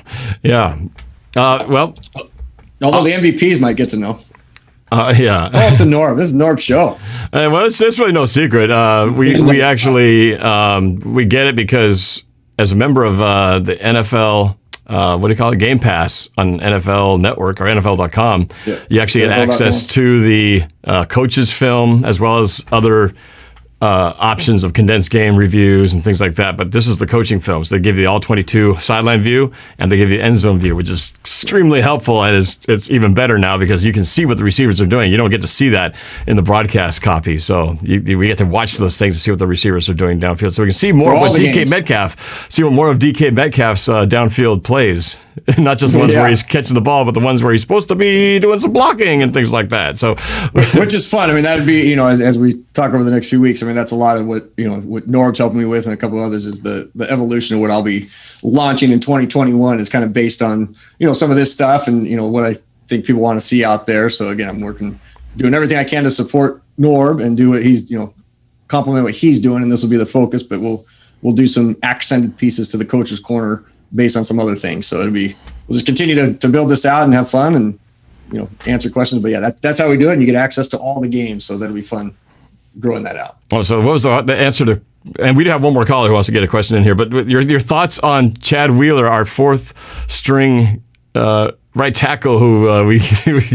Well, although the MVPs might get to know. Yeah. It's all up to Norb. This is Norb's show. Well, it's really no secret. We actually we get it because as a member of the NFL, Game Pass on NFL Network or NFL.com, you actually get access to the coaches film as well as other options of condensed game reviews and things like that. But this is the coaching film. So they give you the all 22 sideline view and they give you end zone view, which is extremely helpful. And it's even better now because you can see what the receivers are doing. You don't get to see that in the broadcast copy. So we get to watch those things and see what the receivers are doing downfield. So we can see more of what DK Metcalf's downfield plays. Not just the ones where he's catching the ball, but the ones where he's supposed to be doing some blocking and things like that. So, which is fun. I mean, that would be, as we talk over the next few weeks, I mean, that's a lot of what Norb's helping me with and a couple of others is the evolution of what I'll be launching in 2021 is kind of based on, some of this stuff and, what I think people want to see out there. So again, I'm doing everything I can to support Norb and do what he's, complement what he's doing. And this will be the focus, but we'll do some accented pieces to the coach's corner based on some other things. So we'll just continue to build this out and have fun and, answer questions. But yeah, that's how we do it. And you get access to all the games. So that'll be fun growing that out. Well, so what was the answer to, and we do have one more caller who wants to get a question in here, but your thoughts on Chad Wheeler, our 4th string right tackle who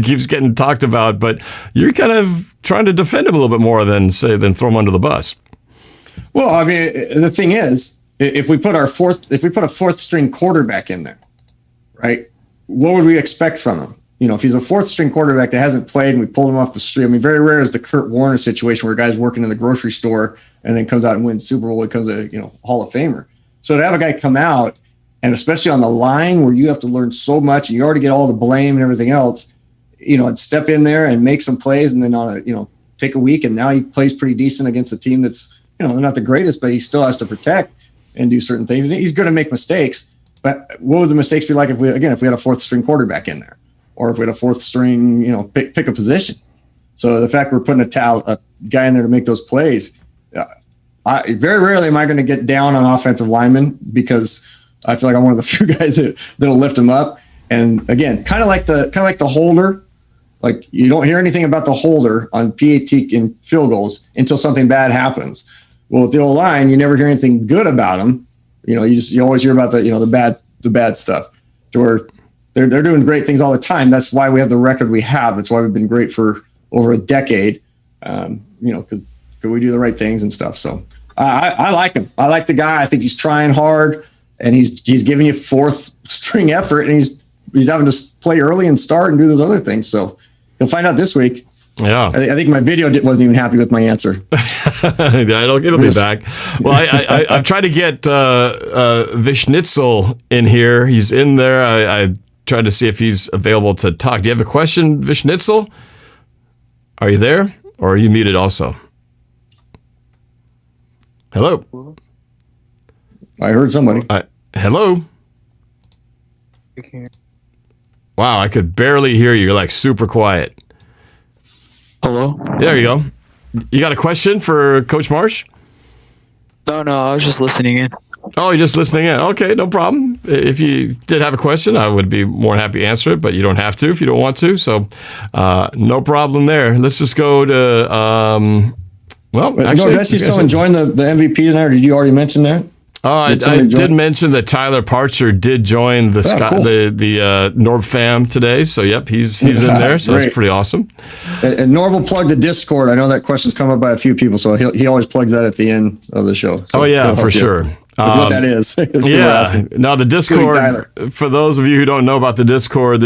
keeps getting talked about, but you're kind of trying to defend him a little bit more than throw him under the bus. Well, I mean, the thing is, if we put a 4th string quarterback in there, right, what would we expect from him? If he's a 4th string quarterback that hasn't played and we pulled him off the street, I mean, very rare is the Kurt Warner situation where a guy's working in the grocery store and then comes out and wins Super Bowl, becomes a Hall of Famer. So to have a guy come out and especially on the line where you have to learn so much and you already get all the blame and everything else, and step in there and make some plays and then take a week and now he plays pretty decent against a team that's they're not the greatest, but he still has to protect and do certain things. And he's going to make mistakes, but what would the mistakes be like if we had a 4th string quarterback in there, or if we had a 4th string, pick a position. So the fact we're putting a guy in there to make those plays, very rarely am I going to get down on offensive linemen because I feel like I'm one of the few guys that'll lift him up. And again, kind of like the holder. Like you don't hear anything about the holder on PAT in field goals until something bad happens. Well, with the O-line, you never hear anything good about them. You always hear about the bad stuff. To where they're doing great things all the time. That's why we have the record we have. That's why we've been great for over a decade. Because we do the right things and stuff. So I like him. I like the guy. I think he's trying hard, and he's giving you fourth string effort, and he's having to play early and start and do those other things. So you'll find out this week. Yeah, I think my video wasn't even happy with my answer. It'll be back. Well, I've tried to get Vishnitzel in here. He's in there. I tried to see if he's available to talk. Do you have a question, Vishnitzel? Are you there, or are you muted also? Hello. I heard somebody. Hello. Wow, I could barely hear you. You're like super quiet. Hello? There you go. You got a question for Coach Marsh? No, I was just listening in. Oh, you're just listening in. Okay, no problem. If you did have a question, I would be more than happy to answer it, but you don't have to if you don't want to. So no problem there. Let's just go to, actually. Did I see someone join the MVP tonight, or did you already mention that? I did mention that Tyler Parcher did join the NORBFAM today. So, yep, he's in there. So that's pretty awesome. And Norb will plug the Discord. I know that question's come up by a few people, so he always plugs that at the end of the show. So for sure. What that is. Now the Discord, for those of you who don't know about the Discord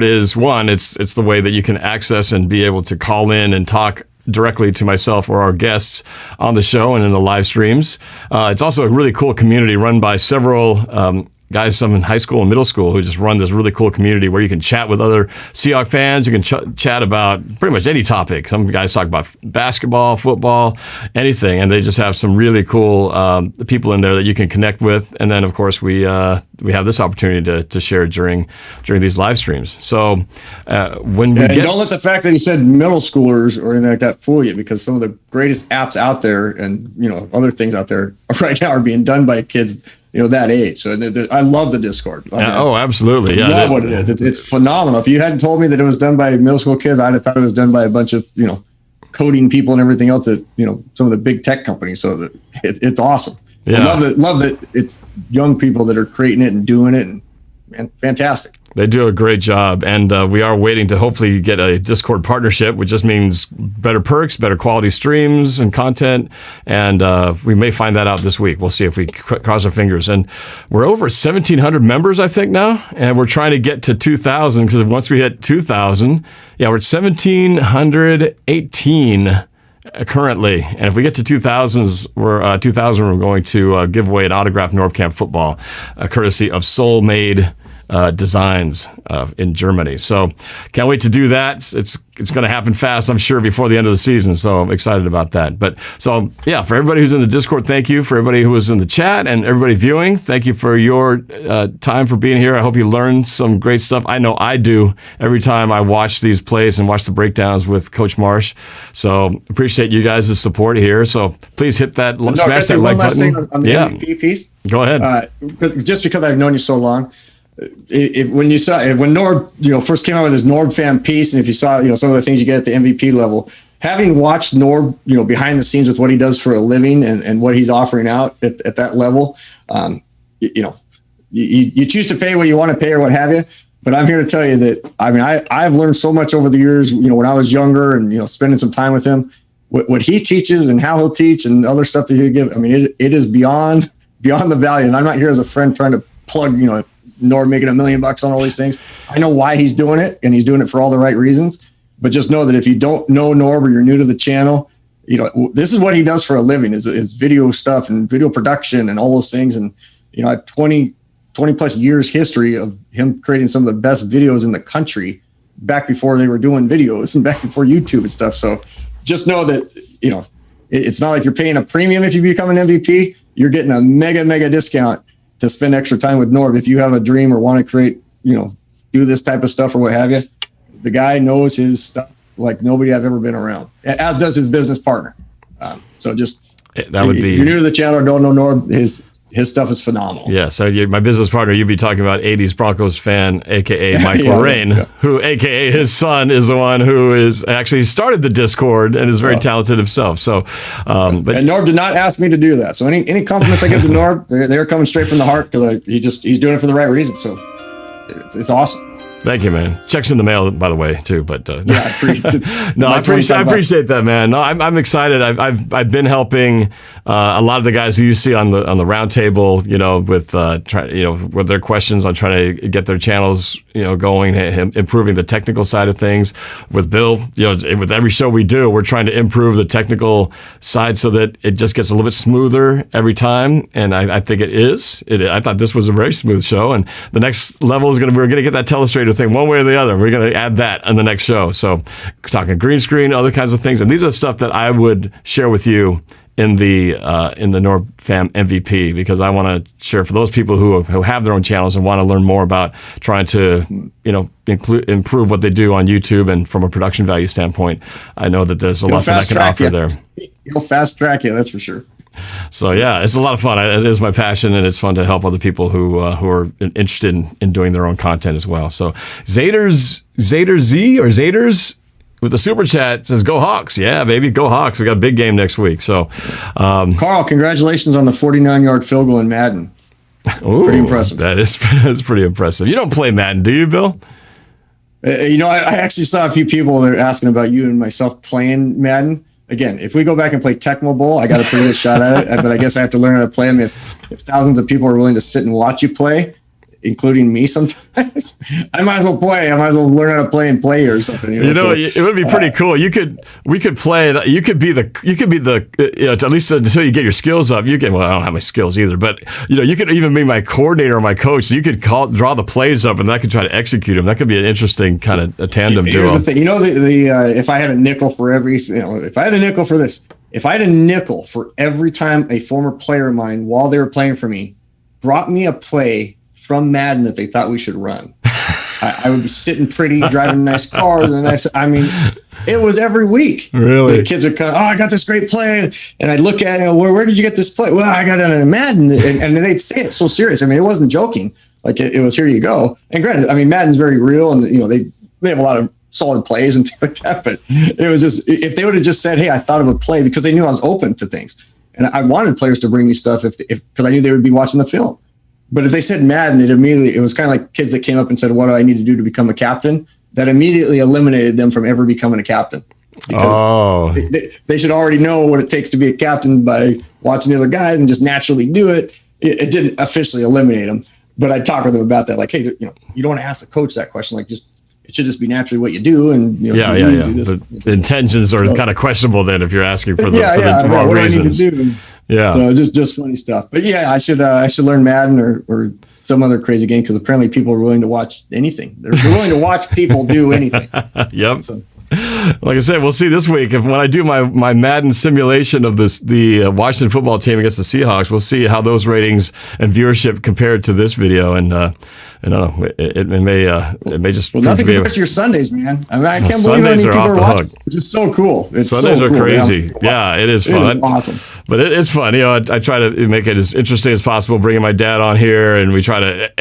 is it's the way that you can access and be able to call in and talk directly to myself or our guests on the show and in the live streams. It's also a really cool community run by several guys, some in high school and middle school, who just run this really cool community where you can chat with other Seahawks fans. You can chat about pretty much any topic. Some guys talk about basketball, football, anything, and they just have some really cool people in there that you can connect with. And then, of course, we have this opportunity to share during these live streams. So when we don't let the fact that he said middle schoolers or anything like that fool you, because some of the greatest apps out there and other things out there right now are being done by kids that age. So I love the Discord. Absolutely. I love what it is. It's phenomenal. If you hadn't told me that it was done by middle school kids, I'd have thought it was done by a bunch of, coding people and everything else at, some of the big tech companies. So it's awesome. Yeah. I love that it's young people that are creating it and doing it, and fantastic. They do a great job, and we are waiting to hopefully get a Discord partnership, which just means better perks, better quality streams and content, and we may find that out this week. We'll see if we cross our fingers. And we're over 1,700 members, I think, now, and we're trying to get to 2,000, because once we hit 2,000, we're at 1,718 currently, and if we get to 2,000, we're going to give away an autographed NorbCam football, courtesy of Soul Made Designs in Germany. So can't wait to do that. It's going to happen fast, I'm sure, before the end of the season. So I'm excited about that. But so, for everybody who's in the Discord, thank you. For everybody who was in the chat and everybody viewing, thank you for your time for being here. I hope you learned some great stuff. I know I do every time I watch these plays and watch the breakdowns with Coach Marsh. So appreciate you guys' support here. So please hit that, smash that like button. On the MVP piece. Go ahead. Just because I've known you so long, when Norb first came out with his NorbFam piece, and if you saw some of the things you get at the MVP level, having watched Norb behind the scenes with what he does for a living and what he's offering out at that level, you choose to pay what you want to pay or what have you. But I'm here to tell you that I've learned so much over the years. When I was younger and spending some time with him, what he teaches and how he'll teach and other stuff that he'll give. It is beyond the value. And I'm not here as a friend trying to plug Norb making $1 million on all these things. I know why he's doing it, and he's doing it for all the right reasons. But just know that if you don't know Norb or you're new to the channel, this is what he does for a living: is video stuff and video production and all those things. And I have 20 plus years history of him creating some of the best videos in the country back before they were doing videos and back before YouTube and stuff. So just know that it's not like you're paying a premium if you become an MVP. You're getting a mega discount to spend extra time with Norb if you have a dream or want to create, do this type of stuff or what have you. The guy knows his stuff like nobody I've ever been around, as does his business partner. So just, if you're new to the channel or don't know Norb, his stuff is phenomenal. Yeah, so my business partner, you'd be talking about 80s Broncos fan, a.k.a. Michael Rain, who, a.k.a. his son, is the one who is actually started the Discord and is very talented himself. So, and Norb did not ask me to do that. So any compliments I give to Norb, they're coming straight from the heart because he's doing it for the right reason. So it's awesome. Thank you, man. Checks in the mail, by the way, too. But I appreciate no, I appreciate that, man. No, I'm excited. I've been helping a lot of the guys who you see on the round table, with with their questions on trying to get their channels, going, improving the technical side of things. With Bill, with every show we do, we're trying to improve the technical side so that it just gets a little bit smoother every time. And I think it is. I thought this was a very smooth show, and the next level is we're gonna get that telestrator thing one way or the other. We're going to add that on the next show. So talking green screen, other kinds of things. And these are stuff that I would share with you in the NORBFAM MVP, because I want to share for those people who have their own channels and want to learn more about trying to, improve what they do on YouTube. And from a production value standpoint, I know that there's a lot that I can offer there. You'll fast track you, that's for sure. So yeah, it's a lot of fun. It is my passion, and it's fun to help other people who are interested in doing their own content as well. So Zader Zaders with the super chat says, "Go Hawks!" Yeah, baby, go Hawks! We got a big game next week. So, Carl, congratulations on the 49-yard field goal in Madden. Ooh, pretty impressive. That's pretty impressive. You don't play Madden, do you, Bill? I actually saw a few people that are asking about you and myself playing Madden. Again, if we go back and play Tecmo Bowl, I got a pretty good shot at it, but I guess I have to learn how to play them. If thousands of people are willing to sit and watch you play, including me sometimes, I might as well play. I might as well learn how to play and play or something. It would be pretty cool. We could play it. You could be the at least until you get your skills up. I don't have my skills either, but you could even be my coordinator or my coach. You could draw the plays up, and I could try to execute them. That could be an interesting kind of a tandem duo. Here's the thing. If I had a nickel for if I had a nickel for this, if I had a nickel for every time a former player of mine, while they were playing for me, brought me a play from Madden that they thought we should run, I would be sitting pretty, driving nice cars, and it was every week. Really, the kids are coming, I got this great play, and I'd look at it, where did you get this play? Well, I got it in Madden, and they'd say it so serious. It wasn't joking. Like it was, here you go. And granted, Madden's very real, and they have a lot of solid plays and things like that. But it was just, if they would have just said, hey, I thought of a play, because they knew I was open to things, and I wanted players to bring me stuff because I knew they would be watching the film. But if they said Madden, it was kind of like kids that came up and said, what do I need to do to become a captain? That immediately eliminated them from ever becoming a captain. Because they should already know what it takes to be a captain by watching the other guys and just naturally do it. It didn't officially eliminate them. But I talk with them about that. Like, hey, you don't want to ask the coach that question. Like, it should just be naturally what you do. And do this. The intentions are kind of questionable then if you're asking for the wrong what reasons. Do I need to do? Yeah. So just funny stuff. But yeah, I should learn Madden or some other crazy game, because apparently people are willing to watch anything. They're willing to watch people do anything. Yep. So. Like I said, we'll see this week when I do my Madden simulation of the Washington football team against the Seahawks. We'll see how those ratings and viewership compared to this video, and I don't know, it may just nothing compares to your Sundays, man. I can't believe how many people are watching. It's just so cool. Sundays are crazy. Yeah, it is fun. It is awesome. But it's fun. I try to make it as interesting as possible, bringing my dad on here, and we try to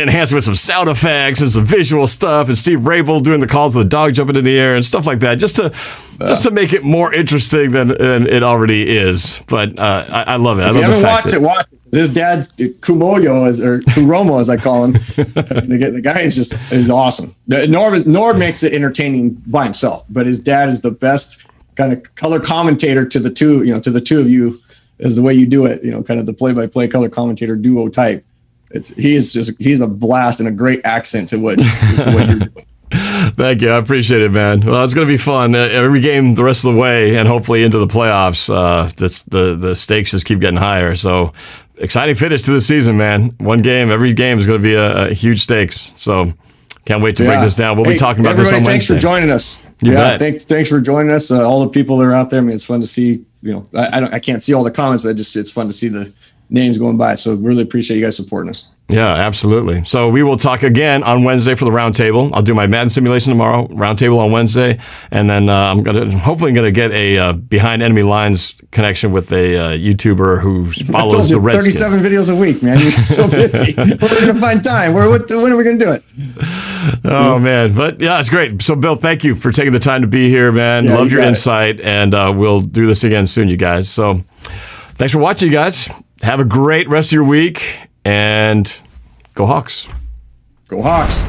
enhance it with some sound effects and some visual stuff, and Steve Rabel doing the calls of the dog jumping in the air and stuff like that, just to make it more interesting than it already is. But I love it. If you haven't watched it, watch it. His dad, Kuromo, as I call him, the guy is awesome. Norb makes it entertaining by himself, but his dad is the best kind of color commentator to the two of you, is the way you do it. Kind of the play-by-play color commentator duo type. He's a blast and a great accent to what you're doing. Thank you. I appreciate it, man. Well, it's going to be fun. Every game the rest of the way, and hopefully into the playoffs. The stakes just keep getting higher. So exciting finish to the season, man. One game, every game is going to be a huge stakes. So can't wait to break this down. We'll be talking about this on Wednesday. Thanks for joining us. Thanks for joining us. All the people that are out there. It's fun to see. I can't see all the comments, but it's fun to see the names going by. So really appreciate you guys supporting us. Yeah, absolutely. So we will talk again on Wednesday for the roundtable. I'll do my Madden simulation tomorrow, roundtable on Wednesday, and then I'm hopefully gonna get a behind enemy lines connection with a YouTuber who follows the Redskins. 37 videos a week, man. You're so busy. Where are we gonna find time? When are we gonna do it? Oh man, but yeah, it's great. So Bill, thank you for taking the time to be here, man. Yeah, Love your insight, and we'll do this again soon, you guys. So thanks for watching, you guys. Have a great rest of your week. And go Hawks. Go Hawks.